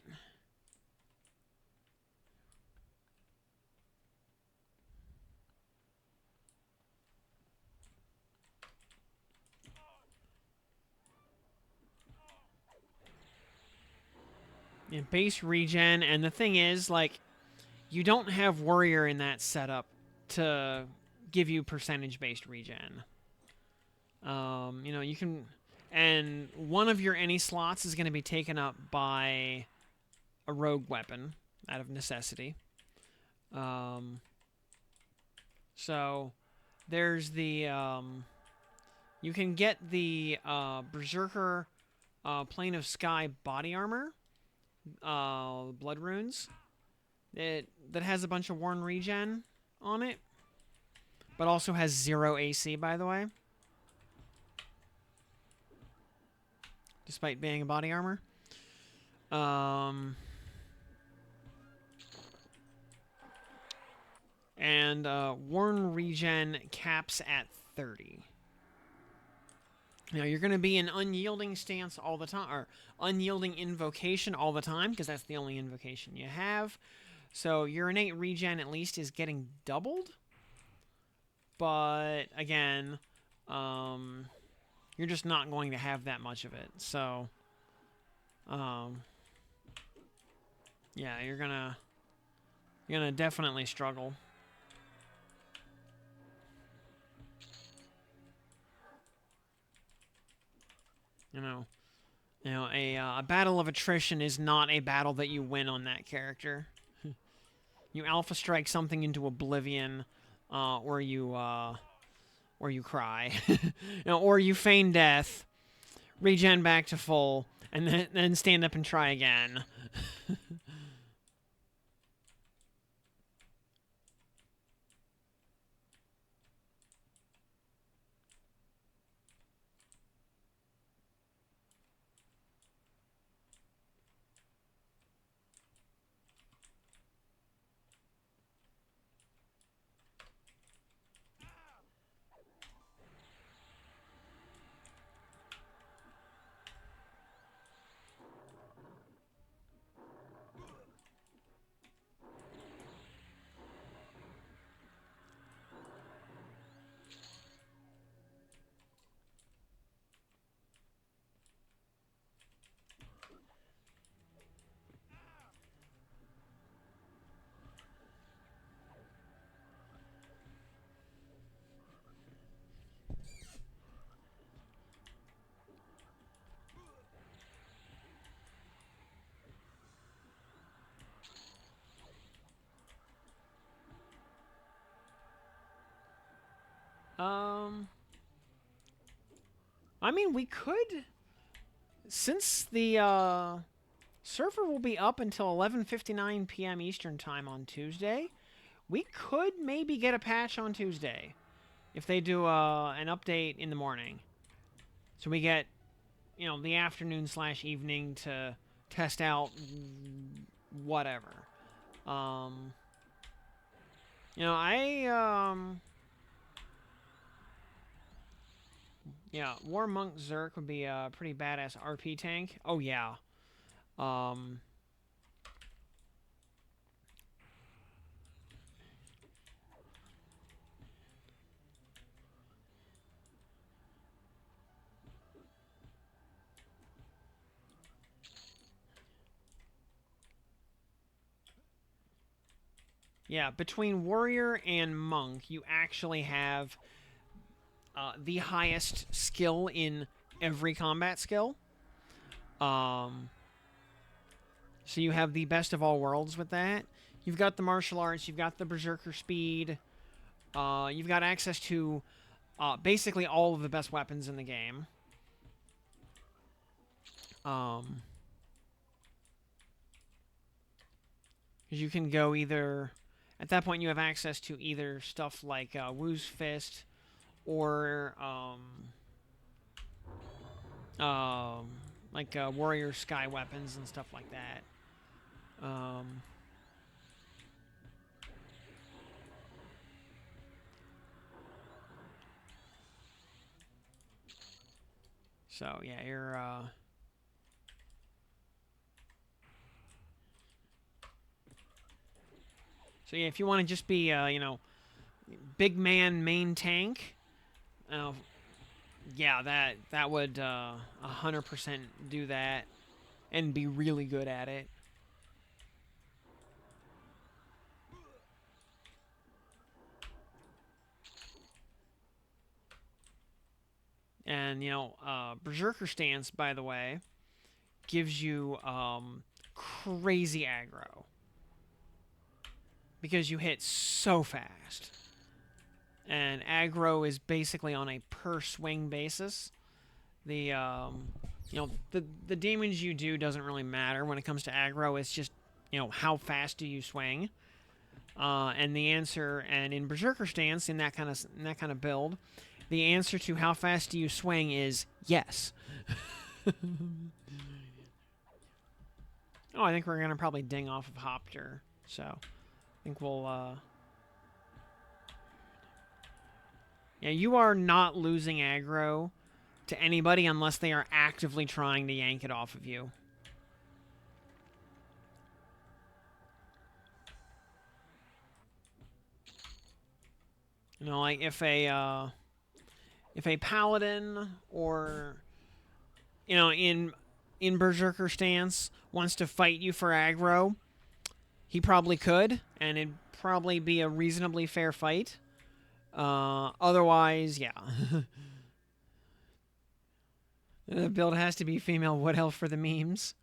A: Yeah, base regen, and the thing is, like, you don't have Warrior in that setup to give you percentage-based regen. You know, you can... And one of your any slots is going to be taken up by a rogue weapon, out of necessity. So, there's the... you can get the Berserker Plane of Sky body armor, blood runes, that has a bunch of worn regen on it, but also has 0 AC, by the way, despite being a body armor. And worn regen caps at 30. Now, you're going to be in unyielding stance all the time, or unyielding invocation all the time, because that's the only invocation you have. So your innate regen at least is getting doubled. But, again, you're just not going to have that much of it. So, yeah, you're gonna definitely struggle. You know, a battle of attrition is not a battle that you win on that character. You alpha strike something into oblivion, or you cry, you know, or you feign death, regen back to full, and then stand up and try again. I mean, we could, since the Server will be up until 11:59 p.m. Eastern Time on Tuesday. We could maybe get a patch on Tuesday if they do an update in the morning. So we get, the afternoon / evening to test out whatever. Yeah, War Monk Zerk would be a pretty badass RP tank. Oh, yeah. Um, yeah, between Warrior and Monk, you actually have the highest skill in every combat skill. So you have the best of all worlds with that. You've got the martial arts, you've got the berserker speed, you've got access to basically all of the best weapons in the game. Because you can go either... At that point, you have access to either stuff like Wu's Fist or like Warrior Sky weapons and stuff like that. So yeah, you're so yeah, if you want to just be big man main tank, yeah, that would 100% do that and be really good at it. And Berserker Stance, by the way, gives you crazy aggro because you hit so fast. And aggro is basically on a per swing basis. The the damage you do doesn't really matter when it comes to aggro. It's just how fast do you swing. And the answer, and in Berserker Stance, in that kind of build, the answer to how fast do you swing is yes. Oh, I think we're gonna probably ding off of Hopter, so I think we'll. Yeah, you are not losing aggro to anybody unless they are actively trying to yank it off of you. Like if a Paladin or in Berserker Stance wants to fight you for aggro, he probably could, and it'd probably be a reasonably fair fight. Otherwise, yeah. The build has to be female wood elf for the memes.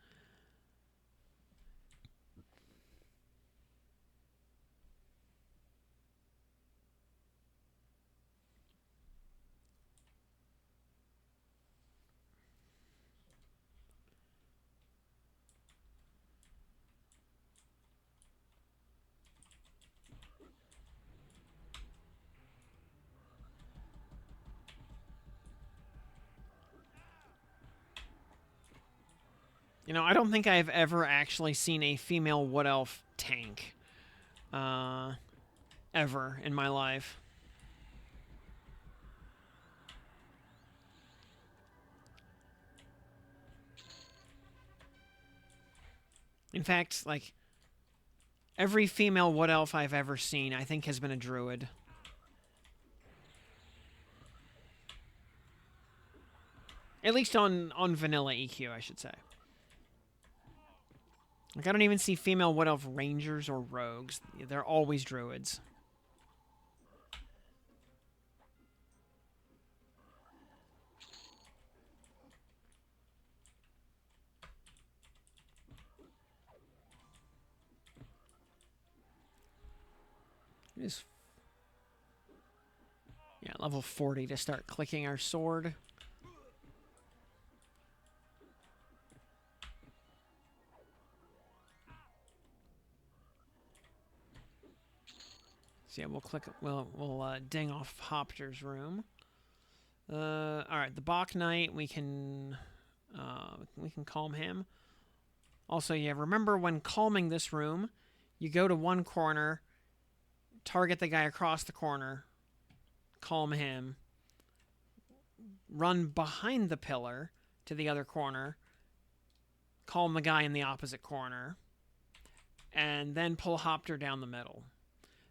A: I don't think I've ever actually seen a female wood elf tank. Ever in my life. In fact, like, every female wood elf I've ever seen, I think, has been a druid. At least on vanilla EQ, I should say. Like, I don't even see female wood elf rangers or rogues. They're always druids. It is... Yeah, level 40 to start clicking our sword. So yeah, we'll click. We'll ding off Hopter's room. All right, the Bach Knight. We can calm him. Also, yeah, remember when calming this room, you go to one corner, target the guy across the corner, calm him, run behind the pillar to the other corner, calm the guy in the opposite corner, and then pull Hopter down the middle.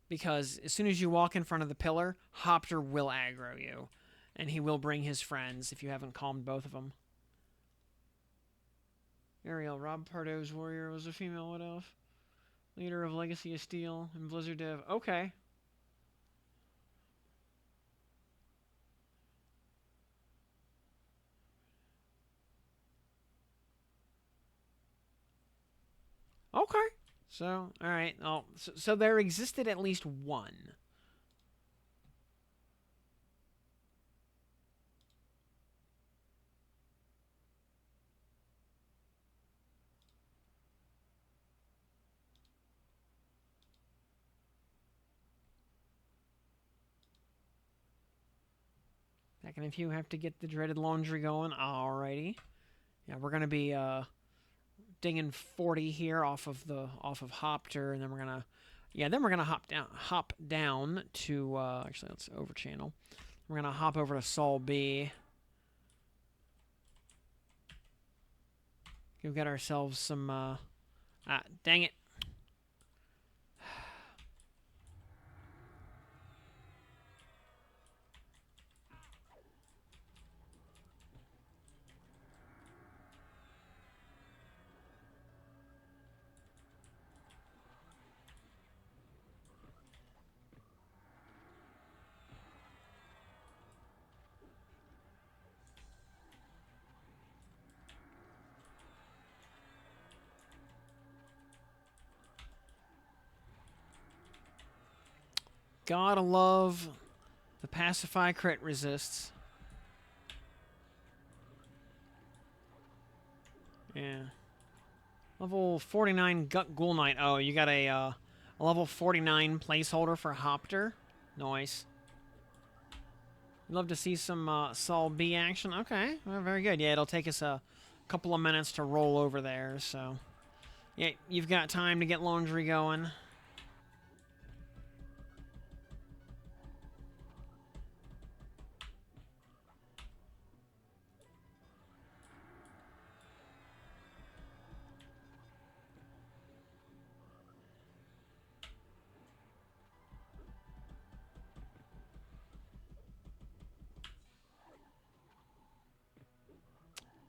A: Because as soon as you walk in front of the pillar, Hopter will aggro you, and he will bring his friends if you haven't calmed both of them. Ariel, Rob Pardo's warrior was a female. What else? Leader of Legacy of Steel and Blizzard Dev. Okay. Okay. So, alright. Oh, so there existed at least one. Back in a few, have to get the dreaded laundry going. Alrighty. Yeah, we're gonna be dinging 40 here off of Hopter, and then we're gonna hop down to actually let's over channel. We're gonna hop over to Sol B. We've got ourselves some dang it. Gotta love the Pacify crit resists. Yeah. Level 49 Gut Ghoul Knight. Oh, you got a level 49 placeholder for Hopter. Nice. Love to see some Sol B action. Okay, well, very good. Yeah, it'll take us a couple of minutes to roll over there, so... Yeah, you've got time to get laundry going.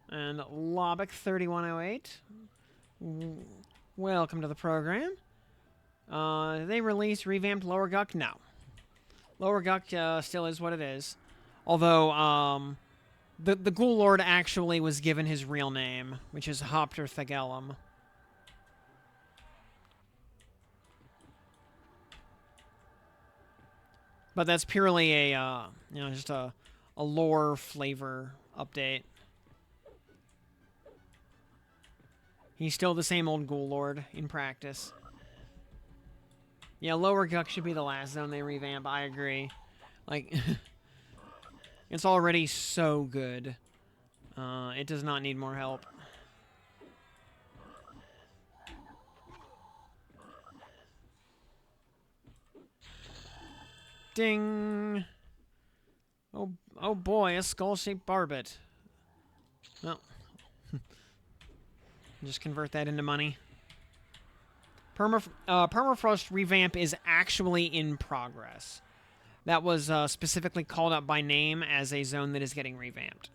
A: And Lobic 3108. Welcome to the program. They released revamped Lower Guk? No. Lower Guk still is what it is. Although, the Ghoul Lord actually was given his real name, which is Hopter Thagellum. But that's purely a, just a lore flavor update. He's still the same old Ghoul Lord in practice. Yeah, Lower Guk should be the last zone they revamp. I agree. Like, it's already so good. It does not need more help. Ding! Oh boy, a skull-shaped barbet. Well, just convert that into money. Permafrost revamp is actually in progress. That was specifically called out by name as a zone that is getting revamped.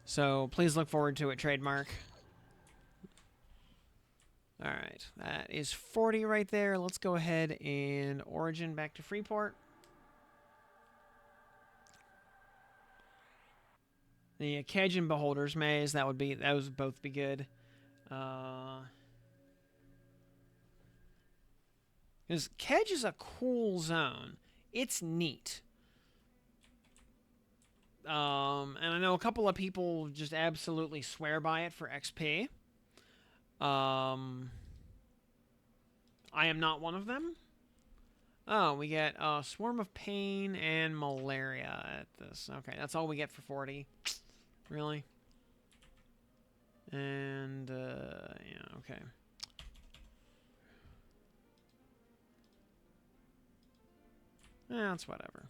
A: So please look forward to it, trademark. Alright, that is 40 right there. Let's go ahead and origin back to Freeport. The Cajun Beholder's Maze, those would both be good. Because Kedge is a cool zone. It's neat. And I know a couple of people just absolutely swear by it for XP. I am not one of them. Oh, we get Swarm of Pain and Malaria at this. Okay, that's all we get for 40. Really? And, yeah, okay. That's whatever.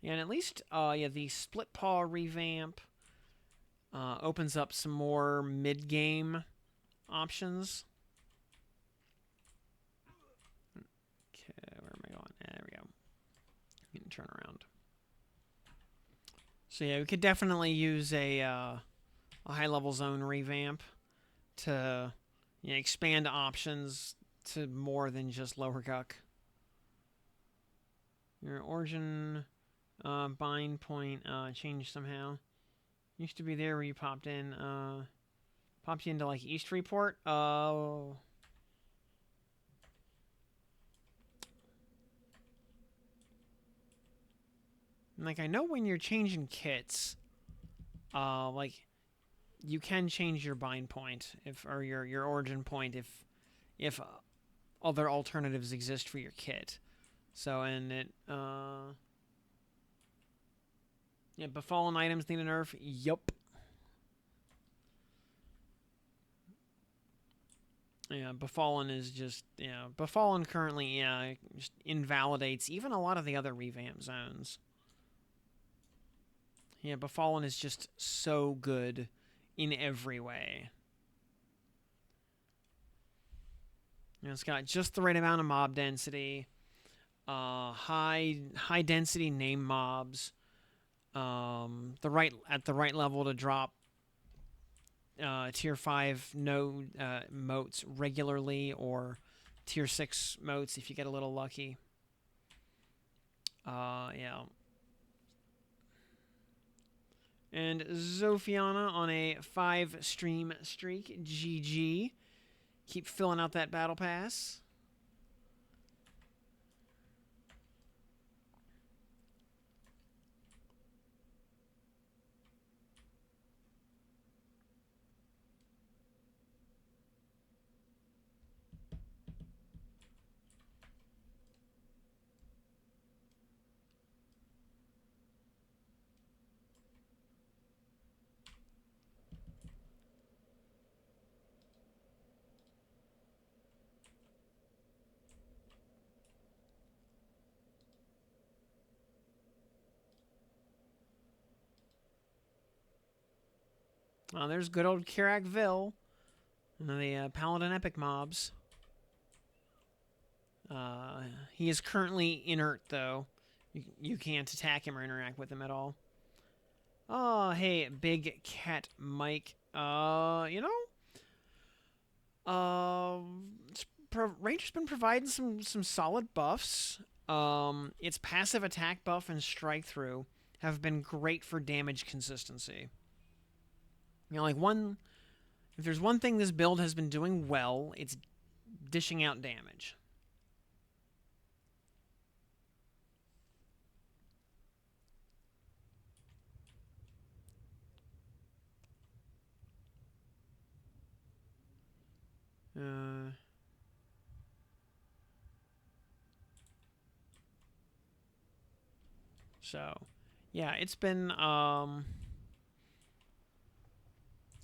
A: Yeah, and at least, yeah, the Split Paw revamp opens up some more mid-game options. Okay, where am I going? There we go. You can turn around. So yeah, we could definitely use a high-level zone revamp to expand options to more than just lower Guk. Your origin bind point changed somehow. Used to be there where you popped in. Popped you into like East Report. Oh. Like I know when you're changing kits, like you can change your bind point or your origin point if other alternatives exist for your kit. So and it yeah, befallen items need a nerf. Yup. Yeah, befallen is just befallen currently just invalidates even a lot of the other revamp zones. Yeah, befallen is just so good in every way. It's got just the right amount of mob density, high density name mobs, the right level to drop tier 5 node motes regularly, or tier 6 motes if you get a little lucky. Yeah. And Zophiana on a 5 stream streak. GG. Keep filling out that battle pass. There's good old Kirakville. The Paladin epic mobs. He is currently inert, though. You can't attack him or interact with him at all. Oh, hey, Big Cat Mike. Ranger's been providing some solid buffs. Its passive attack buff and strike through have been great for damage consistency. Like if there's one thing this build has been doing well, it's dishing out damage. So, yeah, it's been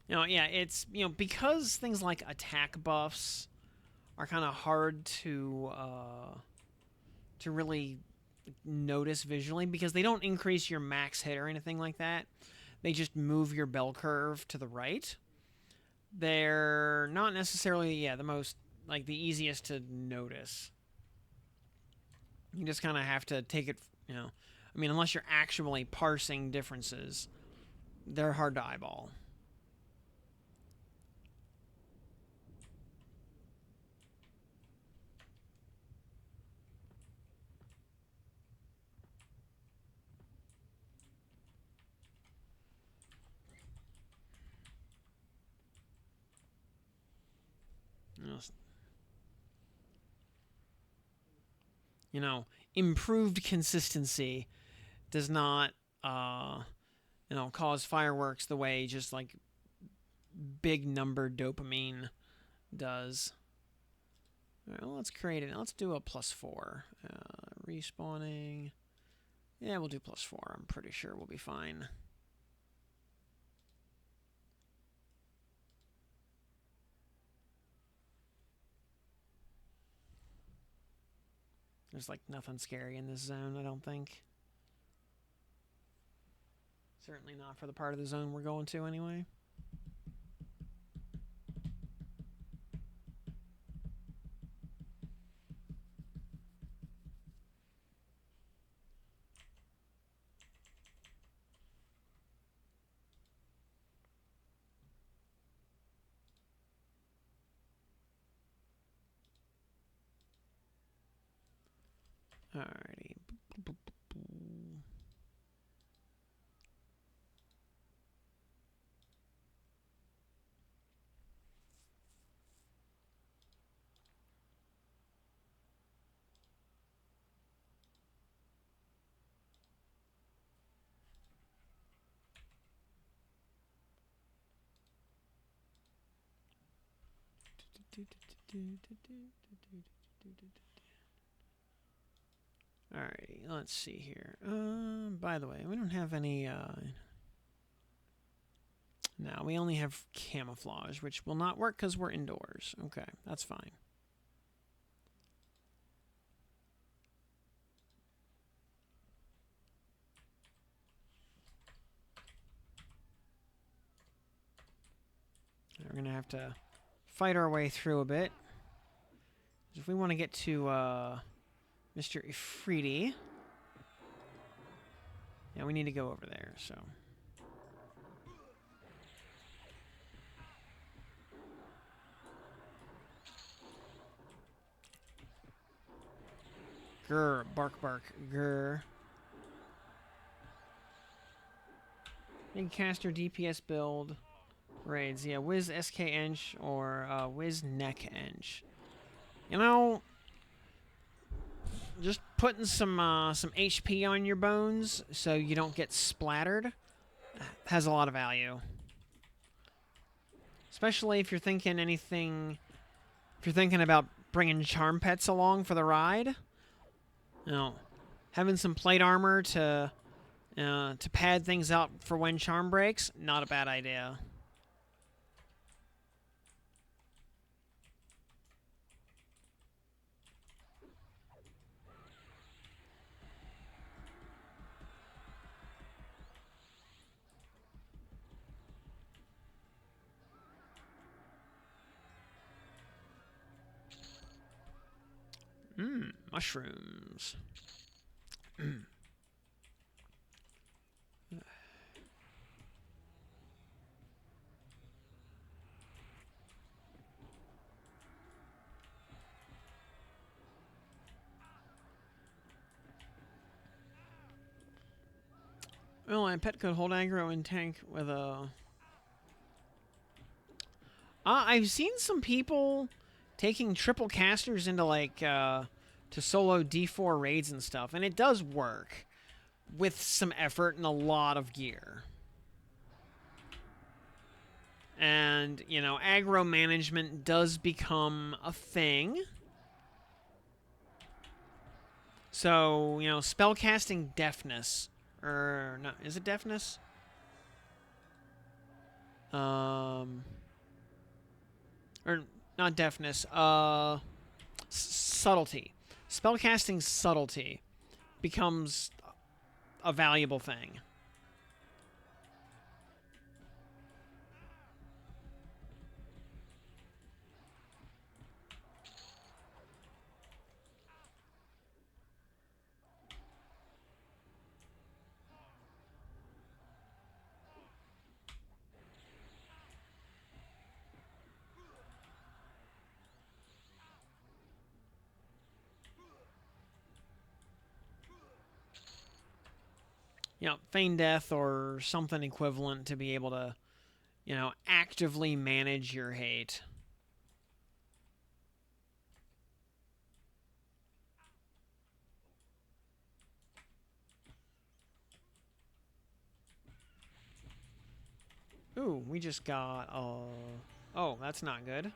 A: it's because things like attack buffs are kind of hard to really notice visually because they don't increase your max hit or anything like that. They just move your bell curve to the right. They're not necessarily the most the easiest to notice. You just kind of have to take it, I mean, unless you're actually parsing differences, they're hard to eyeball. you know, improved consistency does not, cause fireworks the way just like big number dopamine does. All right, well, let's create it. Let's do a +4. Respawning. Yeah, we'll do +4. I'm pretty sure we'll be fine. There's like nothing scary in this zone, I don't think. Certainly not for the part of the zone we're going to anyway. Alrighty. Alrighty, let's see here. By the way, we don't have any, no, we only have camouflage, which will not work because we're indoors. Okay, that's fine. We're going to have to fight our way through a bit. If we want to get to Mr. Ifriti, yeah, we need to go over there, so. Grr, bark, bark, grr. Big caster DPS build. Raids, yeah, Wiz SK Ench or Wiz Neck Ench. You know, just putting some HP on your bones so you don't get splattered has a lot of value. Especially if you're thinking anything, if you're thinking about bringing charm pets along for the ride. You know, having some plate armor to pad things out for when charm breaks, not a bad idea. Mushrooms. Well, my pet could hold aggro and tank with a... I've seen some people taking triple casters into, like, to solo D4 raids and stuff, and it does work with some effort and a lot of gear. And, you know, aggro management does become a thing. So, you know, spellcasting deafness... Or, no, is it deafness? Or, not deafness, subtlety. Spellcasting subtlety becomes a valuable thing. You know, feign death or something equivalent to be able to, you know, actively manage your hate. Ooh, we just got, oh, that's not good.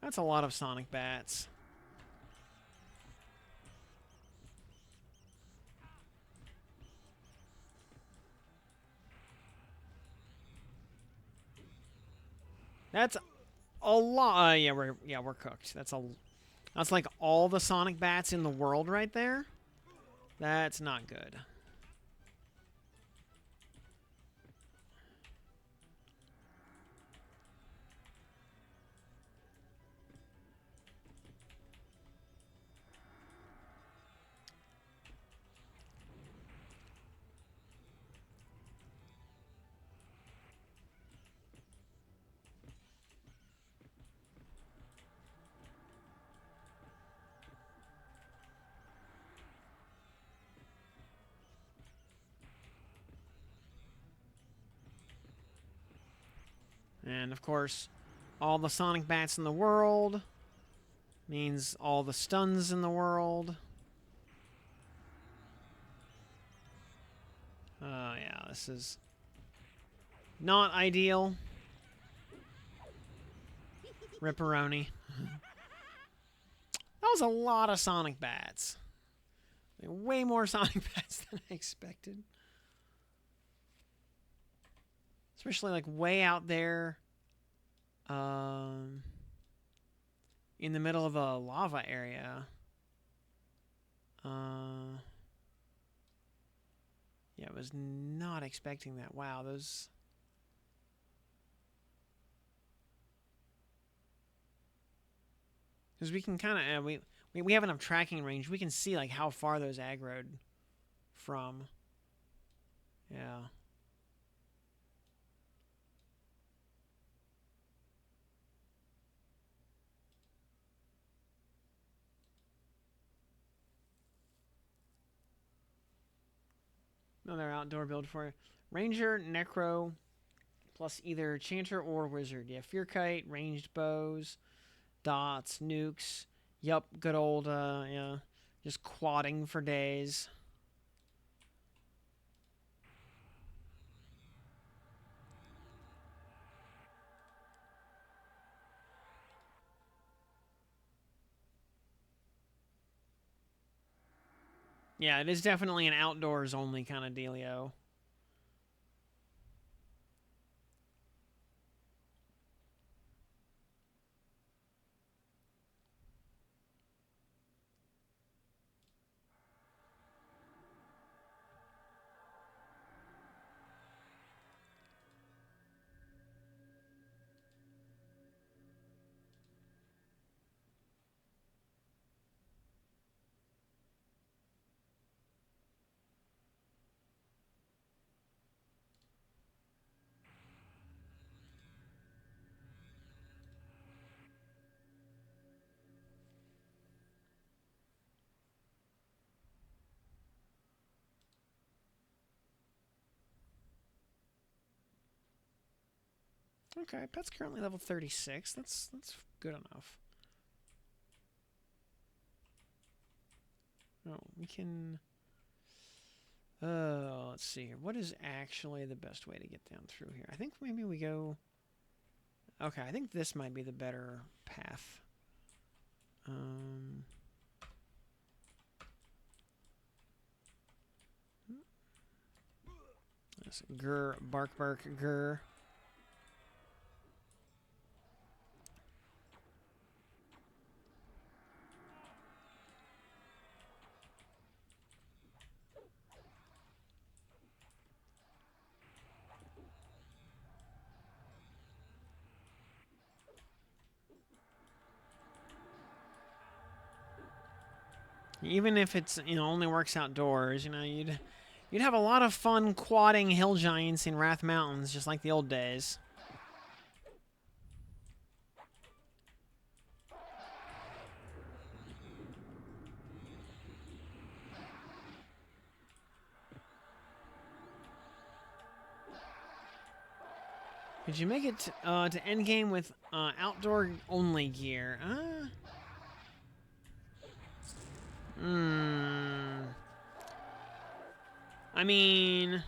A: That's a lot of sonic bats. That's a lot. Yeah, we're cooked. That's like all the sonic bats in the world right there. That's not good. And of course, all the sonic bats in the world means all the stuns in the world. Yeah, this is not ideal. Ripperoni. That was a lot of sonic bats. Like, way more sonic bats than I expected. Especially like way out there in the middle of a lava area. Yeah, I was not expecting that. Wow, those... Because we can kind of... we have enough tracking range. We can see like how far those aggroed from. Yeah. Another outdoor build for Ranger, Necro, plus either Chanter or Wizard. Yeah, Fear Kite, ranged bows, dots, nukes. Yup, good old, yeah, just quadding for days. Yeah, it is definitely an outdoors only kind of dealio. Okay, pet's currently level 36. That's good enough. Oh, we can... let's see here. What is actually the best way to get down through here? I think maybe we go... Okay, I think this might be the better path. Grr, bark, bark, grr. Even if it's, only works outdoors, you'd have a lot of fun quadding hill giants in Wrath Mountains, just like the old days. Could you make it to endgame with outdoor only gear? I mean,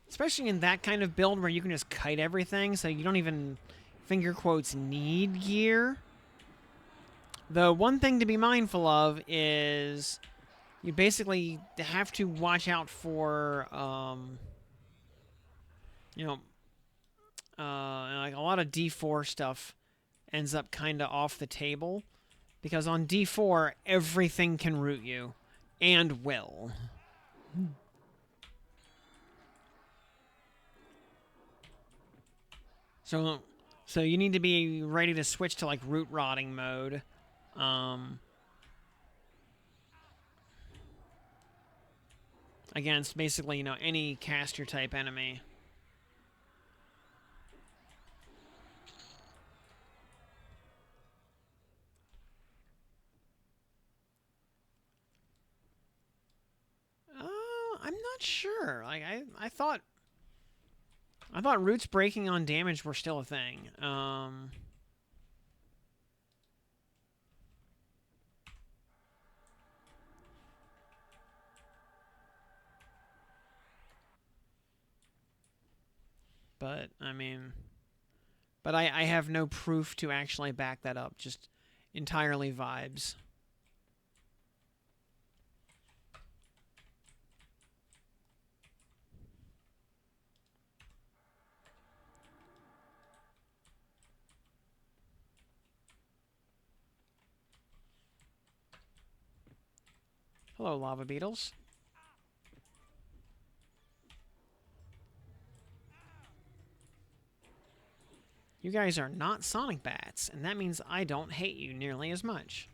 A: especially in that kind of build where you can just kite everything, so you don't even, finger quotes, need gear. The one thing to be mindful of is you basically have to watch out for, you know, like a lot of D4 stuff ends up kind of off the table. Because on D4, everything can root you. And will. So you need to be ready to switch to, like, root rotting mode. Against basically, any caster type enemy. I'm not sure. Like, I thought roots breaking on damage were still a thing. But I mean, I have no proof to actually back that up. Just entirely vibes. Hello, lava beetles. You guys are not sonic bats, and that means I don't hate you nearly as much.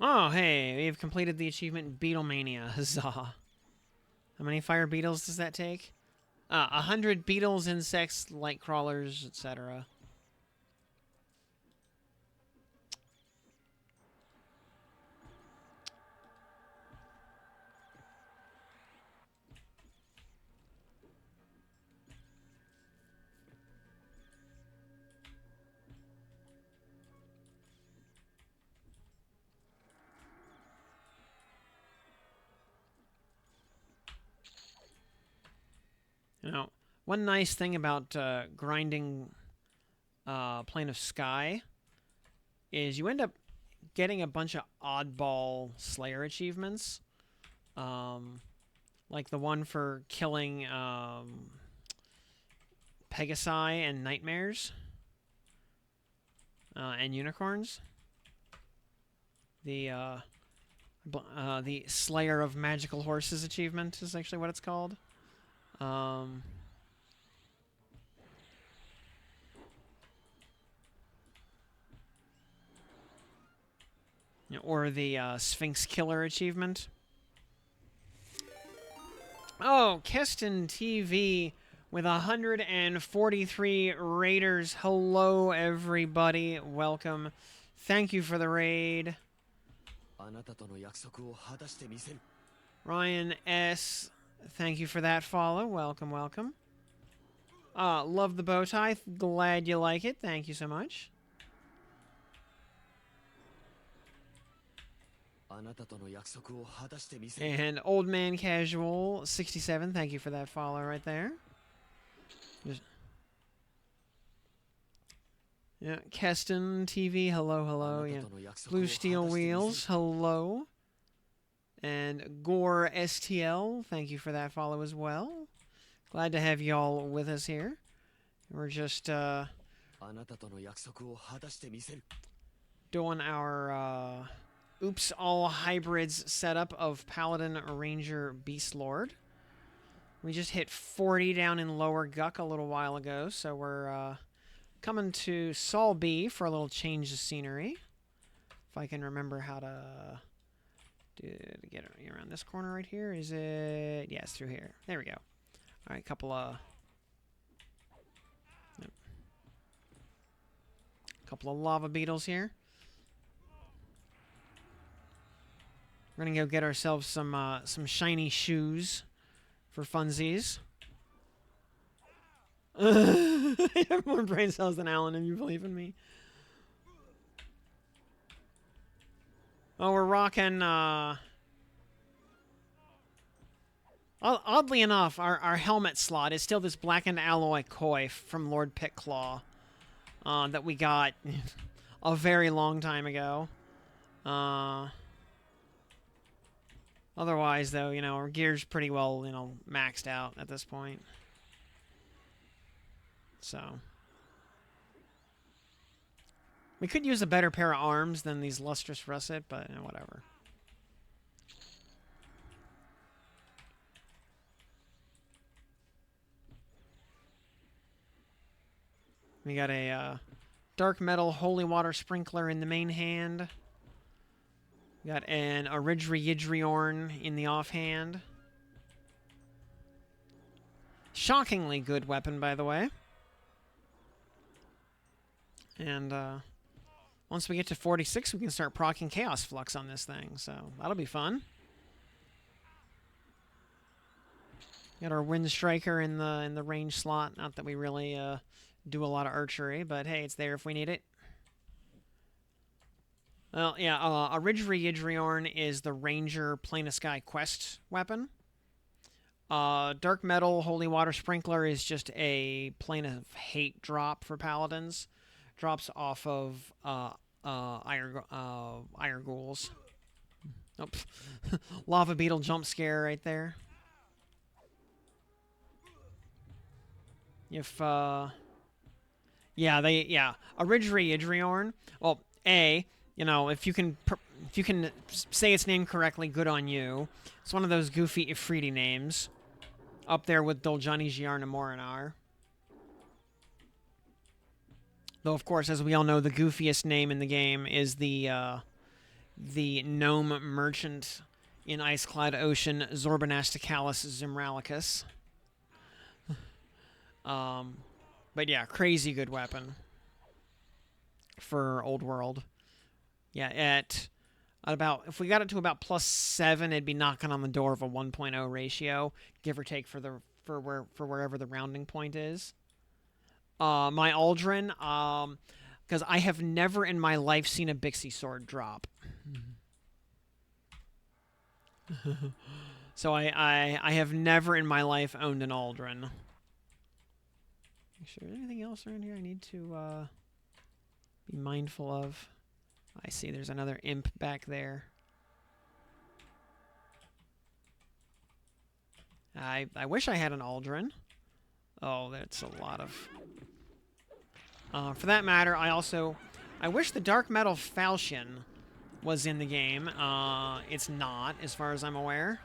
A: Oh, hey, we've completed the achievement Beetlemania. Huzzah. How many fire beetles does that take? 100 beetles, insects, light crawlers, etc. One nice thing about grinding Plane of Sky is you end up getting a bunch of oddball Slayer achievements. Like the one for killing Pegasi and Nightmares and Unicorns. The Slayer of Magical Horses achievement is actually what it's called. Or the Sphinx Killer achievement. Oh, Keston TV with 143 raiders. Hello, everybody. Welcome. Thank you for the raid. Ryan S., thank you for that follow. Welcome, welcome. Love the bow tie. Glad you like it. Thank you so much. And Old Man Casual 67, thank you for that follow right there. Yeah, Keston TV, hello, hello. Yeah, Blue Steel Wheels, hello. And Gore STL, thank you for that follow as well. Glad to have y'all with us here. We're just Doing our oops all hybrids setup of Paladin, Ranger, Beastlord. We just hit 40 down in Lower Guk a little while ago, so we're coming to Sol B for a little change of scenery. If I can remember how to get around this corner right here. Is it? Yes, through here. There we go. All right, couple of lava beetles here. We're gonna go get ourselves some shiny shoes for funsies. I have more brain cells than Alan, if you believe in me. Oh, we're rocking, oddly enough, our helmet slot is still this blackened alloy koi from Lord Pitclaw, that we got a very long time ago. Otherwise, though, our gear's pretty well, maxed out at this point. So we could use a better pair of arms than these lustrous russet, but whatever. We got a dark metal holy water sprinkler in the main hand. We got an Oridri Yidriorn in the offhand. Shockingly good weapon, by the way. And once we get to 46, we can start proccing Chaos Flux on this thing, so that'll be fun. Got our Wind Striker in the range slot. Not that we really do a lot of archery, but hey, it's there if we need it. Well, yeah, Oridri Yidriorn is the Ranger Plane of Sky quest weapon. Dark Metal Holy Water Sprinkler is just a Plane of Hate drop for Paladins. Drops off of Ire Ghouls. Oh, Lava Beetle jump scare right there. If Oridri Yidriorn. Well, if you can say its name correctly, good on you. It's one of those goofy Ifriti names, up there with Doljani Giarna Morinar. Though, of course, as we all know, the goofiest name in the game is the gnome merchant in Ice-Clad Ocean, Zorbanasticalis Zimralicus. But yeah, crazy good weapon for Old World. Yeah, at about, if we got it to about +7, it'd be knocking on the door of a 1.0 ratio, give or take for wherever the rounding point is. My Aldrin, because I have never in my life seen a Bixie sword drop. So I have never in my life owned an Aldrin. Make sure there's anything else around here I need to be mindful of. I see there's another imp back there. I wish I had an Aldrin. Oh, that's a lot of... for that matter, I wish the Dark Metal Falchion was in the game. It's not, as far as I'm aware.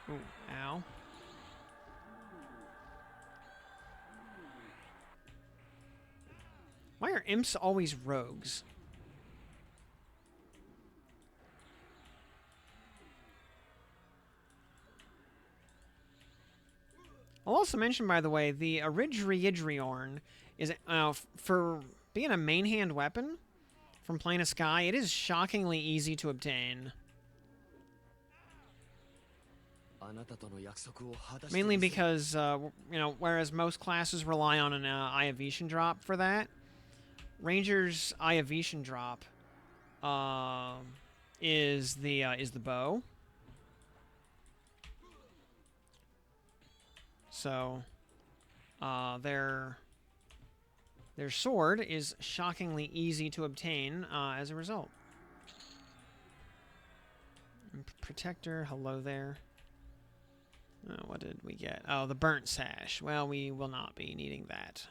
A: Ooh, ow. Why are imps always rogues? I'll also mention, by the way, the Oridri Yidriorn is, for being a main hand weapon from Plane of Sky, it is shockingly easy to obtain. Mainly because, whereas most classes rely on an Eye of Vishan drop for that, Ranger's Eye of Vishan drop is the bow. So, they're their sword is shockingly easy to obtain as a result. Protector, hello there. What did we get? Oh, the burnt sash. Well, we will not be needing that.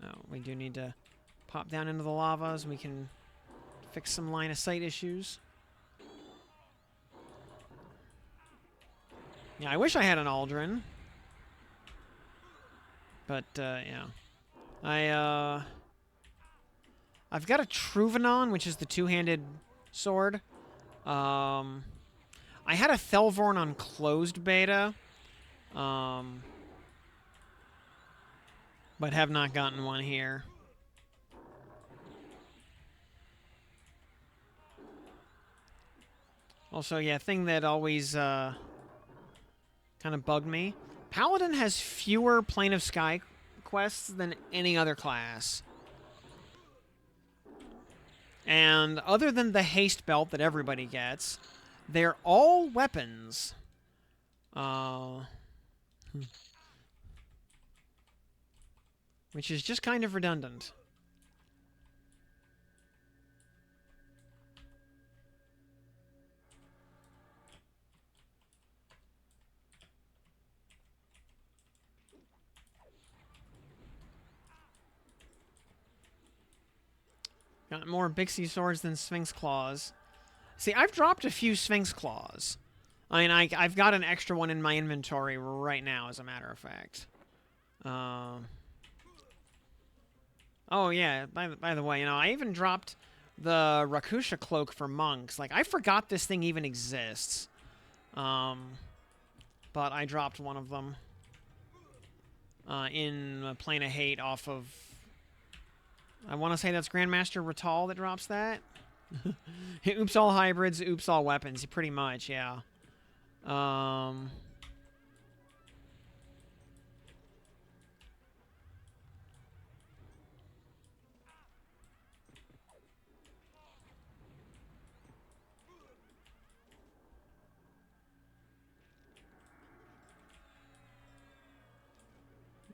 A: Oh, we do need to pop down into the lavas. We can fix some line of sight issues. Yeah, I wish I had an Aldrin. But, yeah. I've got a Truvanon, which is the two-handed sword. I had a Thelvorn on closed beta. But have not gotten one here. Also, yeah, thing that always, kind of bugged me. Paladin has fewer Plane of Sky quests than any other class. And other than the haste belt that everybody gets, they're all weapons. Which is just kind of redundant. Got more Bixie swords than Sphinx claws. See, I've dropped a few Sphinx claws. I mean, I've got an extra one in my inventory right now, as a matter of fact. Oh, yeah, by the way, you know, I even dropped the Rakusha cloak for monks. Like, I forgot this thing even exists. But I dropped one of them. In Plane of Hate off of... I want to say that's Grandmaster Ratal that drops that. Oops all hybrids, oops all weapons. Pretty much, yeah.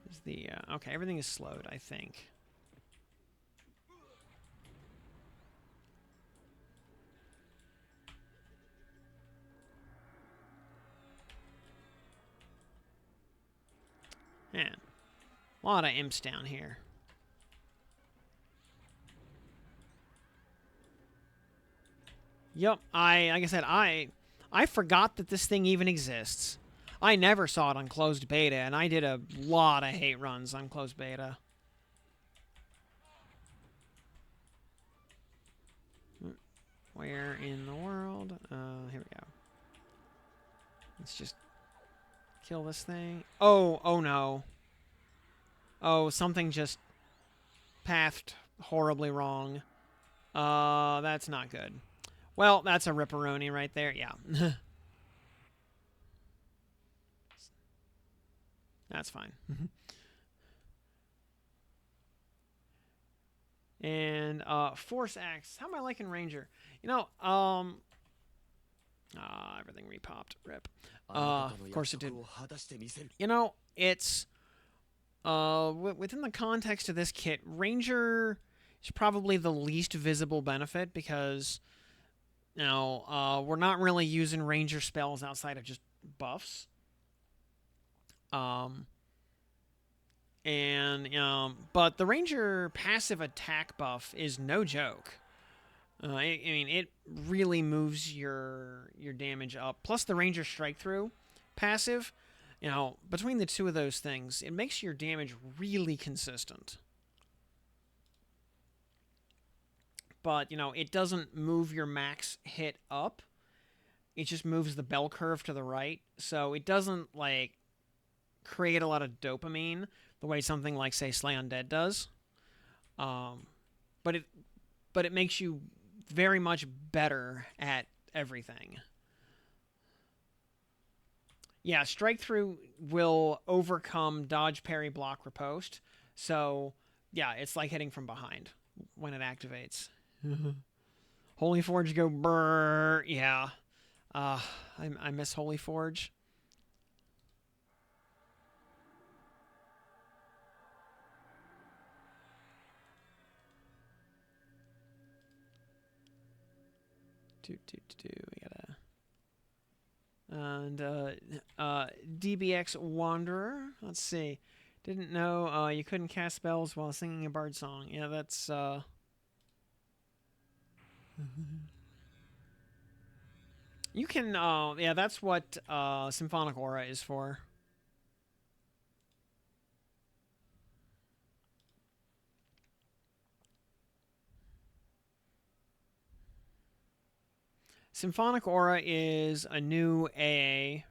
A: Is the okay, everything is slowed, I think. Man, a lot of imps down here. Yep, like I said, I forgot that this thing even exists. I never saw it on closed beta, and I did a lot of hate runs on closed beta. Where in the world? Here we go. Let's just kill this thing. Oh no. Oh, something just pathed horribly wrong. That's not good. Well, that's a ripperoni right there. Yeah. That's fine. And Force Axe. How am I liking Ranger? You know, everything repopped. Rip. Of course it did. You know, it's within the context of this kit, Ranger is probably the least visible benefit because, you know, we're not really using Ranger spells outside of just buffs. But the Ranger passive attack buff is no joke. I mean, it really moves your damage up. Plus the Ranger strike through passive, you know, between the two of those things, it makes your damage really consistent. But, you know, it doesn't move your max hit up. It just moves the bell curve to the right. So it doesn't, like, create a lot of dopamine the way something like, say, Slay Undead does. But it makes you very much better at everything. Yeah, strike through will overcome dodge, parry, block, riposte. So, yeah, it's like hitting from behind when it activates. Holy Forge go brrr. Yeah. I miss Holy Forge. We gotta. And DBX Wanderer. Let's see. Didn't know you couldn't cast spells while singing a bard song. Yeah, that's You can yeah, that's what Symphonic Aura is for. Symphonic Aura is a new AA,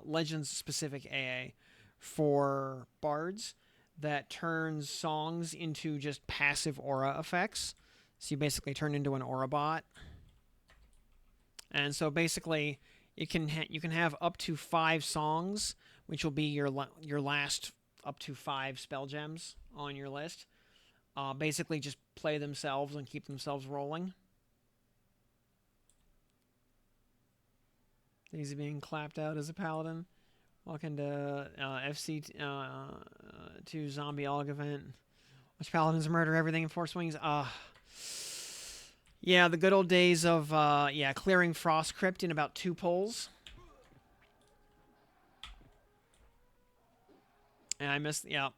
A: Legends specific AA for bards that turns songs into just passive aura effects. So you basically turn into an aura bot. And so basically you can have up to 5 songs, which will be your last up to 5 spell gems on your list. Basically just play themselves and keep themselves rolling. He's being clapped out as a paladin. Walking to FC2 Zombie Aug event. Watch paladins murder everything in 4 swings. Yeah, the good old days of clearing Frost Crypt in about 2 pulls. And I missed. Yeah,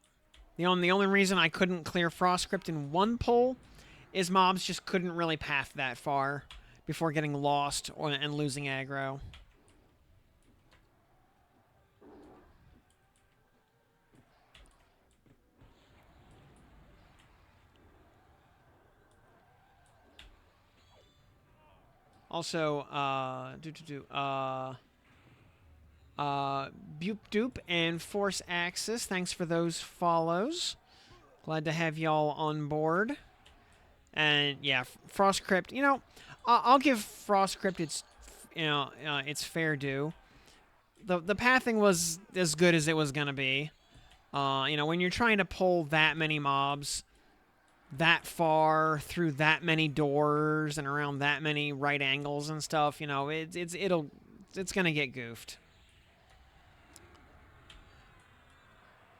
A: the only reason I couldn't clear Frost Crypt in 1 pull is mobs just couldn't really path that far before getting lost and losing aggro. Also, Boop Doop and Force Axis, thanks for those follows. Glad to have y'all on board. And yeah, Frost Crypt, you know, I'll give Frost Crypt its fair due. The pathing was as good as it was gonna be. You know, when you're trying to pull that many mobs that far through that many doors and around that many right angles and stuff, you know, it's gonna get goofed.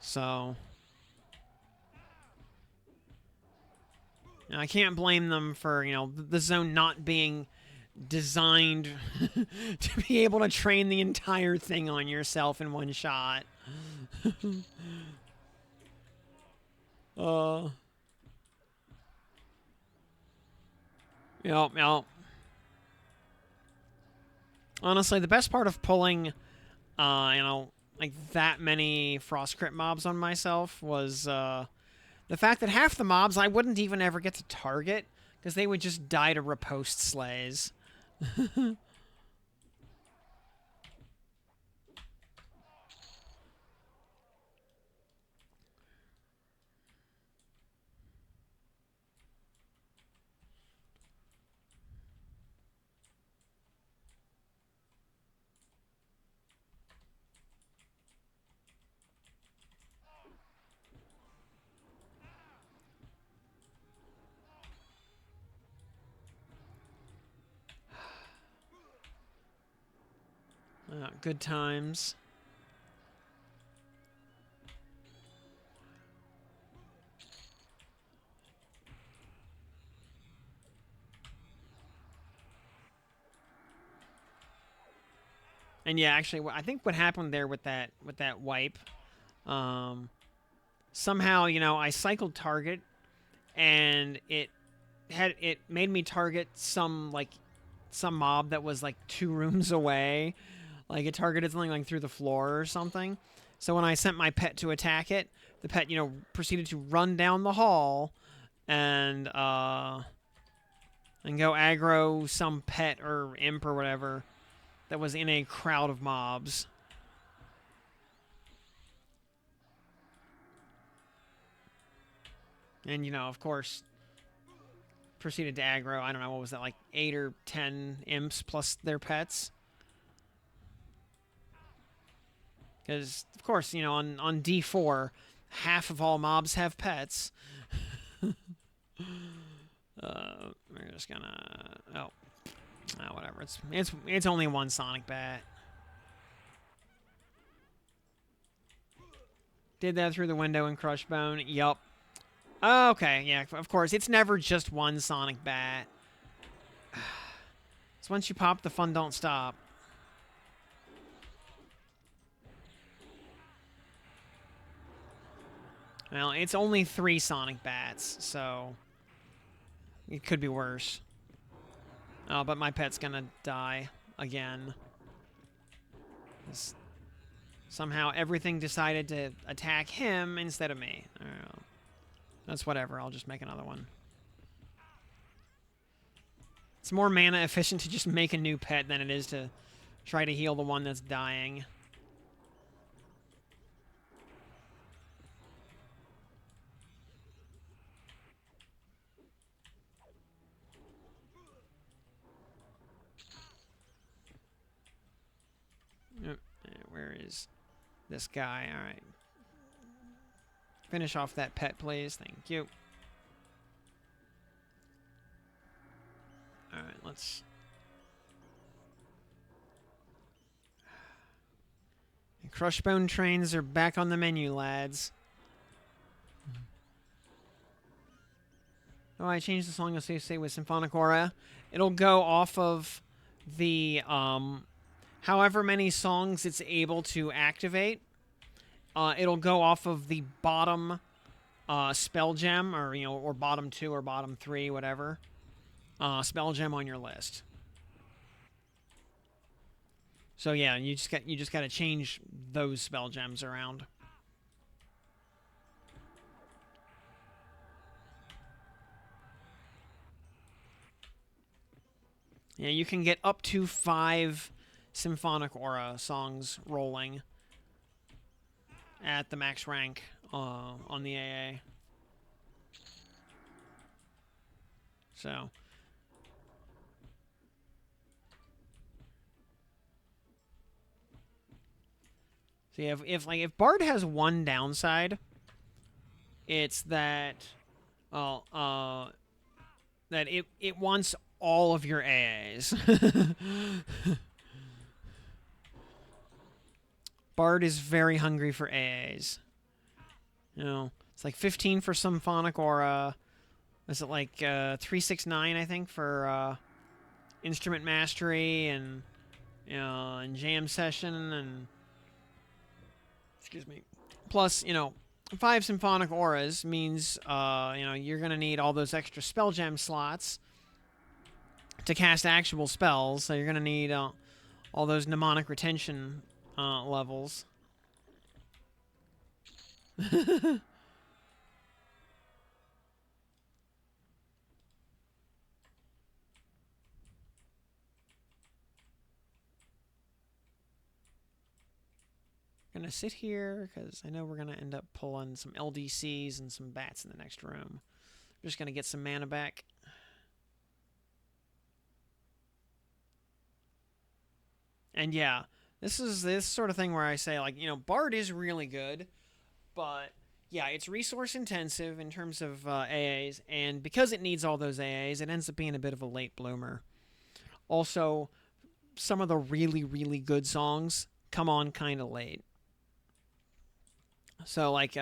A: So I can't blame them for, you know, the zone not being designed to be able to train the entire thing on yourself in 1 shot. Yep. Honestly, the best part of pulling, like that many Frost Crypt mobs on myself was the fact that half the mobs I wouldn't even ever get to target because they would just die to riposte slays. Good times. And yeah, actually, I think what happened there with that wipe, somehow, you know, I cycled target, and it made me target some mob that was like 2 rooms away. Like it targeted something like through the floor or something. So when I sent my pet to attack it, the pet, you know, proceeded to run down the hall and go aggro some pet or imp or whatever that was in a crowd of mobs. And, you know, of course, proceeded to aggro, I don't know, what was that, like 8 or 10 imps plus their pets? Because, of course, you know, on D4, half of all mobs have pets. We're just gonna... Oh, whatever. It's only 1 Sonic Bat. Did that through the window in Crushbone. Yup. Okay, yeah, of course. It's never just 1 Sonic Bat. So once you pop, the fun don't stop. Well, it's only 3 sonic bats, so it could be worse. Oh, but my pet's gonna die again. Somehow everything decided to attack him instead of me. I don't know. That's whatever. I'll just make another one. It's more mana efficient to just make a new pet than it is to try to heal the one that's dying. Where is this guy? All right. Finish off that pet, please. Thank you. All right, let's... Crushbone trains are back on the menu, lads. Oh, I changed the song associated with Symphonic Aura. It'll go off of the, however many songs it's able to activate. It'll go off of the bottom spell gem, or, you know, or bottom 2 or bottom 3, whatever. Spell gem on your list. So yeah, you just got to change those spell gems around. Yeah, you can get up to 5 Symphonic Aura songs rolling at the max rank on the AA. So yeah, if Bard has one downside, it's that that it wants all of your AAs. Bard is very hungry for AAs. You know, it's like 15 for Symphonic Aura. Is it like 369, I think, for Instrument Mastery and, you know, and Jam Session and, excuse me, plus, you know, 5 Symphonic Auras means, you know, you're going to need all those extra spell gem slots to cast actual spells, so you're going to need all those mnemonic retention levels. Gonna sit here because I know we're gonna end up pulling some LDCs and some bats in the next room. I'm just gonna get some mana back. And yeah, this is this sort of thing where I say, like, you know, Bard is really good, but yeah, it's resource intensive in terms of AAs, and because it needs all those AAs, it ends up being a bit of a late bloomer. Also, some of the really, really good songs come on kind of late. So, like,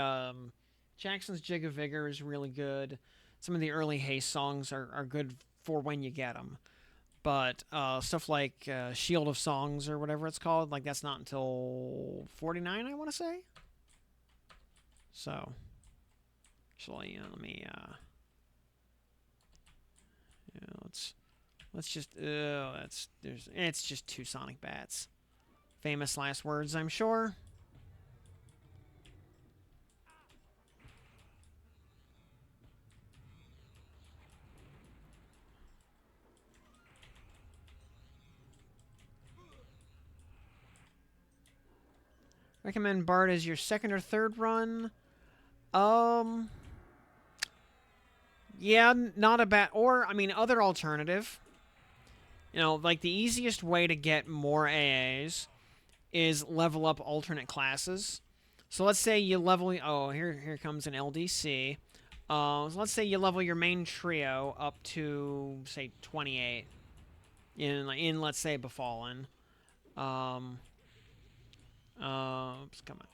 A: Jackson's Jig of Vigor is really good. Some of the early Haste songs are good for when you get them. But stuff like Shield of Songs or whatever it's called, like, that's not until 49, I want to say. So, actually, let me, let's just, it's just 2 Sonic Bats. Famous last words, I'm sure. Recommend Bard as your second or third run. Yeah, not a bad, or, I mean, other alternative. You know, like, the easiest way to get more AAs is level up alternate classes. So let's say you level, oh, here comes an LDC. So let's say you level your main trio up to, say, 28 in let's say, Befallen. Oops, come on.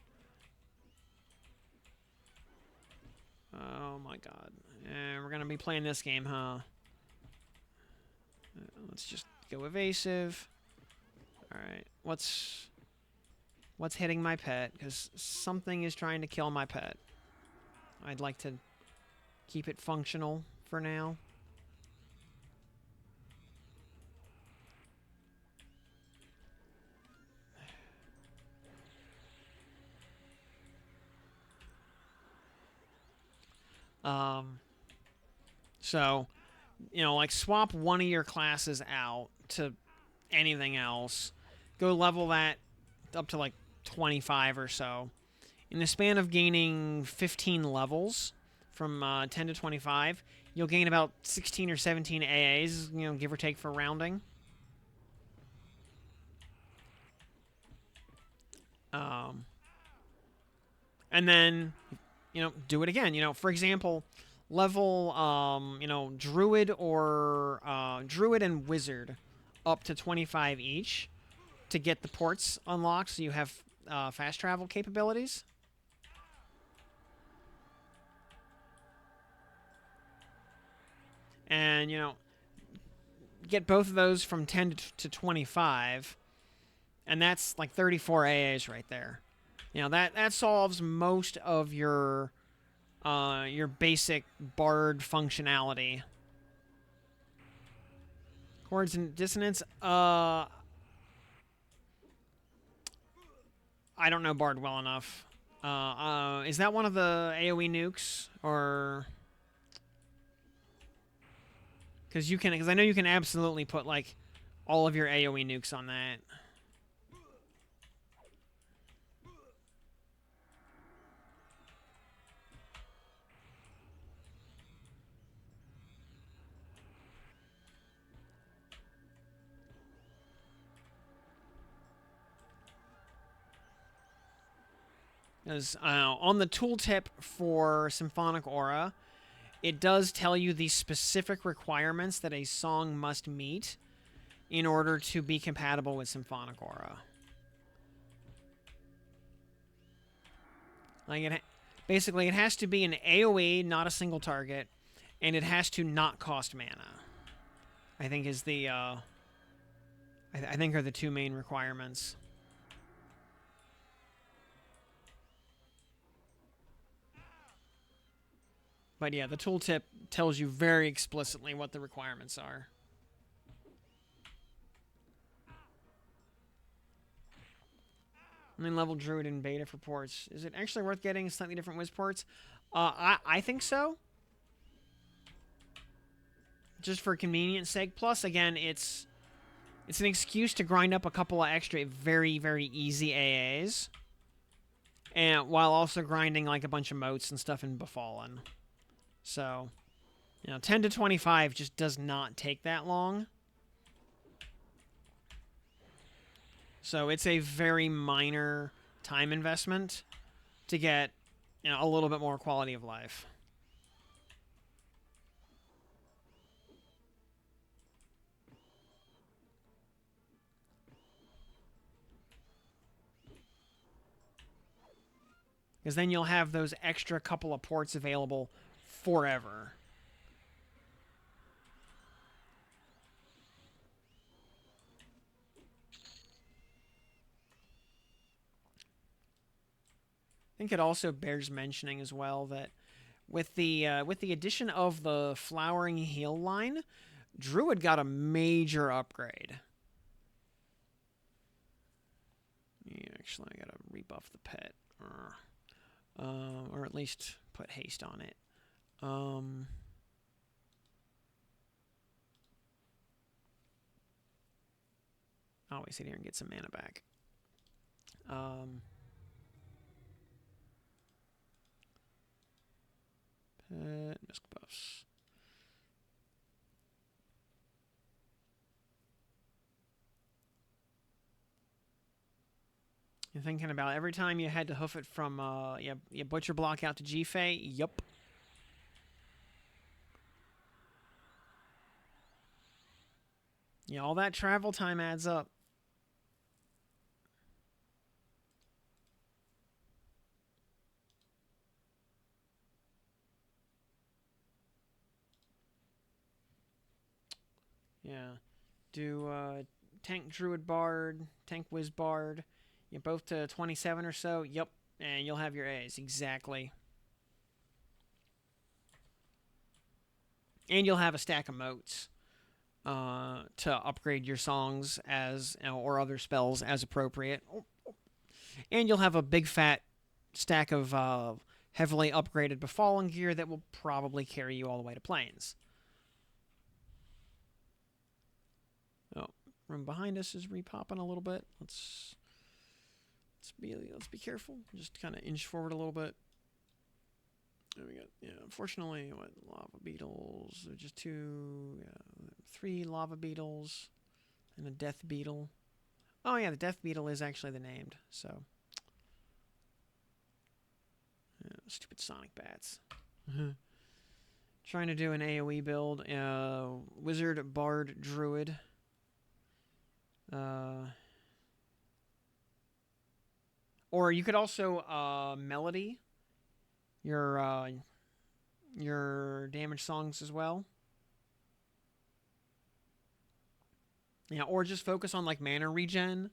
A: Oh my god. We're gonna be playing this game, huh? Let's just go evasive. All right, what's hitting my pet? Because something is trying to kill my pet. I'd like to keep it functional for now. So, you know, like swap one of your classes out to anything else. Go level that up to like 25 or so. In the span of gaining 15 levels from 10 to 25, you'll gain about 16 or 17 AAs, you know, give or take for rounding. And then, you know, do it again. You know, for example, level, you know, Druid or Druid and Wizard up to 25 each to get the ports unlocked so you have fast travel capabilities. And, you know, get both of those from 10 to 25, and that's like 34 AAs right there. You know, that solves most of your basic bard functionality. Chords and dissonance. I don't know bard well enough. Is that one of the AOE nukes or? Because I know you can absolutely put like all of your AOE nukes on that. Because on the tooltip for Symphonic Aura, it does tell you the specific requirements that a song must meet in order to be compatible with Symphonic Aura. Like basically, it has to be an AOE, not a single target, and it has to not cost mana. I think is the I think are the two main requirements. But yeah, the tooltip tells you very explicitly what the requirements are. And then level Druid and beta for ports. Is it actually worth getting slightly different Wiz ports? I think so. Just for convenience sake. Plus, again, it's an excuse to grind up a couple of extra very, very easy AAs. And while also grinding like a bunch of motes and stuff in Befallen. So, you know, 10 to 25 just does not take that long. So it's a very minor time investment to get, you know, a little bit more quality of life. Because then you'll have those extra couple of ports available forever. I think it also bears mentioning as well that with the addition of the Flowering Heal line, Druid got a major upgrade. Yeah, actually, I gotta rebuff the pet, or at least put haste on it. I'll always sit here and get some mana back. Pet, misc buffs. You're thinking about every time you had to hoof it from you Butcher Block out to G-Fay? Yup. Yeah, all that travel time adds up. Yeah. Do tank druid bard, tank whiz bard. You both to 27 or so. Yep, and you'll have your A's exactly. And you'll have a stack of motes to upgrade your songs as or other spells as appropriate. And you'll have a big fat stack of heavily upgraded befallen gear that will probably carry you all the way to plains. Oh, room behind us is repopping a little bit. Let's be careful. Just kind of inch forward a little bit. There we go. Yeah, unfortunately, what lava beetles? Just two, 3 lava beetles, and a death beetle. Oh yeah, the death beetle is actually the named. So, stupid sonic bats. Trying to do an AOE build. Wizard, bard, druid. Or you could also melody your damage songs as well. Yeah, or just focus on like mana regen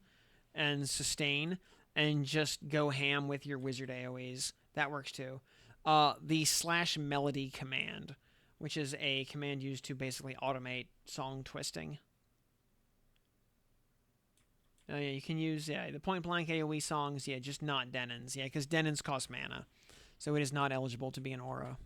A: and sustain, and just go ham with your wizard AoEs. That works too. The /melody command, which is a command used to basically automate song twisting. Yeah, you can use the point blank AoE songs. Yeah, just not Denon's. Yeah, because Denon's cost mana, so it is not eligible to be an aura.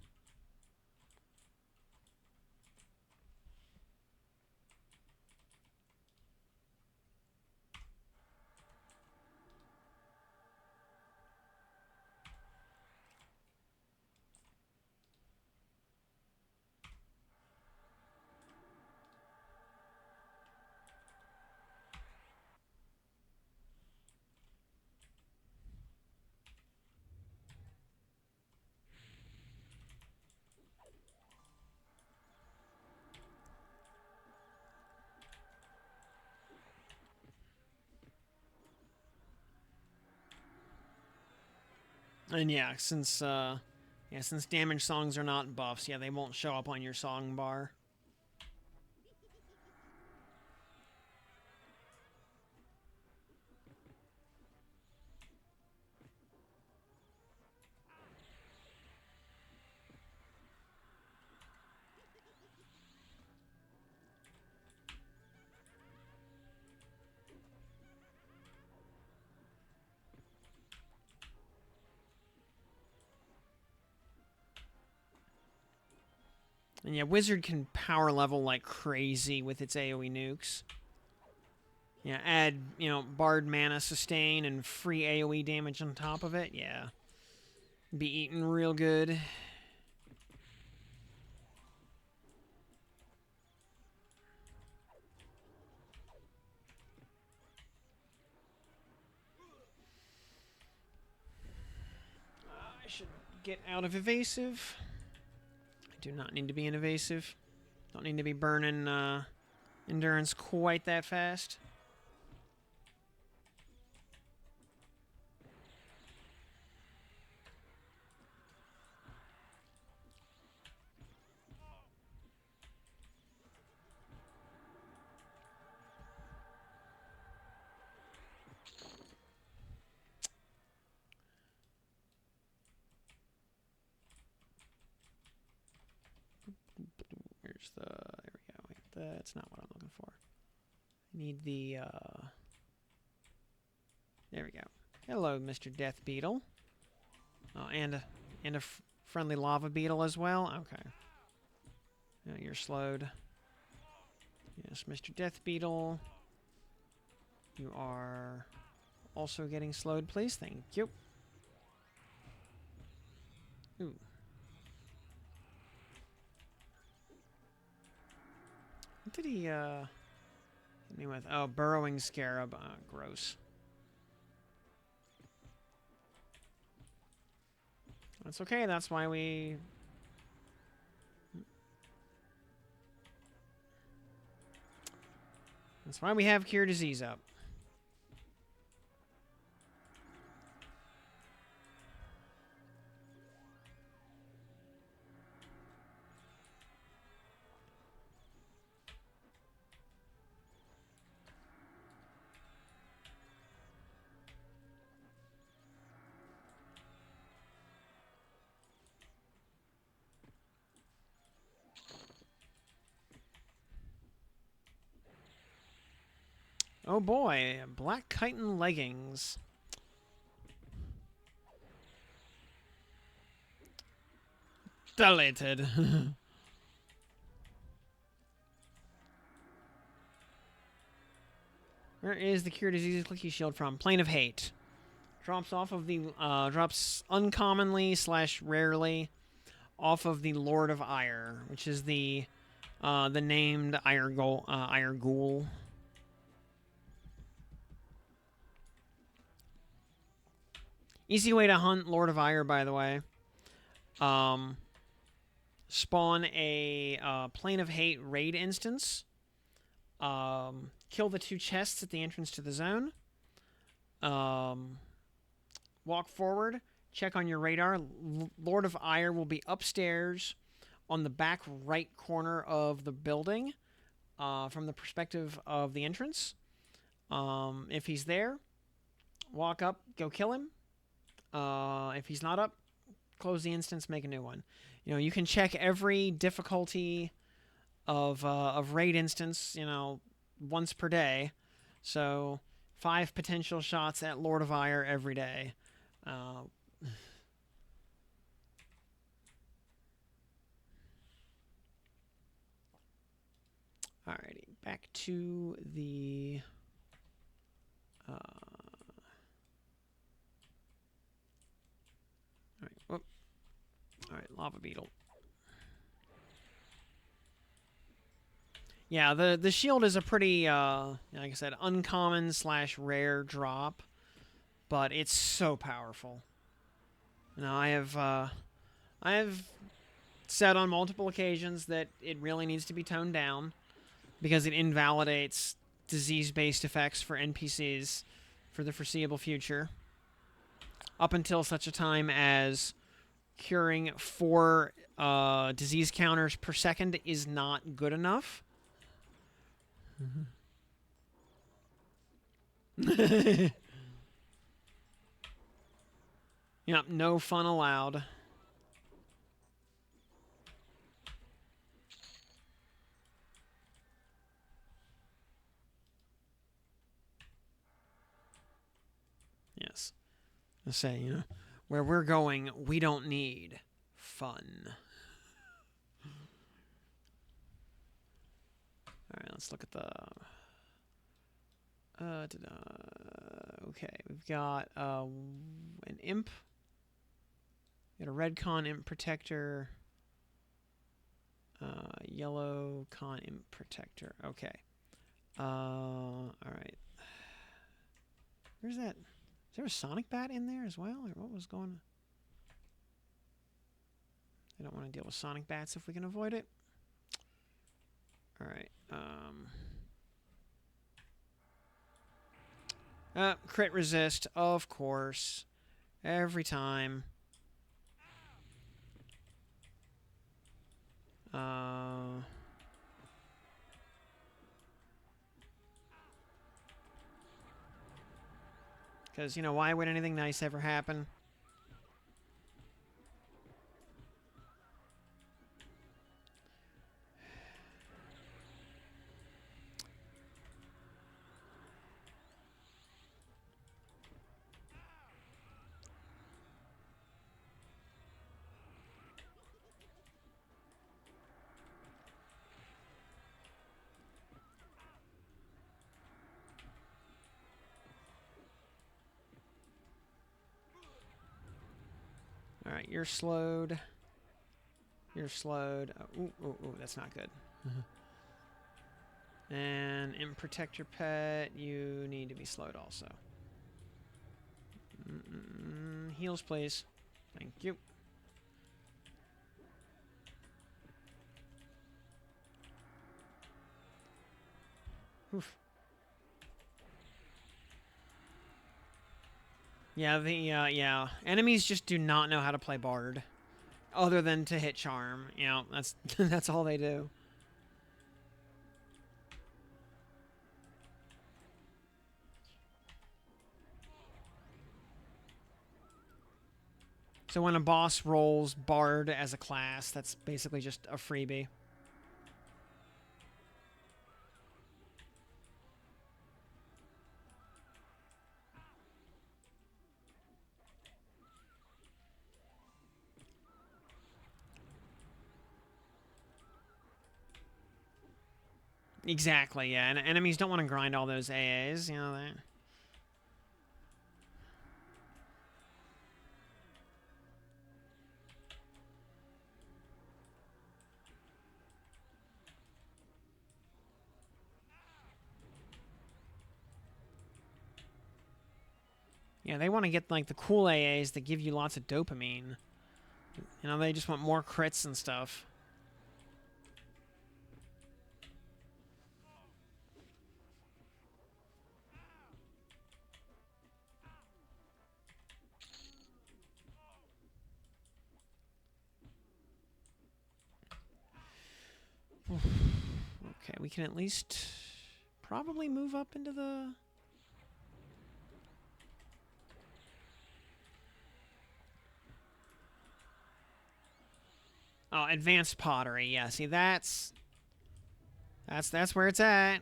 A: And since damage songs are not buffs, they won't show up on your song bar. And Wizard can power level like crazy with its AoE nukes. Yeah, add, Bard mana sustain and free AoE damage on top of it. Yeah. Be eating real good. I should get out of evasive. I do not need to be in evasive. Don't need to be burning endurance quite that fast. Where's the... There we go. Wait, that's not what I'm looking for. I need the... There we go. Hello, Mr. Death Beetle. Oh, and a friendly lava beetle as well? Okay. You're slowed. Yes, Mr. Death Beetle. You are also getting slowed, please. Thank you. Ooh. What did he, hit me with? Oh, burrowing scarab. Gross. That's okay, that's why we... That's why we have Cure Disease up. Oh boy, black chitin leggings. Deleted. Where is the Cure Disease Clicky Shield from? Plane of Hate. Drops off of the drops uncommonly / rarely off of the Lord of Ire, which is the named Ire Ghoul. Easy way to hunt Lord of Ire, by the way. Spawn a Plane of Hate raid instance. Kill the 2 chests at the entrance to the zone. Walk forward. Check on your radar. Lord of Ire will be upstairs on the back right corner of the building from the perspective of the entrance. If he's there, walk up, go kill him. If he's not up, close the instance, make a new one. You know, you can check every difficulty of raid instance, you know, once per day. So 5 potential shots at Lord of Ire every day. Alrighty, back to the Alright, lava beetle. Yeah, the shield is a pretty like I said, uncommon / rare drop, but it's so powerful. You know, I have said on multiple occasions that it really needs to be toned down because it invalidates disease-based effects for NPCs for the foreseeable future. Up until such a time as curing 4 disease counters per second is not good enough. Yep, no fun allowed. Yes. I say, you know, where we're going, we don't need fun. Alright, let's look at the... okay, we've got an imp. We got a red con imp protector. Yellow con imp protector. Okay. Alright. Where's that? Is there a sonic bat in there as well? Or what was going on? I don't want to deal with sonic bats if we can avoid it. Alright. Crit resist, of course. Every time. Because, you know, why would anything nice ever happen? Alright, you're slowed. You're slowed. Ooh, that's not good. And Imp Protector Pet, you need to be slowed also. Heals, please. Thank you. Oof. Yeah, enemies just do not know how to play Bard, other than to hit charm. You know, that's that's all they do. So when a boss rolls Bard as a class, that's basically just a freebie. Exactly, yeah. And enemies don't want to grind all those AAs, you know that. Yeah, they want to get like the cool AAs that give you lots of dopamine. You know, they just want more crits and stuff. Okay, we can at least probably move up into the... Oh, advanced pottery. Yeah, see, that's where it's at.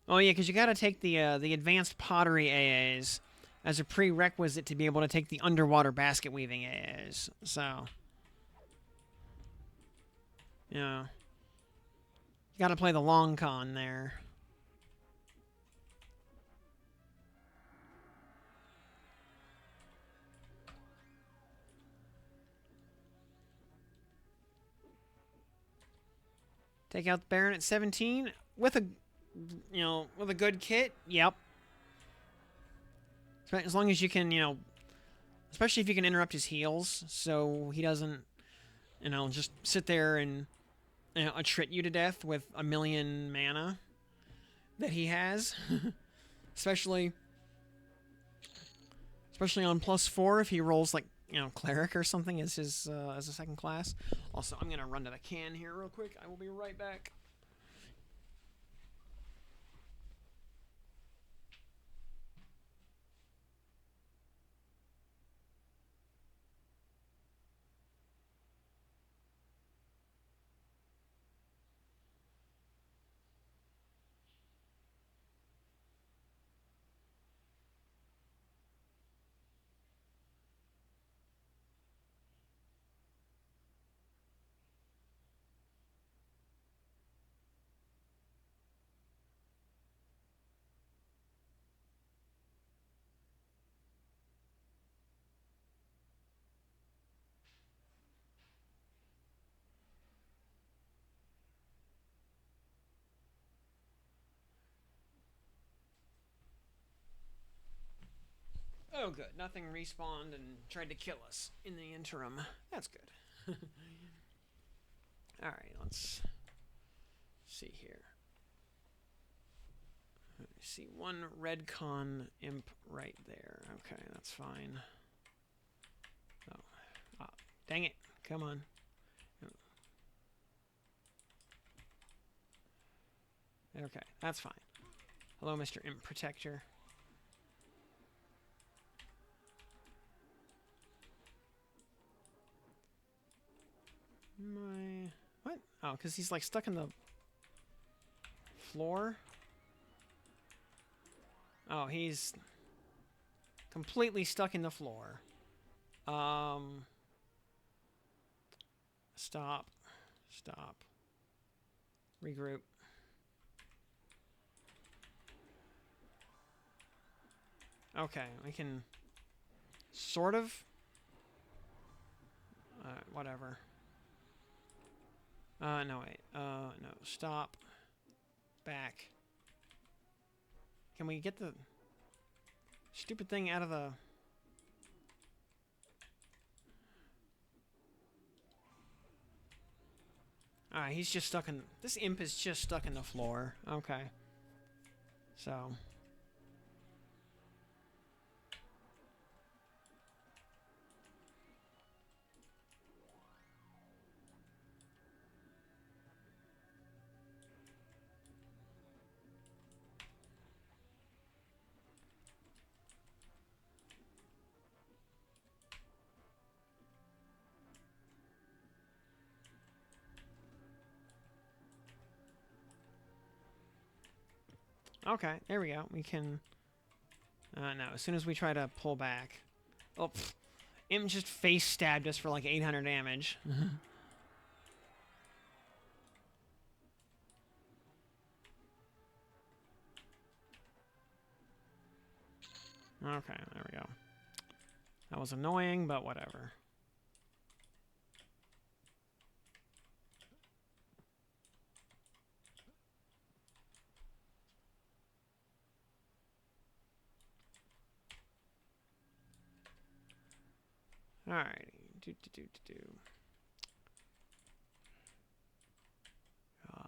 A: Oh yeah, because you got to take the advanced pottery AAs as a prerequisite to be able to take the underwater basket weaving AAs. So, yeah, you got to play the long con there. Take out the Baron at 17 with a, with a good kit. Yep. As long as you can, especially if you can interrupt his heals, so he doesn't, just sit there and attrit you to death with a million mana that he has. especially on +4 if he rolls like cleric or something as his as a second class. Also, I'm gonna run to the can here real quick. I will be right back. Oh, good. Nothing respawned and tried to kill us in the interim. That's good. Alright, let's see here. I see one redcon imp right there. Okay, that's fine. Oh, dang it. Come on. Okay, that's fine. Hello, Mr. Imp Protector. What? Oh, because he's like stuck in the floor? Oh, he's completely stuck in the floor. Stop. Stop. Regroup. Okay, we can sort of. Whatever. No, wait. No, stop. Back. Can we get the stupid thing out of the... Alright, he's just stuck in... This imp is just stuck in the floor. Okay. So... Okay, there we go. We can... no, as soon as we try to pull back... Oh, Imp just face stabbed us for like 800 damage. Okay, there we go. That was annoying, but whatever. Alrighty.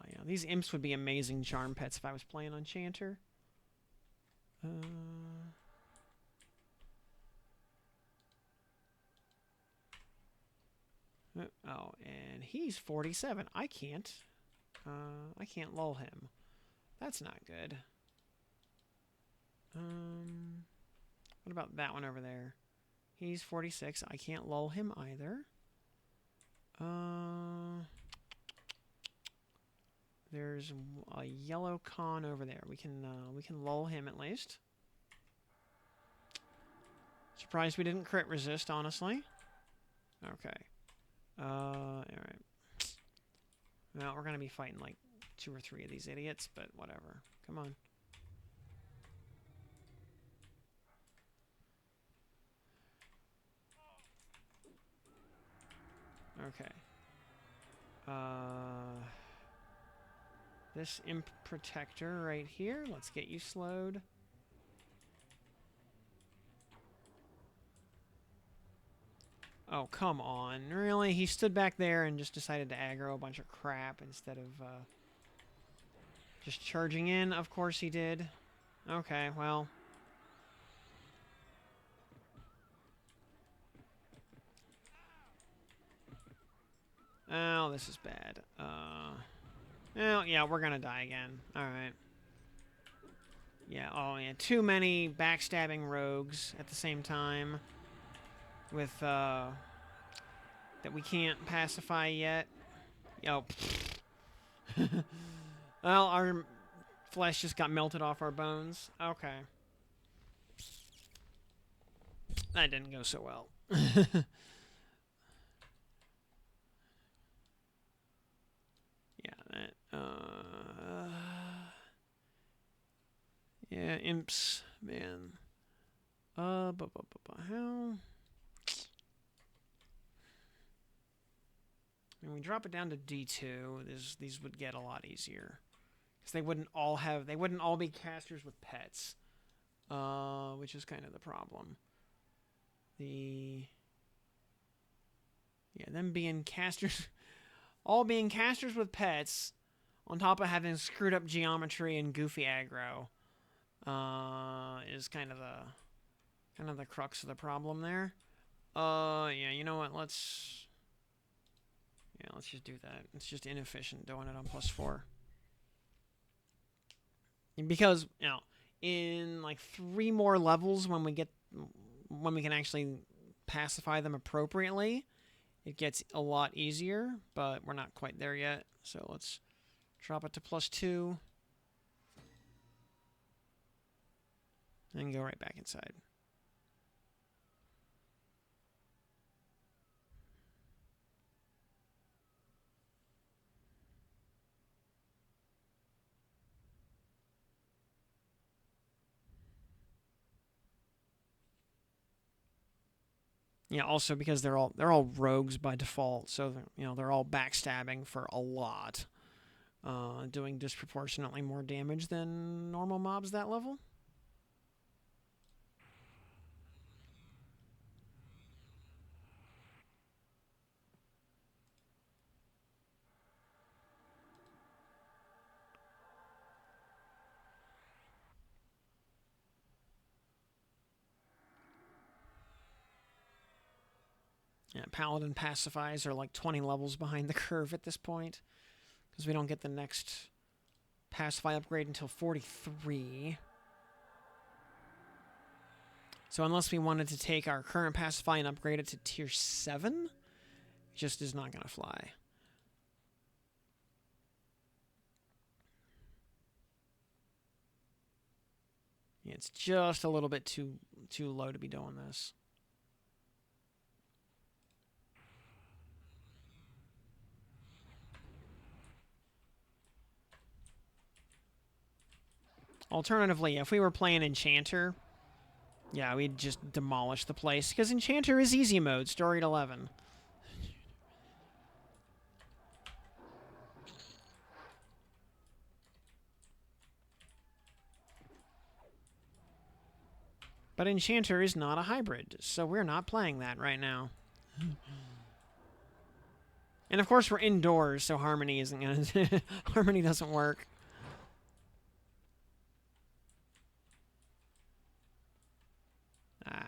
A: Yeah, these imps would be amazing charm pets if I was playing on Chanter. Oh, and he's 47. I can't lull him. That's not good. What about that one over there? He's 46. I can't lull him either. There's a yellow con over there. We can lull him at least. Surprised we didn't crit resist, honestly. Okay. Alright. Well, we're gonna be fighting like 2 or 3 of these idiots, but whatever. Come on. Okay. This imp protector right here. Let's get you slowed. Oh, come on. Really? He stood back there and just decided to aggro a bunch of crap instead of just charging in. Of course he did. Okay, well. Oh, this is bad. Well, yeah, we're gonna die again. Alright. Yeah, oh yeah, too many backstabbing rogues at the same time. With, that we can't pacify yet. Yo. Well, our flesh just got melted off our bones. Okay. That didn't go so well. Yeah, that, yeah, imps, man. How? When we drop it down to D2, these would get a lot easier. Because they wouldn't all be casters with pets. Which is kind of the problem. Yeah, them being casters, all being casters with pets, on top of having screwed up geometry and goofy aggro, is kind of the crux of the problem there. Yeah, you know what? Let's just do that. It's just inefficient doing it on +4. Because, in like 3 more levels when we can actually pacify them appropriately, it gets a lot easier, but we're not quite there yet. So let's drop it to +2 and go right back inside. Yeah, also because they're all rogues by default, so they're all backstabbing for a lot, doing disproportionately more damage than normal mobs that level. Yeah, Paladin pacifies are like 20 levels behind the curve at this point, because we don't get the next pacify upgrade until 43. So unless we wanted to take our current pacify and upgrade it to tier 7, it just is not going to fly. Yeah, it's just a little bit too low to be doing this. Alternatively, if we were playing Enchanter, yeah, we'd just demolish the place. Because Enchanter is easy mode, storied 11. But Enchanter is not a hybrid, so we're not playing that right now. And of course we're indoors, so Harmony isn't gonna... Harmony doesn't work. Ah.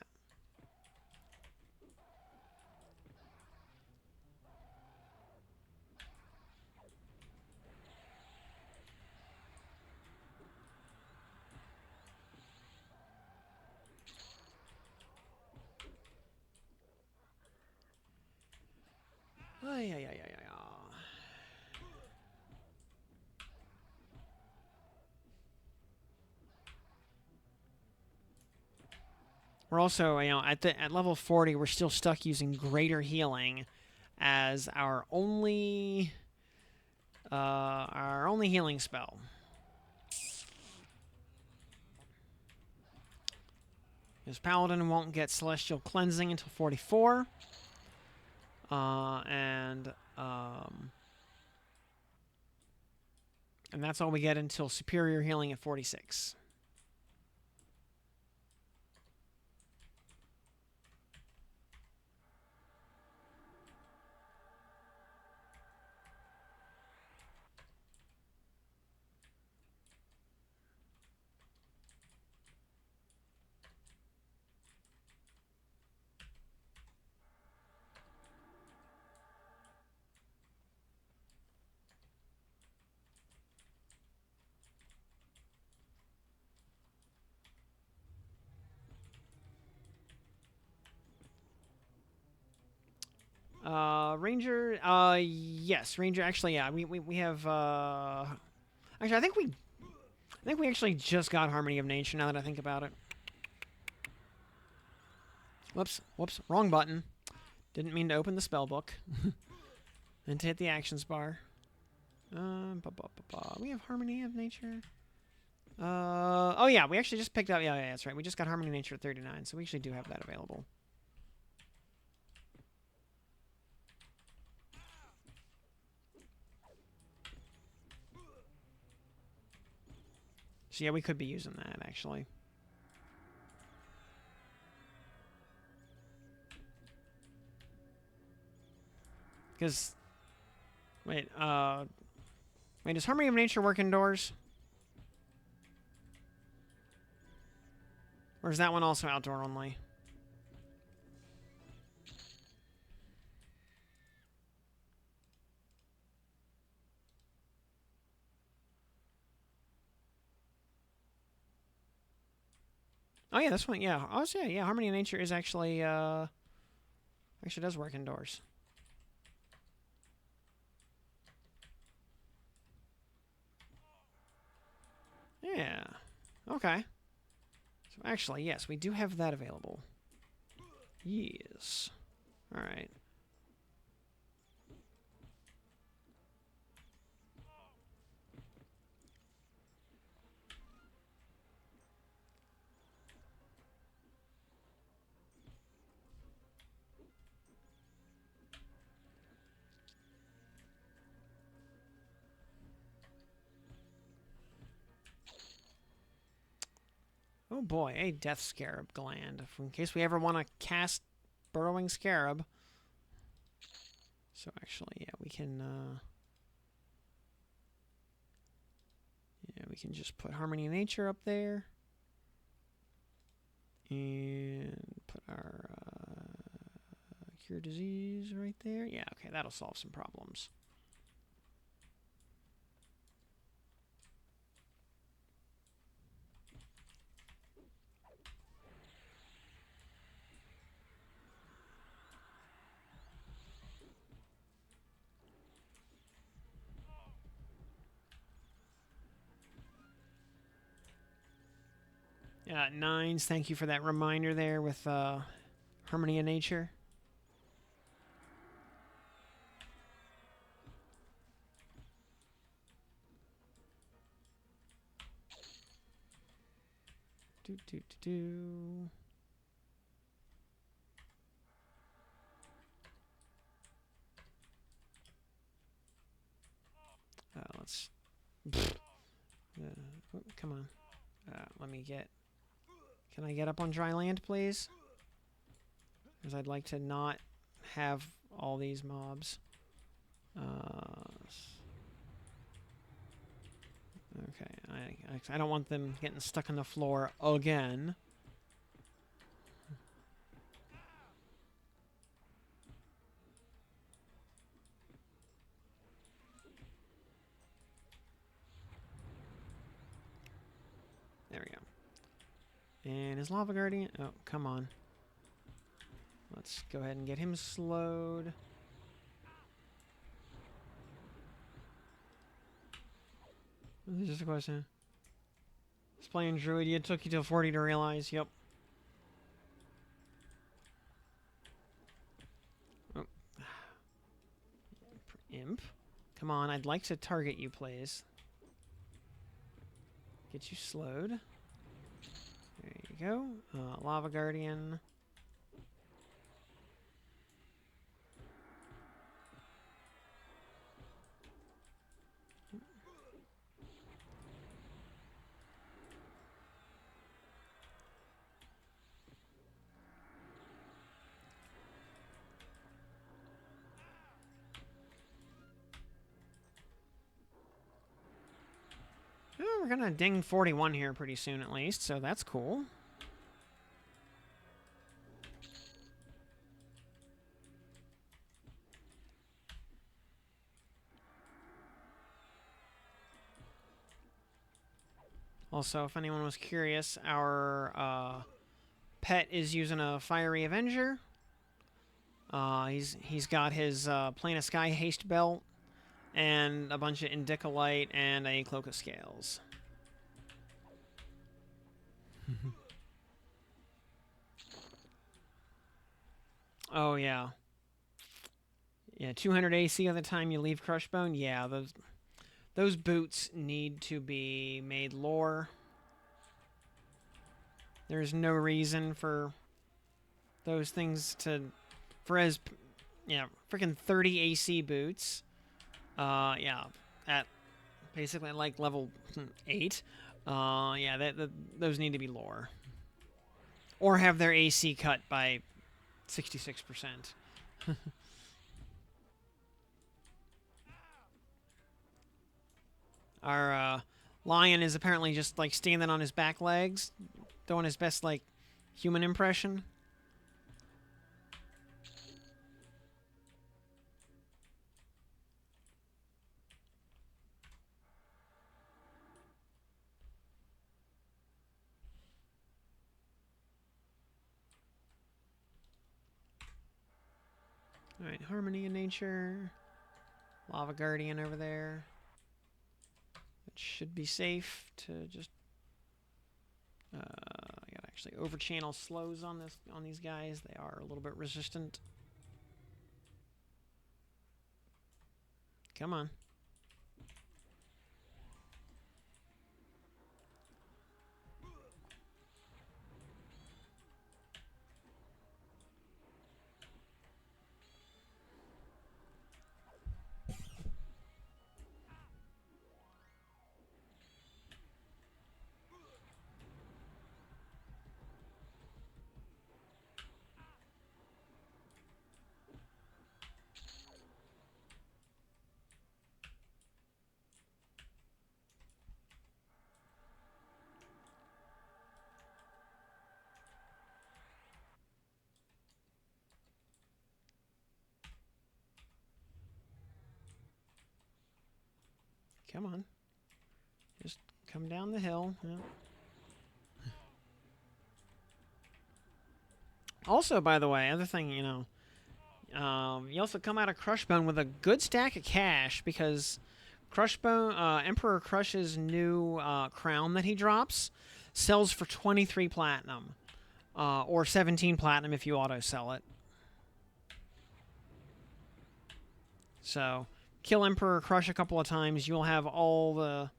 A: Ay, ay, ay, ay, ay. We're also, at level 40, we're still stuck using Greater Healing as our only healing spell. Because Paladin won't get Celestial Cleansing until 44. And that's all we get until Superior Healing at 46. Ranger, yes, Ranger, actually, yeah, we have, actually, I think we actually just got Harmony of Nature, now that I think about it. Whoops, wrong button. Didn't mean to open the spell book. And to hit the actions bar. We have Harmony of Nature. Oh yeah, we actually just picked up, yeah, that's right, we just got Harmony of Nature at 39, so we actually do have that available. So yeah, we could be using that, actually. Because... Wait, does Harmony of Nature work indoors? Or is that one also outdoor only? Oh yeah, this one, yeah. Oh yeah, Harmony of Nature is actually, actually does work indoors. Yeah. Okay. So actually, yes, we do have that available. Yes. Alright. Oh boy, a Death Scarab gland. In case we ever want to cast Burrowing Scarab. So actually, yeah, we can, yeah, we can just put Harmony of Nature up there. And put our, Cure Disease right there. Yeah, okay, that'll solve some problems. Yeah, Nines, thank you for that reminder there with Harmony of Nature. do. Let's. Oh, come on. Let me get. Can I get up on dry land, please? Because I'd like to not have all these mobs. Okay, I don't want them getting stuck on the floor again. There we go. And his Lava Guardian... Oh, come on. Let's go ahead and get him slowed. This is just a question. Just playing Druid, it took you till 40 to realize. Yep. Oh. Imp. Come on, I'd like to target you, please. Get you slowed. There you go. Lava Guardian. Oh, we're gonna ding 41 here pretty soon at least, so that's cool. Also, if anyone was curious, our pet is using a Fiery Avenger. He's got his Plane of Sky haste belt and a bunch of Indicolite and a Cloak of Scales. Oh yeah, yeah. 200 AC at the time you leave Crushbone. Yeah, those boots need to be made lore. There's no reason for those things to, freaking 30 AC boots. Yeah, at basically like level 8. Yeah, those need to be lore. Or have their AC cut by 66%. Our lion is apparently just like standing on his back legs, doing his best like human impression. Alright, Harmony in Nature. Lava Guardian over there. It should be safe to just... I gotta actually over-channel slows on these guys. They are a little bit resistant. Come on. Come on. Just come down the hill. Yeah. Also, by the way, other thing, you also come out of Crushbone with a good stack of cash because Crushbone, Emperor Crush's new crown that he drops sells for 23 platinum. Or 17 platinum if you auto-sell it. So, kill Emperor Crush a couple of times, you'll have all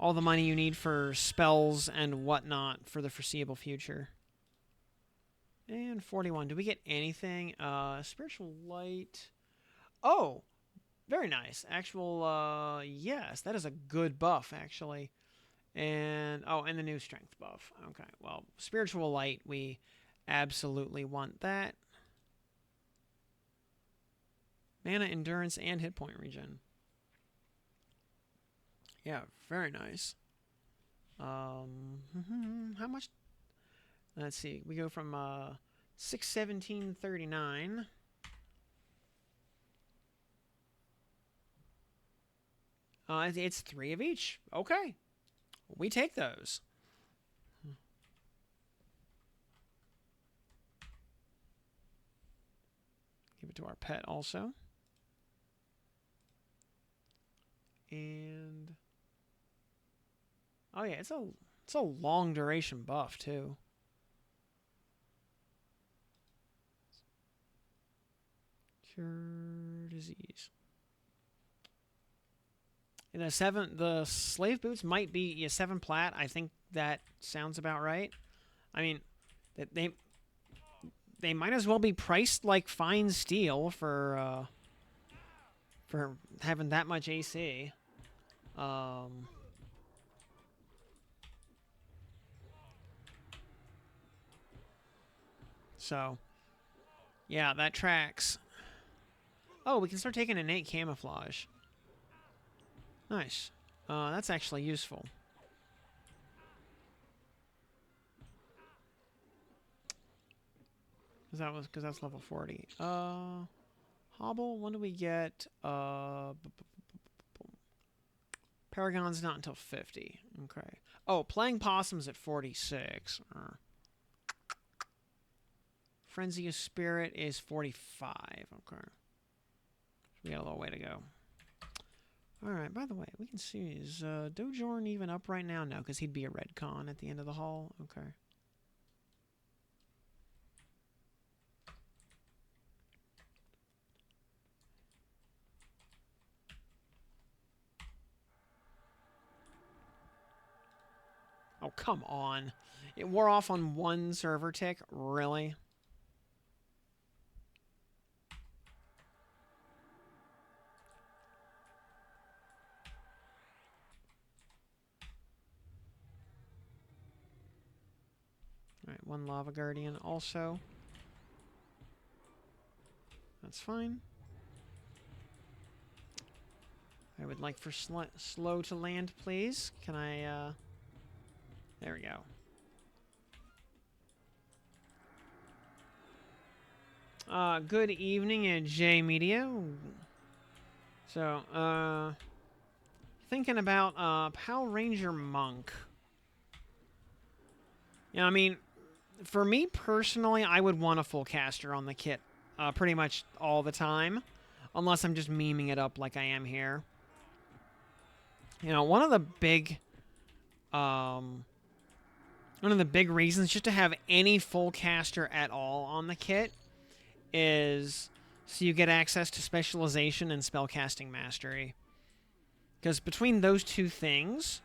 A: all the money you need for spells and whatnot for the foreseeable future. And 41. Do we get anything? Spiritual light. Oh, very nice. Actual, yes, that is a good buff, actually. And, oh, and the new strength buff. Okay, well, spiritual light, we absolutely want that. Mana, endurance, and hit point regen. Yeah, very nice. How much? Let's see. We go from 617.39. It's 3 of each. Okay, we take those. Give it to our pet also. And oh yeah, it's a long duration buff too. Cure disease. And the slave boots might be a 7 plat. I think that sounds about right. I mean, they might as well be priced like fine steel for having that much AC. So, yeah, that tracks. Oh, we can start taking innate camouflage. Nice. That's actually useful. Because that's level 40. Hobble, when do we get? Paragon's not until 50. Okay. Oh, playing possum's at 46. Frenzy of Spirit is 45. Okay. We got a little way to go. Alright, by the way, we can see, is Dojorn even up right now? No, because he'd be a red con at the end of the hall. Okay. Oh, come on. It wore off on one server tick? Really? Alright, one Lava Guardian also. That's fine. I would like for slow to land, please. Can I, there we go. Good evening, J Media. So, thinking about, Power Ranger Monk. You know, I mean, for me personally, I would want a full caster on the kit, pretty much all the time. Unless I'm just memeing it up like I am here. You know, one of the big reasons just to have any full caster at all on the kit is so you get access to specialization and spellcasting mastery. Because between those two things,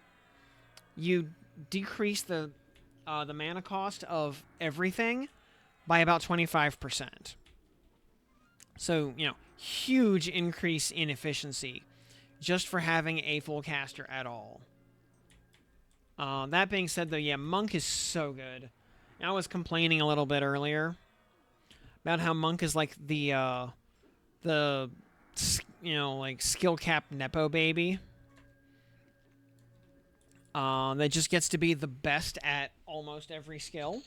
A: you decrease the mana cost of everything by about 25%. So, you know, huge increase in efficiency just for having a full caster at all. That being said, though, yeah, Monk is so good. I was complaining a little bit earlier about how Monk is like the you know, like skill cap nepo baby. That just gets to be the best at almost every skill.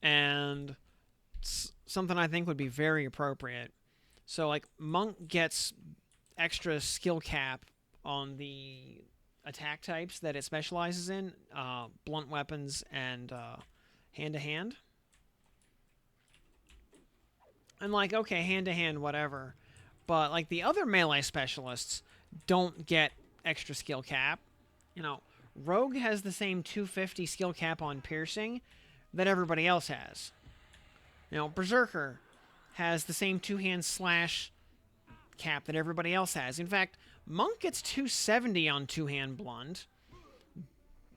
A: And something I think would be very appropriate. So, like, Monk gets extra skill cap on the attack types that it specializes in. Blunt weapons and hand-to-hand. And, like, okay, hand-to-hand, whatever. But, like, the other melee specialists don't get extra skill cap. You know, Rogue has the same 250 skill cap on piercing that everybody else has. You know, Berserker has the same two-hand slash cap that everybody else has. In fact, Monk gets 270 on two-hand blunt.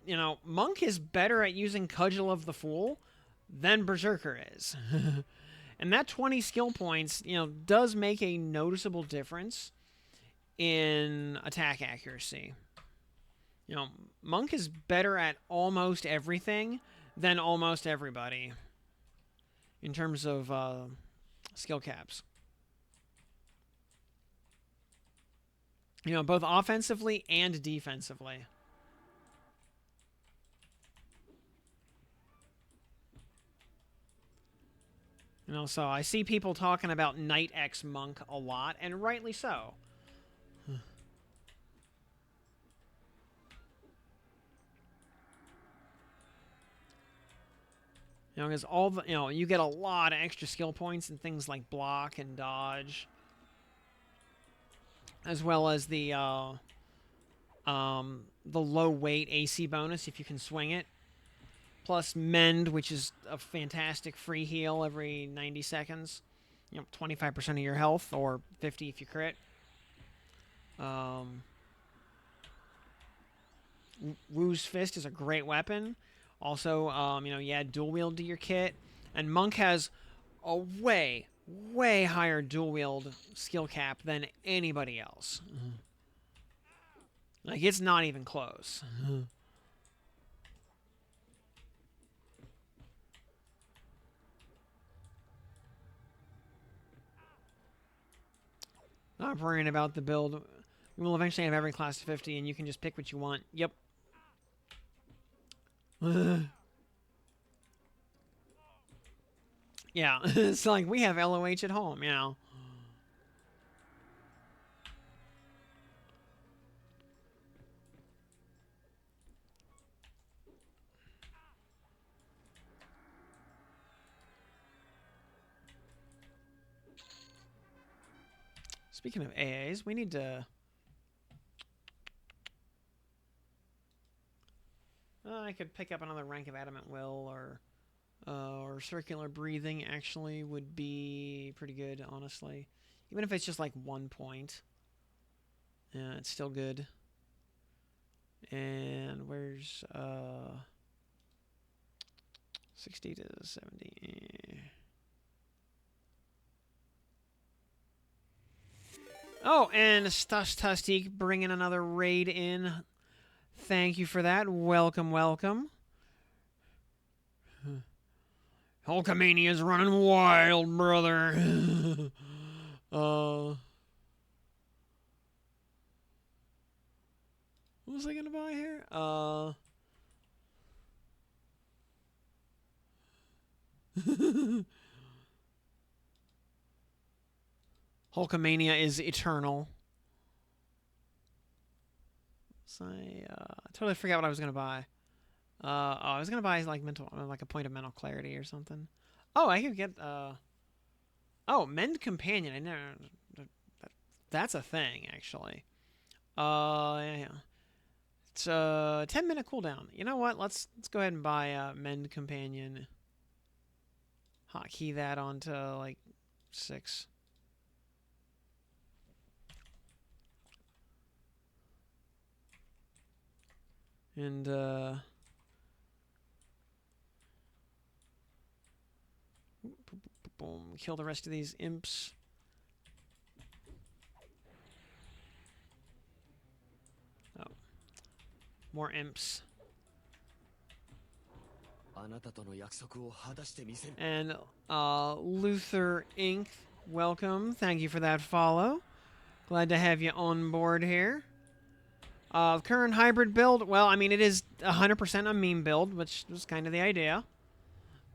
A: You know, Monk is better at using Cudgel of the Fool than Berserker is. And that 20 skill points, you know, does make a noticeable difference in attack accuracy. You know, Monk is better at almost everything than almost everybody in terms of skill caps. You know, both offensively and defensively. You know, so I see people talking about Knight X Monk a lot, and rightly so. You know, because all the, you know, you get a lot of extra skill points and things like block and dodge, as well as the low weight AC bonus if you can swing it. Plus Mend, which is a fantastic free heal every 90 seconds. You know, 25% of your health, or 50 if you crit. Wu's Fist is a great weapon. Also, you know, you add dual wield to your kit. And Monk has a way, way higher dual wield skill cap than anybody else. Like, it's not even close. Not worrying about the build. We will eventually have every class to 50, and you can just pick what you want. Yep. Yeah, it's like we have LOH at home, you know. Speaking of AAs, we need to... I could pick up another rank of Adamant Will, or Circular Breathing actually would be pretty good, honestly. Even if it's just like 1 point. Yeah, it's still good. And where's 60 to 70? Oh, and Stastastik bringing another raid in. Thank you for that. Welcome, welcome. Hulkamania's running wild, brother. What was I gonna buy here? Hulkamania is eternal. So I totally forgot what I was gonna buy. I was gonna buy like a point of mental clarity or something. Oh, I could get oh, Mend Companion. I never. That's a thing actually. Yeah. It's a 10-minute cooldown. You know what? Let's go ahead and buy Mend Companion. Hotkey that onto like 6. And boom, kill the rest of these imps. Oh, more imps. And Luther Inc., welcome. Thank you for that follow. Glad to have you on board here. Current hybrid build, well, I mean, it is 100% a meme build, which was kind of the idea.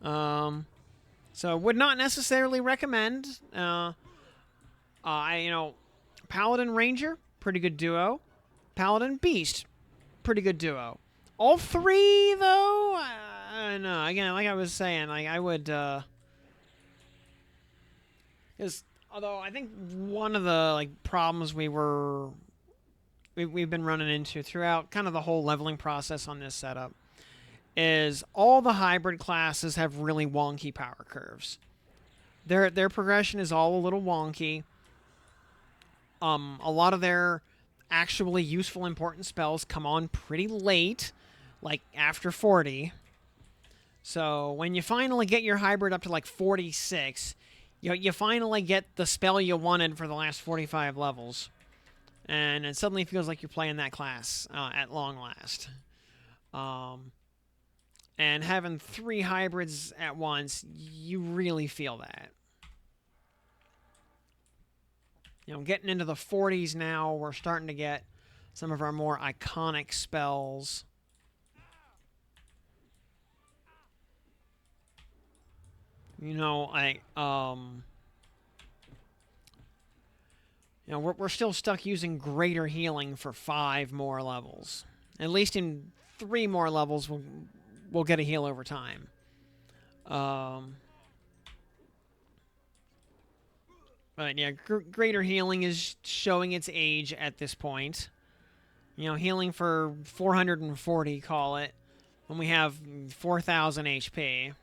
A: So would not necessarily recommend. You know, Paladin Ranger, pretty good duo. Paladin Beast, pretty good duo. All three, though, I don't know. Again, like I was saying, like I would, because although I think one of the like problems we've been running into throughout kind of the whole leveling process on this setup is all the hybrid classes have really wonky power curves. Their progression is all a little wonky. A lot of their actually useful, important spells come on pretty late, like after 40. So when you finally get your hybrid up to like 46, you finally get the spell you wanted for the last 45 levels. And it suddenly feels like you're playing that class at long last. And having 3 hybrids at once, you really feel that. Getting into the 40s now, we're starting to get some of our more iconic spells. We're still stuck using greater healing for 5 more levels. At least in 3 more levels, we'll get a heal over time. But yeah, greater healing is showing its age at this point. Healing for 440, call it, when we have 4,000 HP.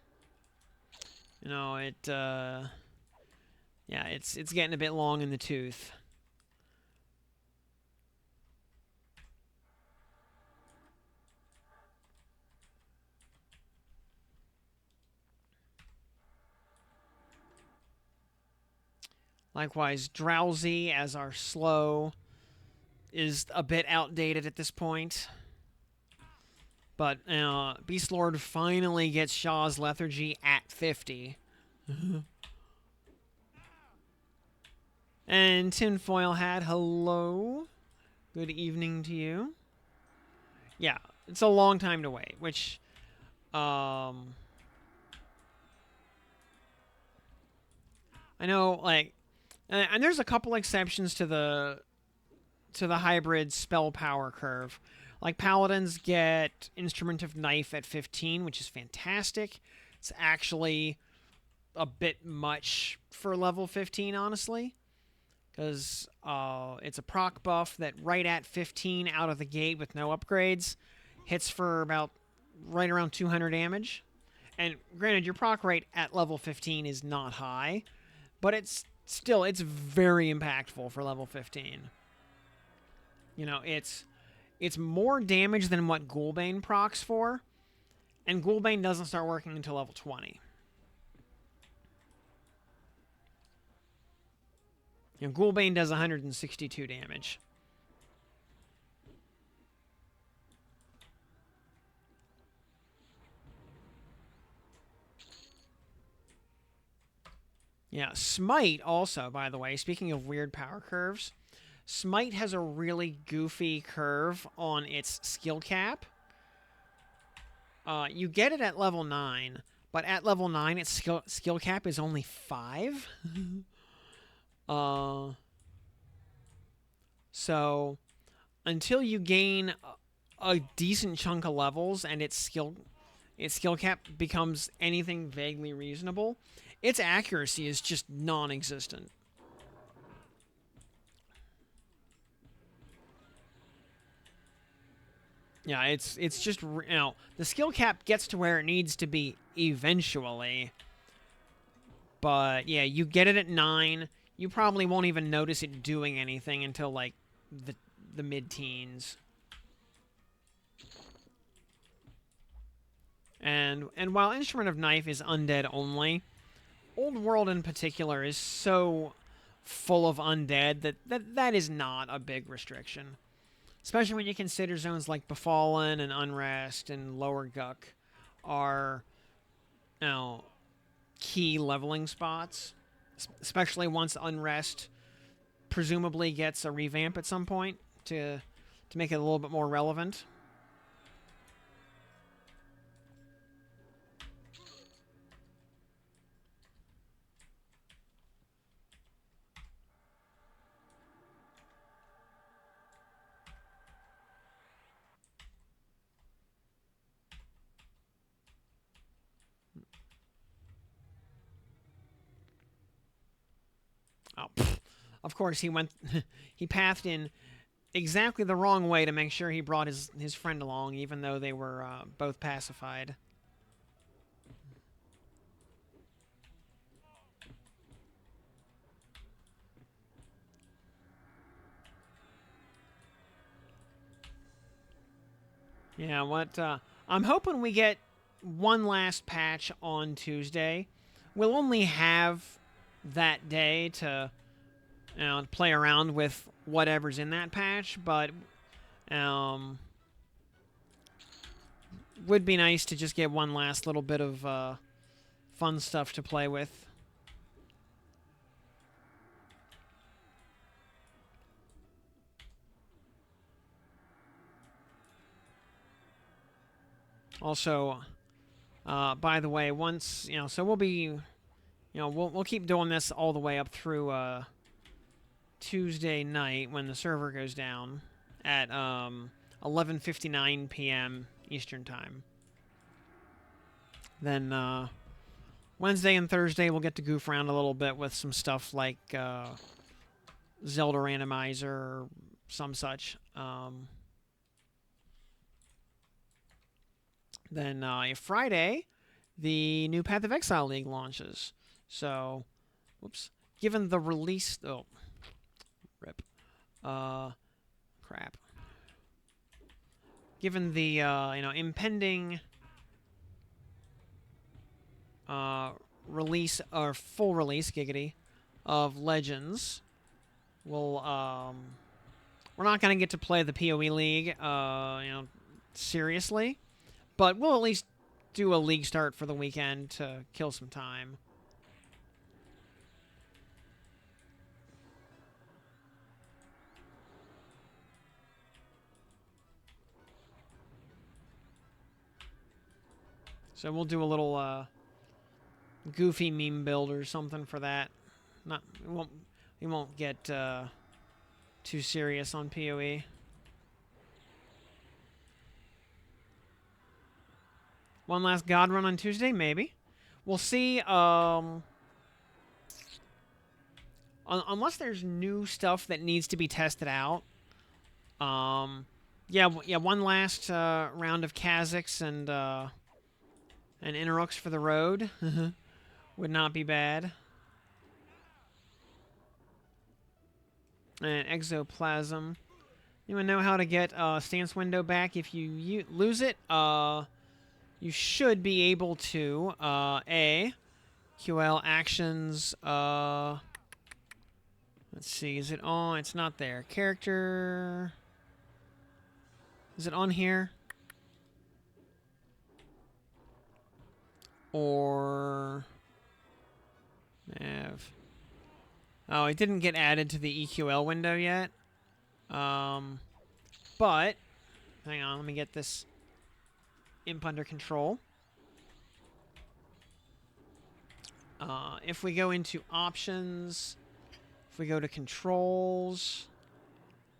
A: It's getting a bit long in the tooth. Likewise, Drowsy as our slow is a bit outdated at this point. But Beastlord finally gets Shaw's Lethargy at 50. And Tinfoil Hat, hello. Good evening to you. Yeah, it's a long time to wait, which... I know, like... And there's a couple exceptions to the hybrid spell power curve. Like, Paladins get Instrument of Knife at 15, which is fantastic. It's actually a bit much for level 15, honestly. Because it's a proc buff that right at 15 out of the gate with no upgrades hits for about right around 200 damage. And granted, your proc rate at level 15 is not high, but it's very impactful for level 15. It's more damage than what Ghoulbane procs for, and Ghoulbane doesn't start working until level 20. Ghoulbane does 162 damage. Yeah, Smite also, by the way, speaking of weird power curves, Smite has a really goofy curve on its skill cap. You get it at level 9, but at level 9, its skill cap is only 5. So, until you gain a decent chunk of levels and its skill cap becomes anything vaguely reasonable, its accuracy is just non-existent. Yeah, it's just, the skill cap gets to where it needs to be eventually. But yeah, you get it at 9. You probably won't even notice it doing anything until like the mid-teens. And while Instrument of Knife is undead only, Old World in particular is so full of undead that is not a big restriction. Especially when you consider zones like Befallen and Unrest and Lower Guk are, key leveling spots. Especially once Unrest presumably gets a revamp at some point to make it a little bit more relevant. Oh, of course, he pathed in exactly the wrong way to make sure he brought his friend along, even though they were both pacified. Yeah, what I'm hoping we get one last patch on Tuesday. We'll only have that day to play around with whatever's in that patch, but would be nice to just get one last little bit of fun stuff to play with. Also, by the way, once so we'll be, we'll keep doing this all the way up through Tuesday night when the server goes down at 11:59 p.m. Eastern time. Then Wednesday and Thursday we'll get to goof around a little bit with some stuff like Zelda Randomizer or some such. Then Friday, the new Path of Exile League launches. So, whoops. Given the release... Oh, rip. Crap. Given the, impending release, or full release, giggity, of Legends, we're not going to get to play the PoE League, seriously. But we'll at least do a league start for the weekend to kill some time. So we'll do a little goofy meme build or something for that. We won't get too serious on PoE. One last God run on Tuesday, maybe. We'll see. Unless there's new stuff that needs to be tested out. Yeah. One last round of Kazakhs and Interrooks for the road would not be bad. And Exoplasm. You want to know how to get stance window back if you lose it? You should be able to, QL actions, let's see, is it on? It's not there. Character, is it on here? Or, nav. Oh, it didn't get added to the EQL window yet. But, hang on, let me get this imp under control. If we go into options, if we go to controls,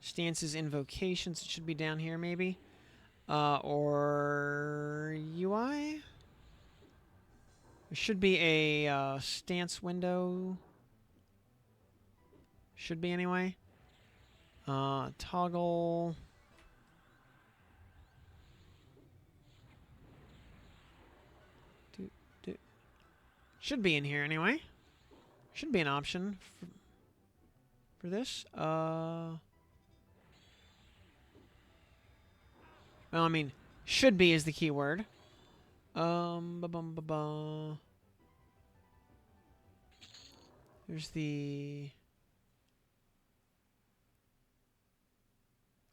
A: stances, invocations, it should be down here maybe. Or UI? There should be a stance window. Should be anyway. Toggle. Should be in here anyway. Should be an option for this. Well, I mean, should be is the keyword. There's the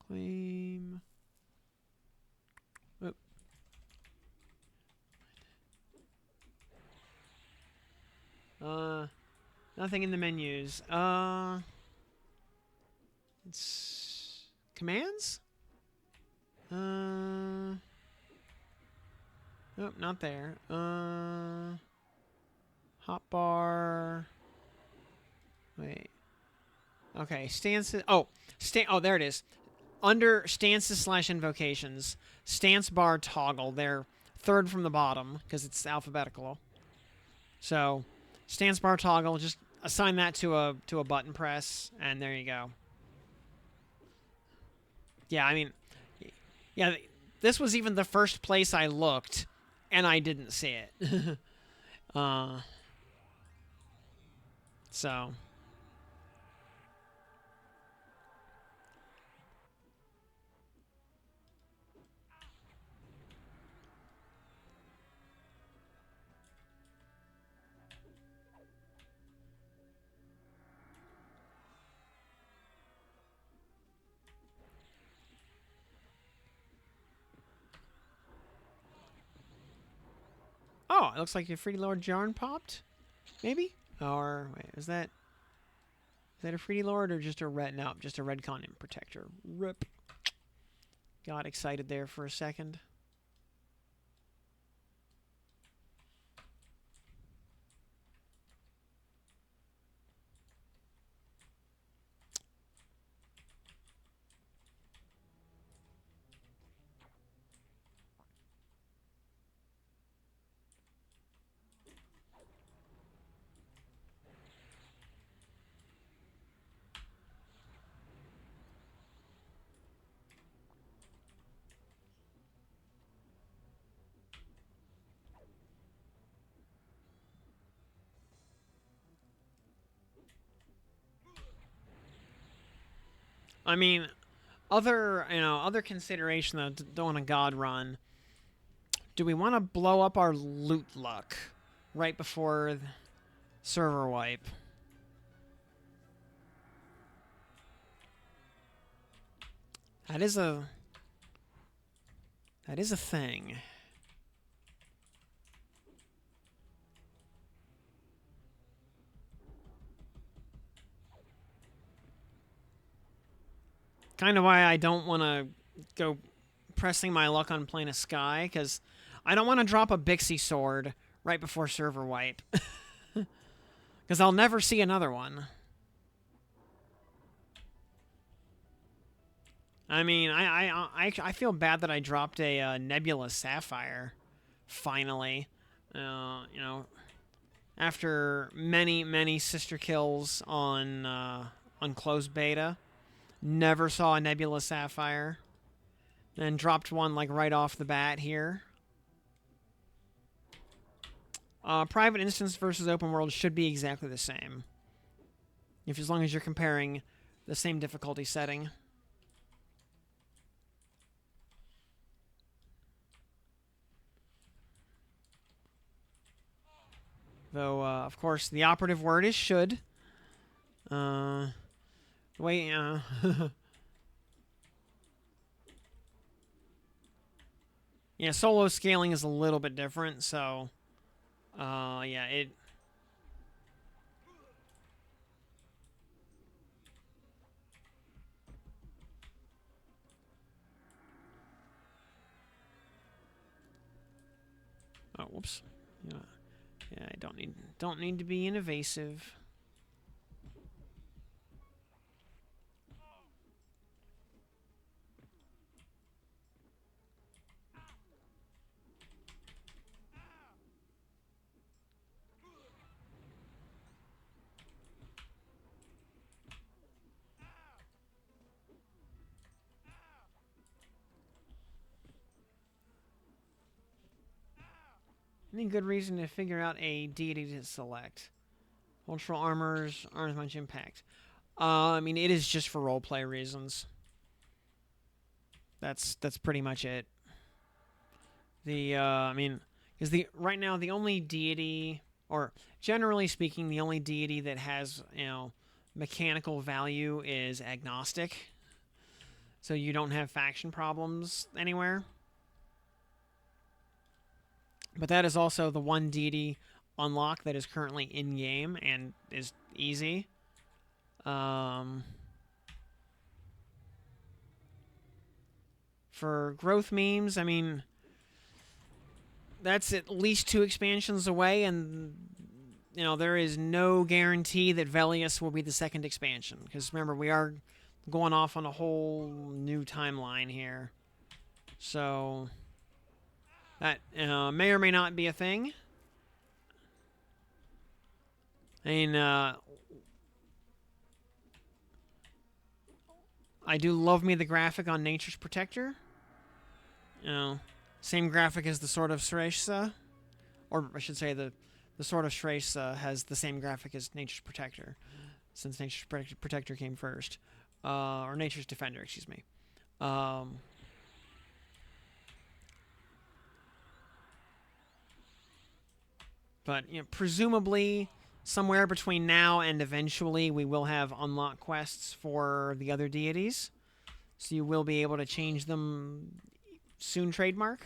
A: claim. Oh. Nothing in the menus. It's commands? Nope, not there. Hotbar. Wait. Okay, stances. Oh, there it is. Under stances / invocations, stance bar toggle. They're third from the bottom because it's alphabetical. So, stance bar toggle. Just assign that to a button press, and there you go. Yeah, I mean, yeah. This was even the first place I looked, and I didn't see it. So. it looks like your Fruity Lord Jarn popped, maybe? Or wait, is that a Fruity Lord or just a red? No, just a red Continent Protector. Rip. Got excited there for a second. I mean, other consideration though, doing a God run. Do we want to blow up our loot luck right before server wipe? That is a thing. Kind of why I don't want to go pressing my luck on Plane of Sky, because I don't want to drop a Bixie sword right before server wipe. Because I'll never see another one. I mean, I feel bad that I dropped a Nebula Sapphire, finally. You know, after many sister kills on closed beta. Never saw a Nebula Sapphire. Then dropped one like right off the bat here. Private instance versus open world should be exactly the same. As long as you're comparing the same difficulty setting. Though, of course, the operative word is should. Wait, yeah, solo scaling is a little bit different, so... yeah, it... Oh, whoops. Yeah, I don't need to be invasive. Any good reason to figure out a deity to select? Ultra armors aren't as much impact. I mean, it is just for roleplay reasons. That's pretty much it. I mean, because right now the only deity, or generally speaking, the only deity that has mechanical value is agnostic. So you don't have faction problems anywhere. But that is also the one deity unlock that is currently in game and is easy. For growth memes, I mean, that's at least 2 expansions away, and there is no guarantee that Velius will be the second expansion. Because remember, we are going off on a whole new timeline here. So that may or may not be a thing. I mean, I do love me the graphic on Nature's Protector. Same graphic as the Sword of Shrestha. Or I should say the Sword of Shrestha has the same graphic as Nature's Protector, since Nature's Protector came first. Or Nature's Defender, excuse me. But presumably somewhere between now and eventually we will have unlock quests for the other deities. So you will be able to change them soon, trademark.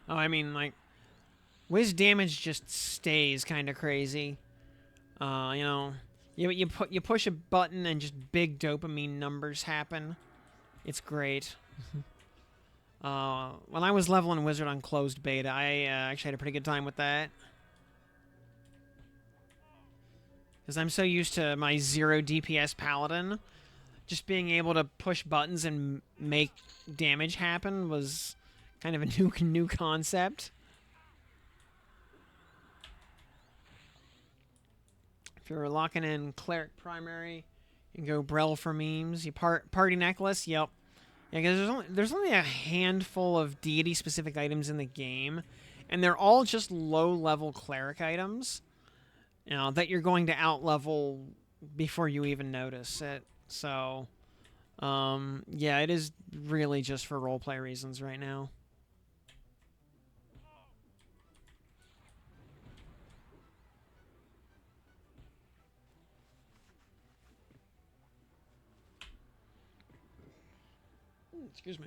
A: Oh, I mean, like, whiz damage just stays kind of crazy. You know, you push a button and just big dopamine numbers happen. It's great. When I was leveling Wizard on closed beta, I actually had a pretty good time with that. Because I'm so used to my 0 DPS Paladin, just being able to push buttons and make damage happen was kind of a new concept. If you're locking in Cleric Primary, you can go Brel for memes. You Party Necklace, yep. Yeah, because there's only a handful of deity-specific items in the game, and they're all just low-level Cleric items, you know, that you're going to out-level before you even notice it. So, yeah, it is really just for roleplay reasons right now. Excuse me.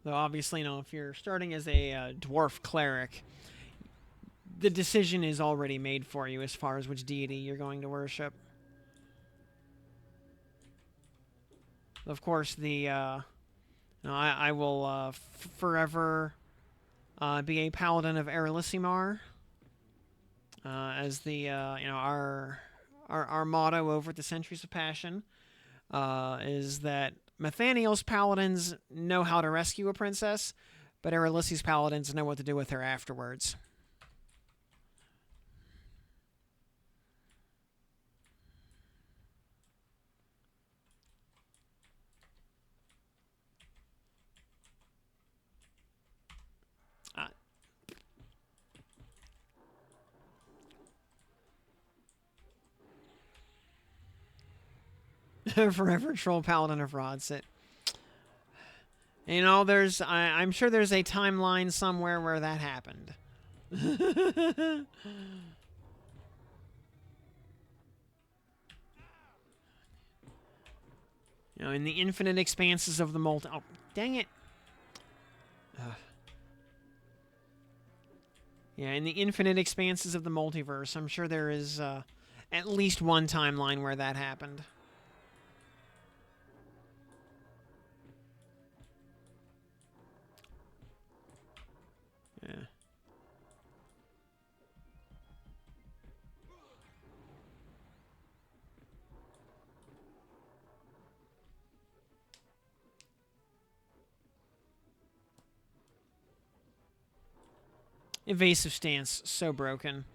A: Though obviously, you know, if you're starting as a dwarf cleric, the decision is already made for you as far as which deity you're going to worship. Of course, I will forever be a paladin of Erlissimar, as the our motto over at the Centuries of Passion is that Nathaniel's paladins know how to rescue a princess, but Erlissy's paladins know what to do with her afterwards. Forever troll paladin of Rodsit. You know, I'm sure there's a timeline somewhere where that happened. You know, in the infinite expanses of the multi... Oh, dang it. Yeah, in the infinite expanses of the multiverse, I'm sure there is at least one timeline where that happened. Yeah. Evasive stance, so broken.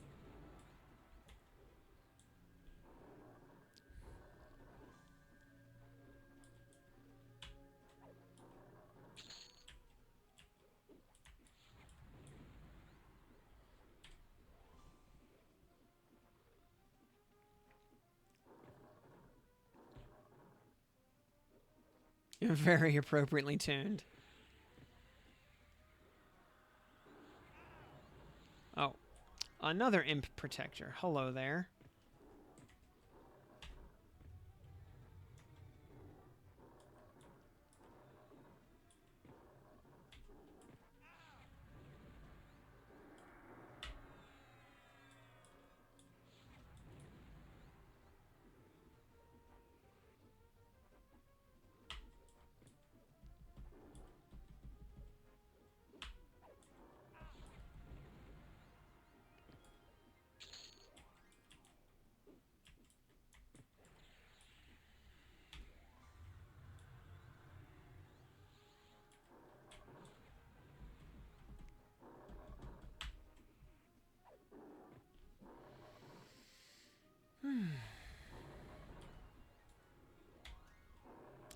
A: Very appropriately tuned. Oh, another imp protector. Hello there.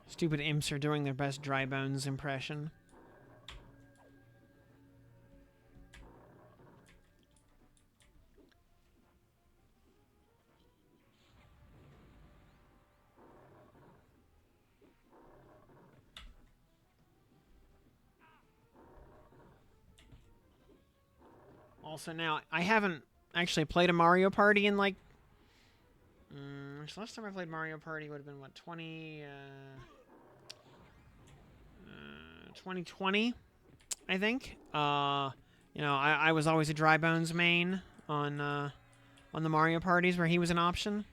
A: Stupid imps are doing their best Dry Bones impression. Also, now, I haven't actually played a Mario Party in, like... last time I played Mario Party would have been, what, 20... 2020, I think. I was always a Dry Bones main on the Mario parties where he was an option.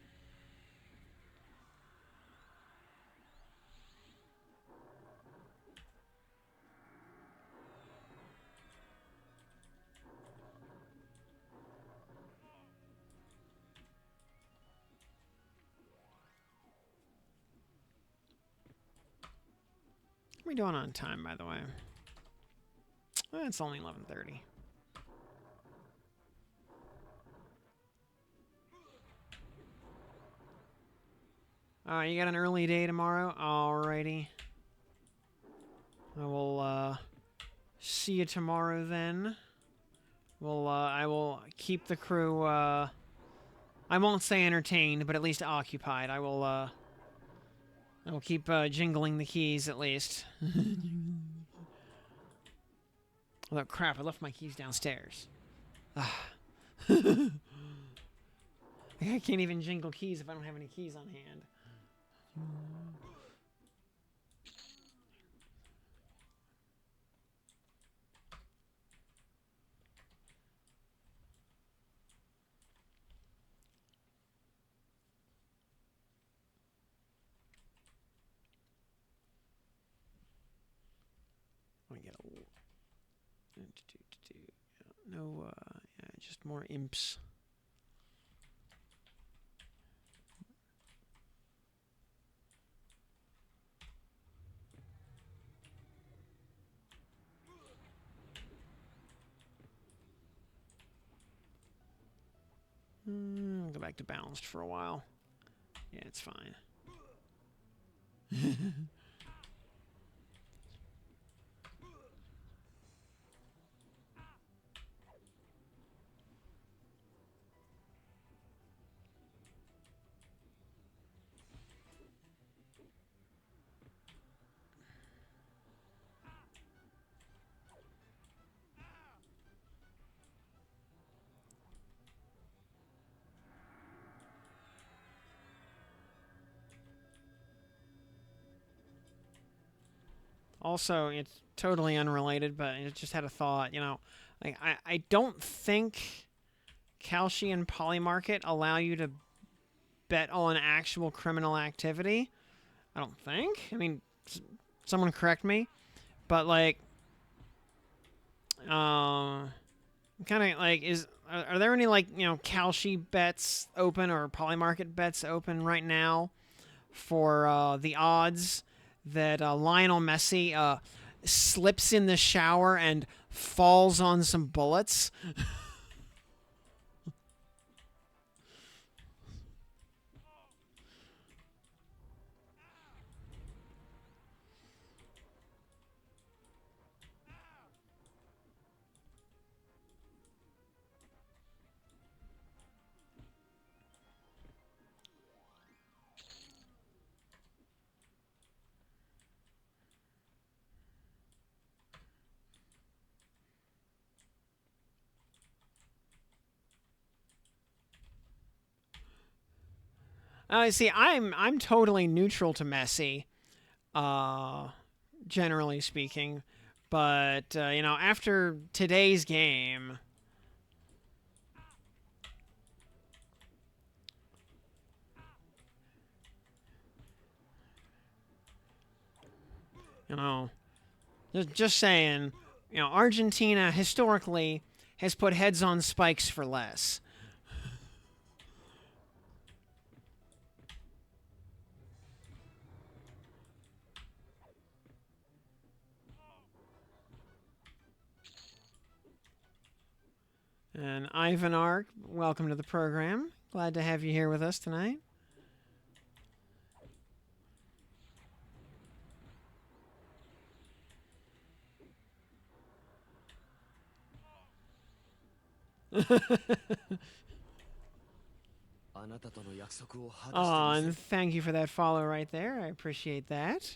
A: What are we doing on time, by the way? It's only 11:30. You got an early day tomorrow? Alrighty. I will see you tomorrow then. I will keep the crew, I won't say entertained, but at least occupied. I will keep jingling the keys at least. Oh crap, I left my keys downstairs. I can't even jingle keys if I don't have any keys on hand. Let me get a little... No, yeah, just more imps. I'll go back to balanced for a while. Yeah, it's fine. Also, it's totally unrelated, but I just had a thought. Like I don't think Kalshi and Polymarket allow you to bet on actual criminal activity. I don't think. I mean, someone correct me, but like, kind of like are there any like Kalshi bets open or Polymarket bets open right now for the odds that Lionel Messi slips in the shower and falls on some bullets? See, I'm totally neutral to Messi, generally speaking, but after today's game, you know, just saying, Argentina historically has put heads on spikes for less. And Ivan Ark, welcome to the program. Glad to have you here with us tonight. Oh, and thank you for that follow right there. I appreciate that.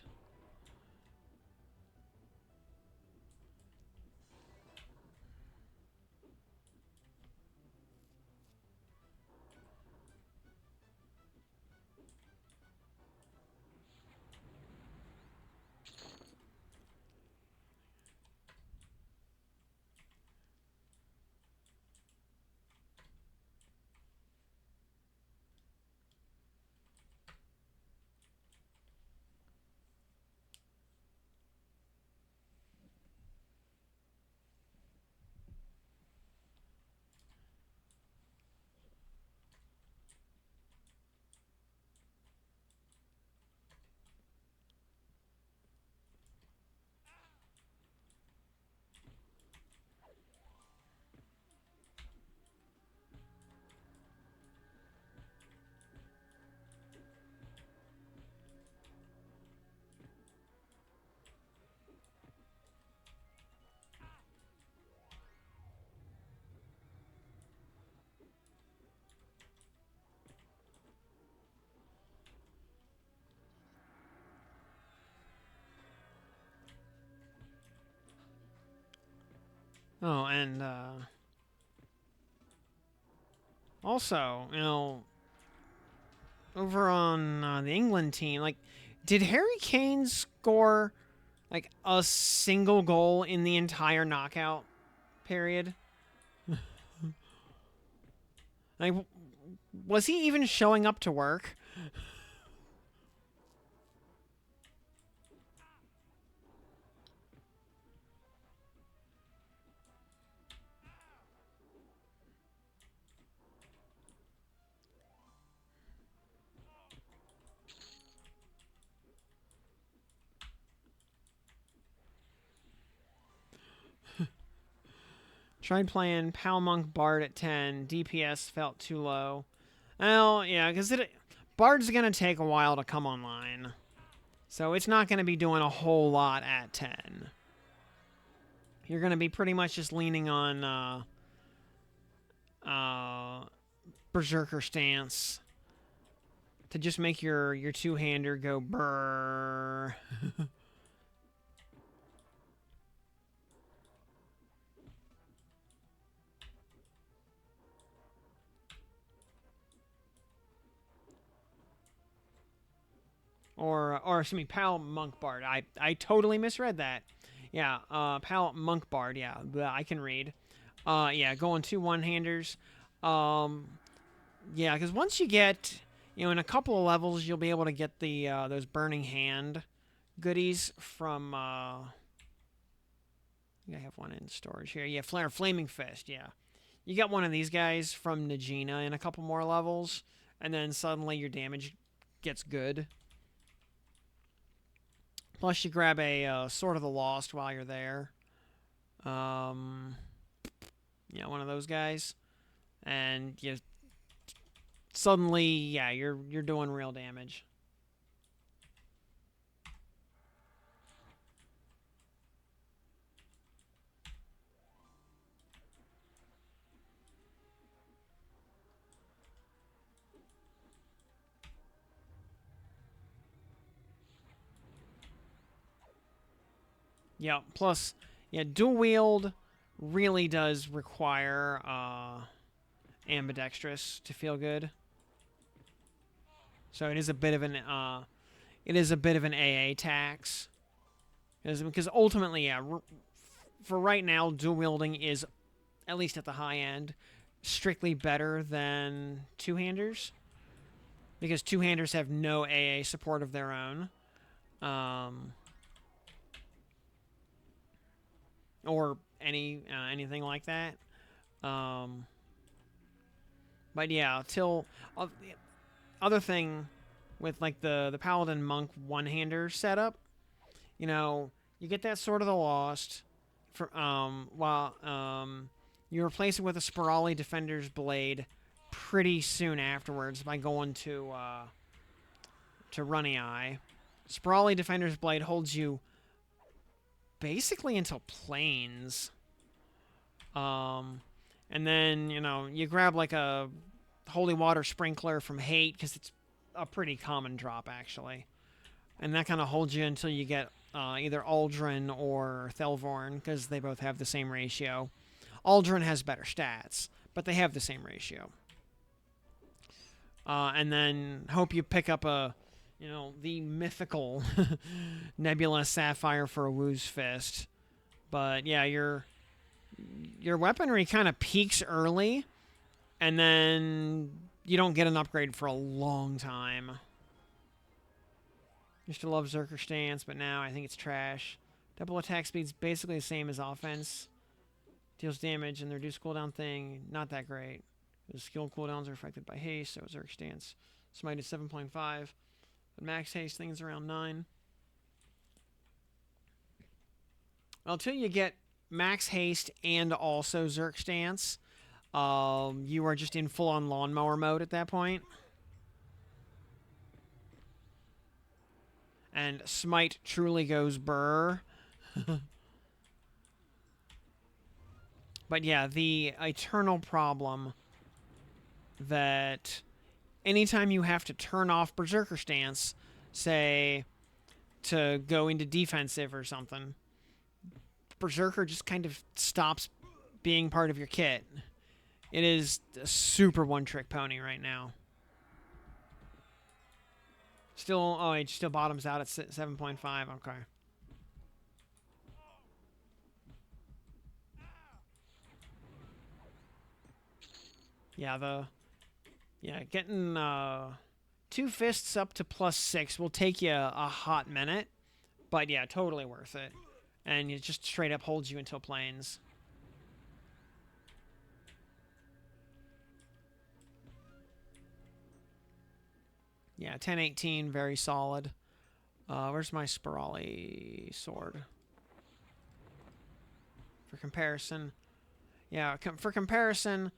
A: Oh, and also, over on the England team, like, did Harry Kane score like a single goal in the entire knockout period? Like, was he even showing up to work? Tried playing Pal Monk Bard at 10. DPS felt too low. Well, yeah, because Bard's going to take a while to come online. So it's not going to be doing a whole lot at 10. You're going to be pretty much just leaning on Berserker stance to just make your two-hander go brrr. or excuse me, Pal Monk Bard. I totally misread that. Yeah, Pal Monk Bard. Yeah, I can read. Yeah, going two one-handers. Yeah, because once you get, in a couple of levels, you'll be able to get the those Burning Hand goodies from. I have one in storage here. Yeah, Flaming Fist. Yeah, you get one of these guys from Najina in a couple more levels, and then suddenly your damage gets good. Plus, you grab a Sword of the Lost while you're there. Yeah, one of those guys, and you suddenly, yeah, you're doing real damage. Yeah. Plus, yeah, dual wield really does require ambidextrous to feel good. So it is a bit of an AA tax, because ultimately, yeah, for right now, dual wielding is, at least at the high end, strictly better than two-handers, because two-handers have no AA support of their own. Or anything like that. But yeah, till other thing with like the Paladin Monk one-hander setup, you get that Sword of the Lost for while you replace it with a Spirali Defender's Blade pretty soon afterwards by going to Runny Eye. Spirali Defender's Blade holds you basically until Plains. And then, you grab like a Holy Water Sprinkler from Hate, because it's a pretty common drop, actually. And that kind of holds you until you get either Aldrin or Thelvorn, because they both have the same ratio. Aldrin has better stats, but they have the same ratio. And then hope you pick up the mythical Nebula Sapphire for a Woo's Fist. But yeah, your weaponry kind of peaks early, and then you don't get an upgrade for a long time. Used to love Zerker Stance, but now I think it's trash. Double attack speed's basically the same as offense. Deals damage and the reduced cooldown thing, not that great. The skill cooldowns are affected by haste, so Zerker Stance. Smite is 7.5. But max haste thing's around 9. Well, until you get max haste and also Zerk Stance, you are just in full-on lawnmower mode at that point. And Smite truly goes burr. But yeah, the eternal problem that anytime you have to turn off Berserker Stance, say, to go into defensive or something, Berserker just kind of stops being part of your kit. It is a super one-trick pony right now. Still, oh, it still bottoms out at 7.5. Okay. Yeah, getting 2 fists up to +6 will take you a hot minute, but yeah, totally worth it. And it just straight up holds you until planes. Yeah, 10-18, very solid. Where's my Spirali sword? For comparison, yeah, for comparison,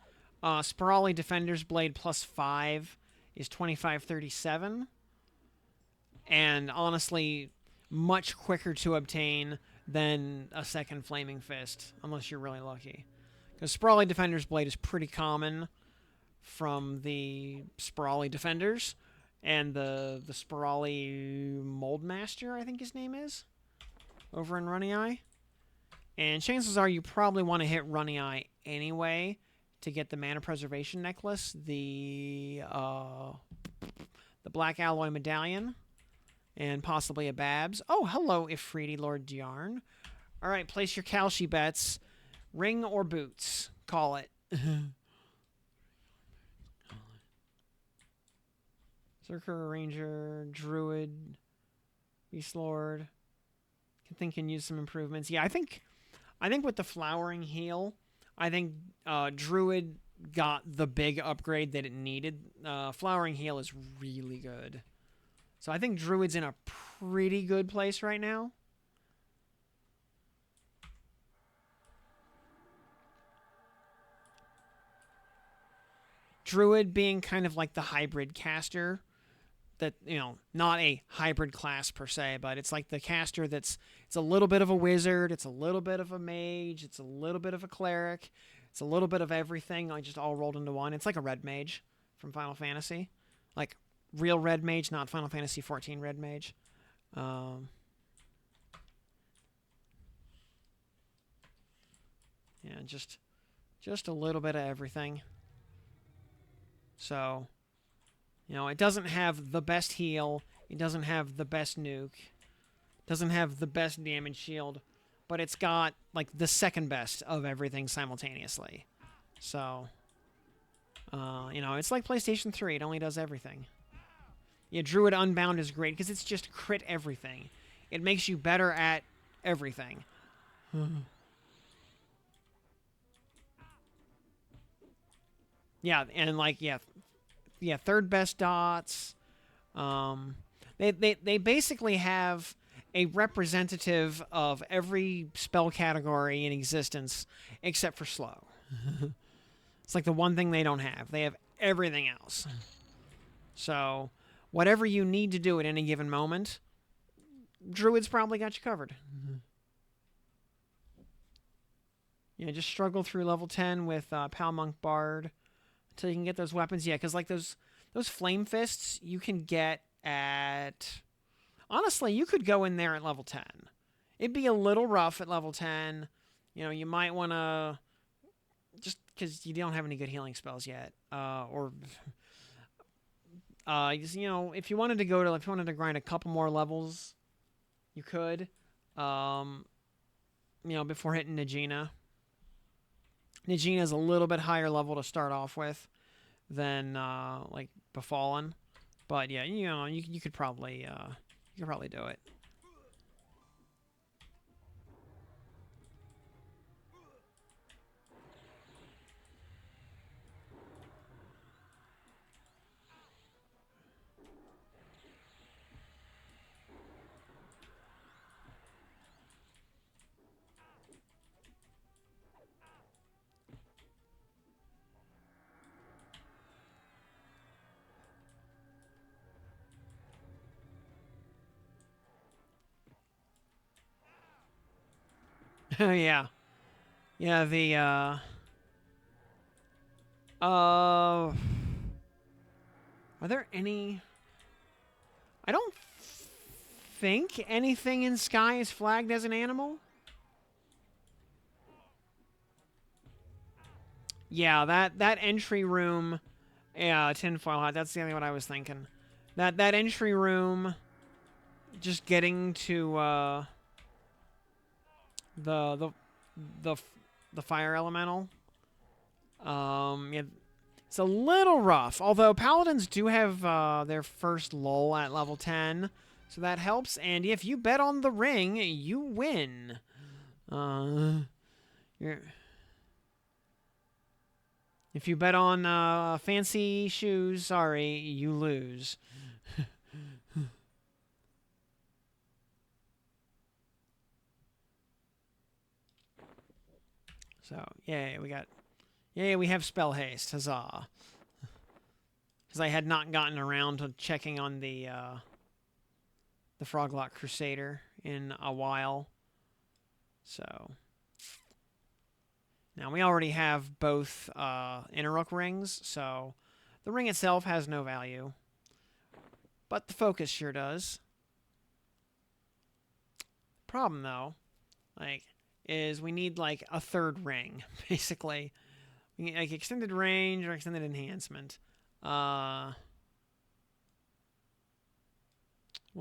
A: Spirali Defender's Blade +5 is 2537, and honestly, much quicker to obtain than a second Flaming Fist, unless you're really lucky. Because Spirali Defender's Blade is pretty common from the Spirali Defenders, and the Spirali Moldmaster, I think his name is, over in Runny Eye. And chances are you probably want to hit Runny Eye anyway to get the Mana Preservation Necklace, the Black Alloy Medallion, and possibly a Babs. Oh, hello, Ifriti Lord Diarn. All right, place your Kalshi bets. Ring or boots? Call it. Zerker, Ranger, Druid, Beastlord. I think can use some improvements. Yeah, I think with the Flowering Heal, I think Druid got the big upgrade that it needed. Flowering Heal is really good. So I think Druid's in a pretty good place right now. Druid being kind of like the hybrid caster. That, you know, not a hybrid class per se, but it's like the caster it's a little bit of a wizard, it's a little bit of a mage, it's a little bit of a cleric, it's a little bit of everything, like just all rolled into one. It's like a red mage from Final Fantasy. Like real red mage, not Final Fantasy 14 red mage. Yeah, just a little bit of everything. So, you know, it doesn't have the best heal, it doesn't have the best nuke, doesn't have the best damage shield, but it's got, like, the second best of everything simultaneously. So, you know, it's like PlayStation 3, it only does everything. Yeah, Druid Unbound is great, because it's just crit everything. It makes you better at everything. Yeah, and, like, yeah, third best dots. They basically have a representative of every spell category in existence except for slow. It's like the one thing they don't have. They have everything else. So, whatever you need to do at any given moment, Druid's probably got you covered. You know, just struggle through level 10 with Pal Monk Bard until you can get those weapons. Yeah, because like those Flame Fists you can get at... Honestly, you could go in there at level 10. It'd be a little rough at level 10. You know, you might want to... Just because you don't have any good healing spells yet. You know, if you wanted to grind a couple more levels, you could. You know, before hitting Najina. Najina's a little bit higher level to start off with than like Befallen, but yeah, you know, you could probably do it. Yeah. Yeah, the, are there any... I don't think anything in Sky is flagged as an animal. Yeah, that entry room, yeah, tinfoil hat. That's exactly what I was thinking. That entry room, just getting to the the the the fire elemental. Yeah, it's a little rough. Although paladins do have their first lull at level 10, so that helps. And if you bet on the ring, you win. You're If you bet on fancy shoes, sorry, you lose. So, yay, we have spell haste, huzzah. Because I had not gotten around to checking on the Froglock Crusader in a while. So, now we already have both Innerrook rings, so the ring itself has no value. But the focus sure does. Problem, though, is we need, a third ring, basically. We need, extended range or extended enhancement. We'll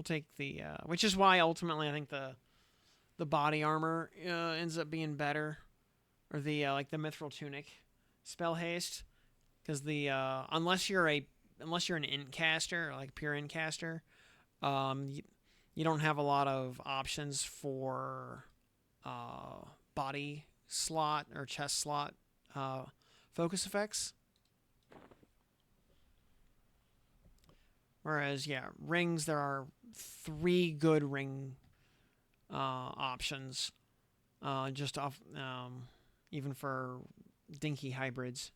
A: take the, which is why, ultimately, I think the body armor ends up being better. Or the, the Mithril Tunic spell haste. Because unless you're an int caster, pure int caster, you don't have a lot of options for body slot or chest slot focus effects. Whereas, yeah, rings, there are 3 good ring options. Just off, even for dinky hybrids.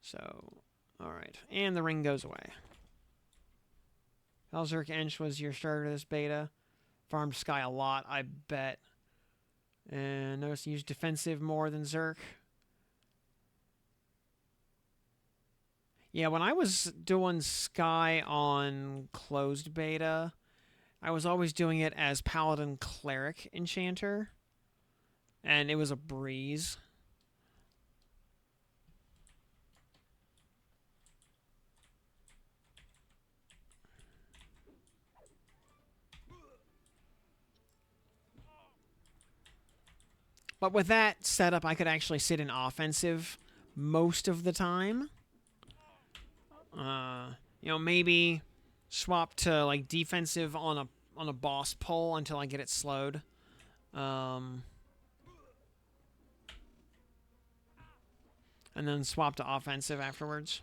A: So, alright. And the ring goes away. Elzerk Ench was your starter this beta. Farmed Sky a lot, I bet. And notice you use defensive more than Zerk. Yeah, when I was doing Sky on closed beta, I was always doing it as Paladin Cleric Enchanter. And it was a breeze. But with that setup, I could actually sit in offensive most of the time. Maybe swap to defensive on a boss pull until I get it slowed. And then swap to offensive afterwards.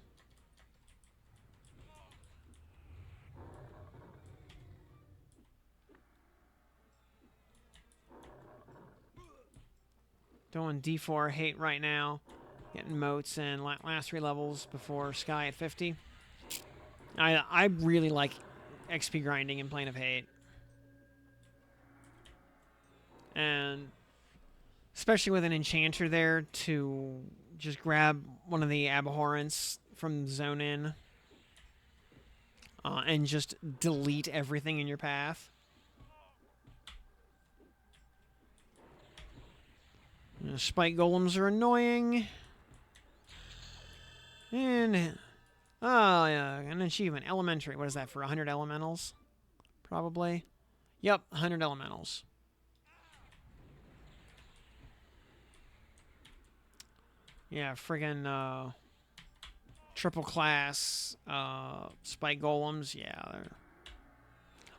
A: Doing D4 hate right now. Getting moats and last 3 levels before Sky at 50. I really like XP grinding in Plane of Hate. And especially with an enchanter there to just grab one of the abhorrents from zone in and just delete everything in your path. Spike golems are annoying. And yeah, an achievement, elementary. What is that, for 100 elementals? Probably. Yep, 100 elementals. Yeah, friggin' triple class spike golems. Yeah.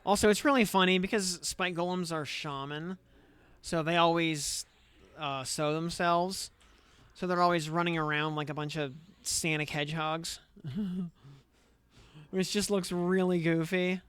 A: Also, it's really funny because spike golems are shaman, so they always sow themselves. So they're always running around like a bunch of Sonic hedgehogs. Which just looks really goofy.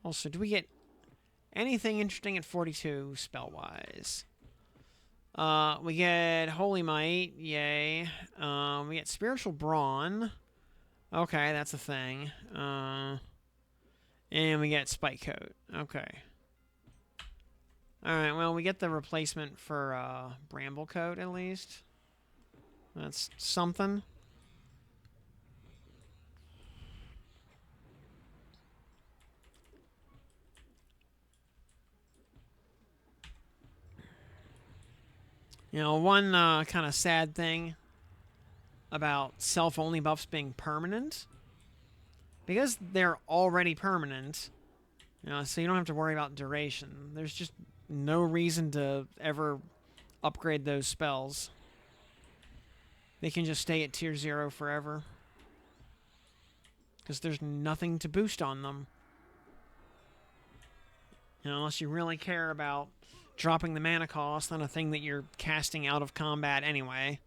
A: Also, do we get anything interesting at 42 spell-wise? We get Holy Might, yay. We get Spiritual Brawn. Okay, that's a thing. And we get Spike Coat. Okay. Alright, well, we get the replacement for Bramble Coat, at least. That's something. You know, one kind of sad thing about self-only buffs being permanent, because they're already permanent, you know, so you don't have to worry about duration. There's just no reason to ever upgrade those spells. They can just stay at tier 0 forever, because there's nothing to boost on them. You know, unless you really care about dropping the mana cost on a thing that you're casting out of combat anyway.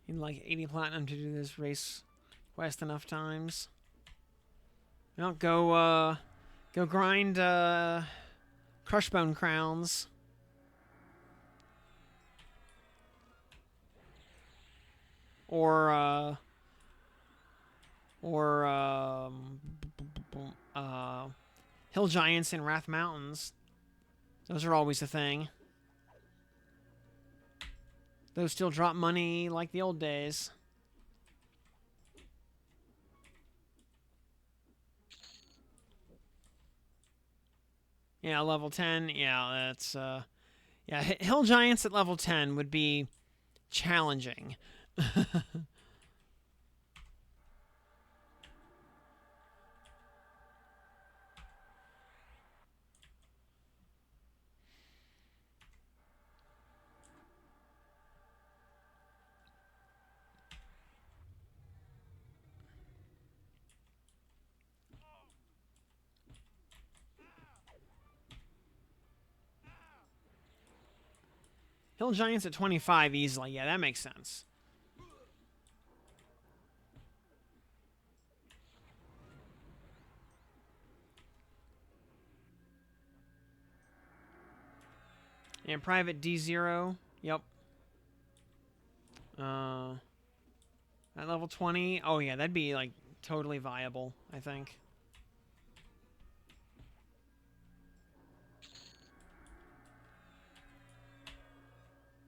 A: Need like 80 platinum to do this race quest enough times. Well, go grind Crushbone crowns. Or Hill Giants and Wrath Mountains. Those are always a thing. Those still drop money like the old days. Yeah, level 10. Yeah, that's yeah, Hill Giants at level 10 would be challenging. Hill Giants at 25 easily. Yeah, that makes sense. And private D0. Yep. At level 20. Oh, yeah, that'd be, like, totally viable, I think.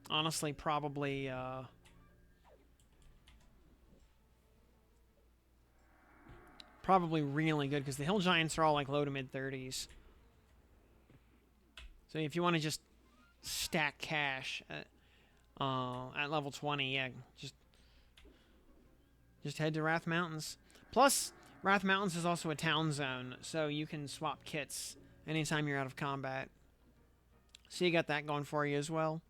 A: Honestly, probably really good, because the Hill Giants are all, like, low to mid-30s. So if you want to just stack cash at level 20, yeah, just head to Wrath Mountains. Plus, Wrath Mountains is also a town zone, so you can swap kits anytime you're out of combat. So you got that going for you as well.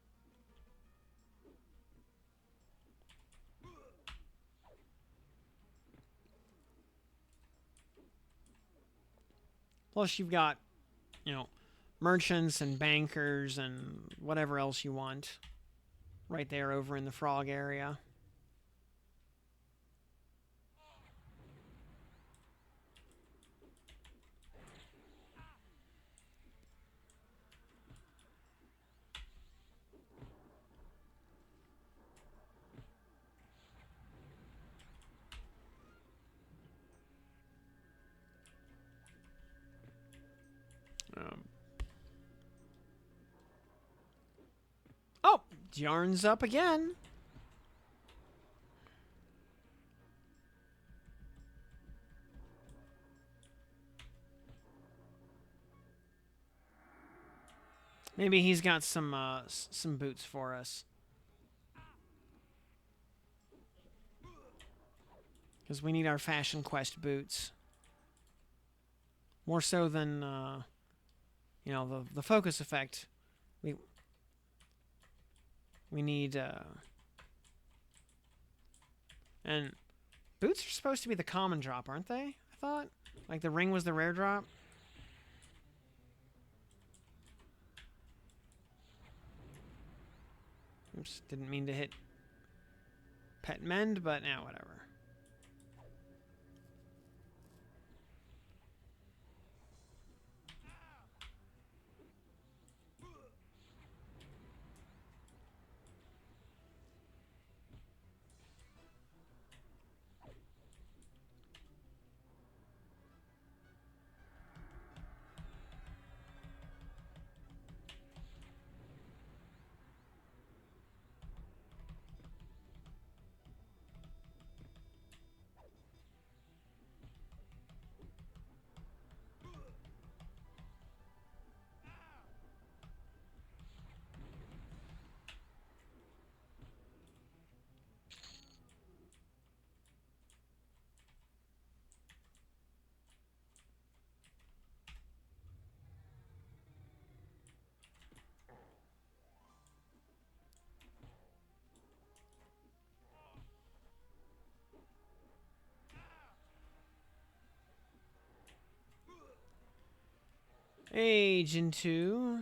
A: Plus, you've got, you know, merchants and bankers and whatever else you want right there over in the frog area. Oh, Jarn's up again. Maybe he's got some boots for us. Because we need our Fashion Quest boots. More so than, you know, the focus effect. We need, and boots are supposed to be the common drop, aren't they? thought. Like the ring was the rare drop. Oops, didn't mean to hit pet mend, but now whatever. Agent 2.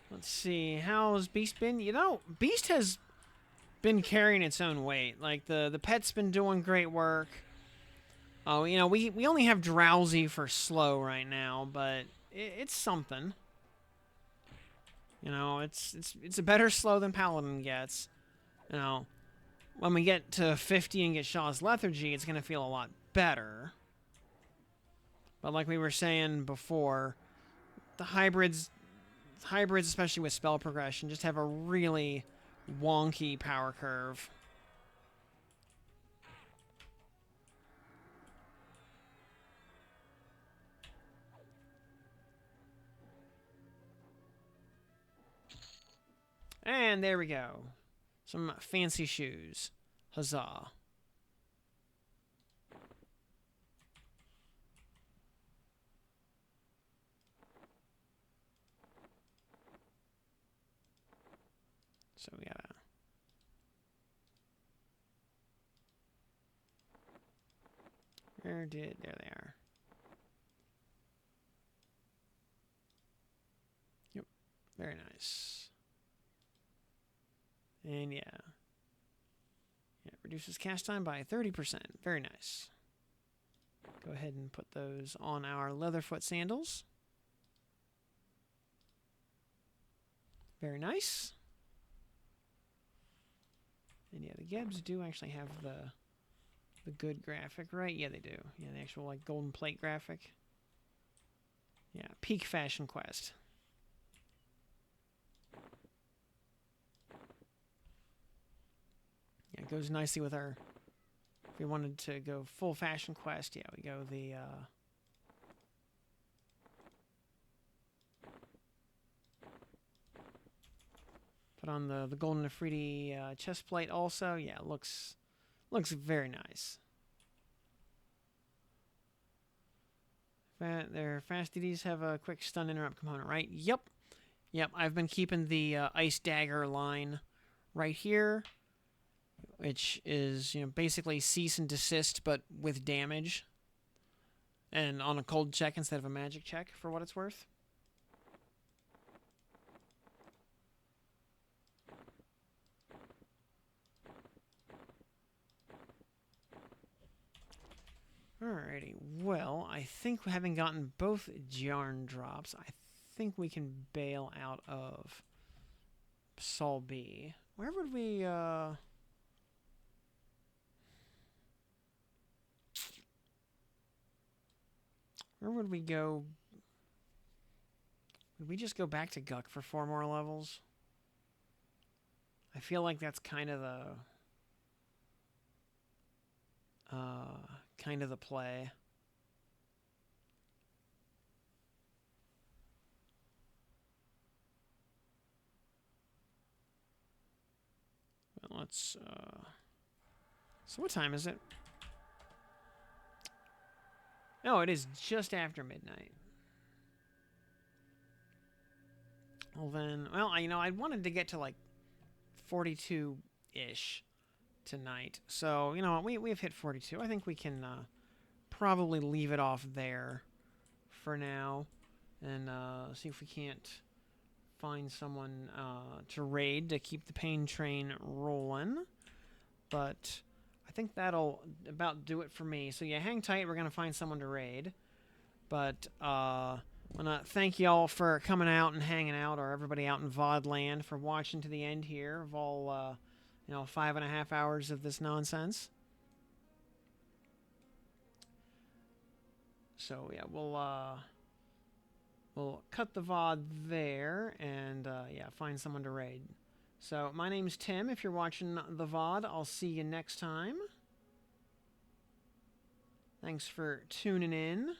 A: Let's see. How's Beast been? You know, Beast has been carrying its own weight. Like, the pet's been doing great work. Oh, you know, we only have Drowsy for slow right now, but it's something. You know, it's a better slow than Paladin gets. You know, when we get to 50 and get Shaw's Lethargy, it's going to feel a lot better. But like we were saying before, the hybrids, especially with spell progression, just have a really wonky power curve. And there we go. Some fancy shoes. Huzzah. So we gotta... There they are. Yep. Very nice. And yeah. Yeah, reduces cast time by 30%. Very nice. Go ahead and put those on our Leatherfoot sandals. Very nice. And yeah, the Gebs do actually have the good graphic, right? Yeah, they do. Yeah, the actual like golden plate graphic. Yeah, peak Fashion Quest. Yeah, it goes nicely with our... If we wanted to go full Fashion Quest, yeah, we go the... Put on the golden Afridi chest plate also. Yeah, looks very nice. Their fast DDs have a quick stun interrupt component, right? Yep. Yep, I've been keeping the Ice Dagger line right here, which is, you know, basically cease and desist, but with damage. And on a cold check instead of a magic check, for what it's worth. Alrighty, well, I think having gotten both Jarn drops, I think we can bail out of Sol B. Where would we, Where would we go? Would we just go back to Guk for 4 more levels? I feel like that's kind of the play. Well, let's, so what time is it? Oh, it is just after midnight. Well then, well, I wanted to get to like 42-ish tonight. So, you know what, we've hit 42. I think we can probably leave it off there for now, and see if we can't find someone to raid to keep the pain train rolling. But I think that'll about do it for me. So yeah, hang tight. We're gonna find someone to raid. But I want to thank y'all for coming out and hanging out, or everybody out in VOD land for watching to the end here of all 5.5 hours of this nonsense. So yeah, we'll cut the VOD there and yeah, find someone to raid. So my name's Tim. If you're watching the VOD, I'll see you next time. Thanks for tuning in.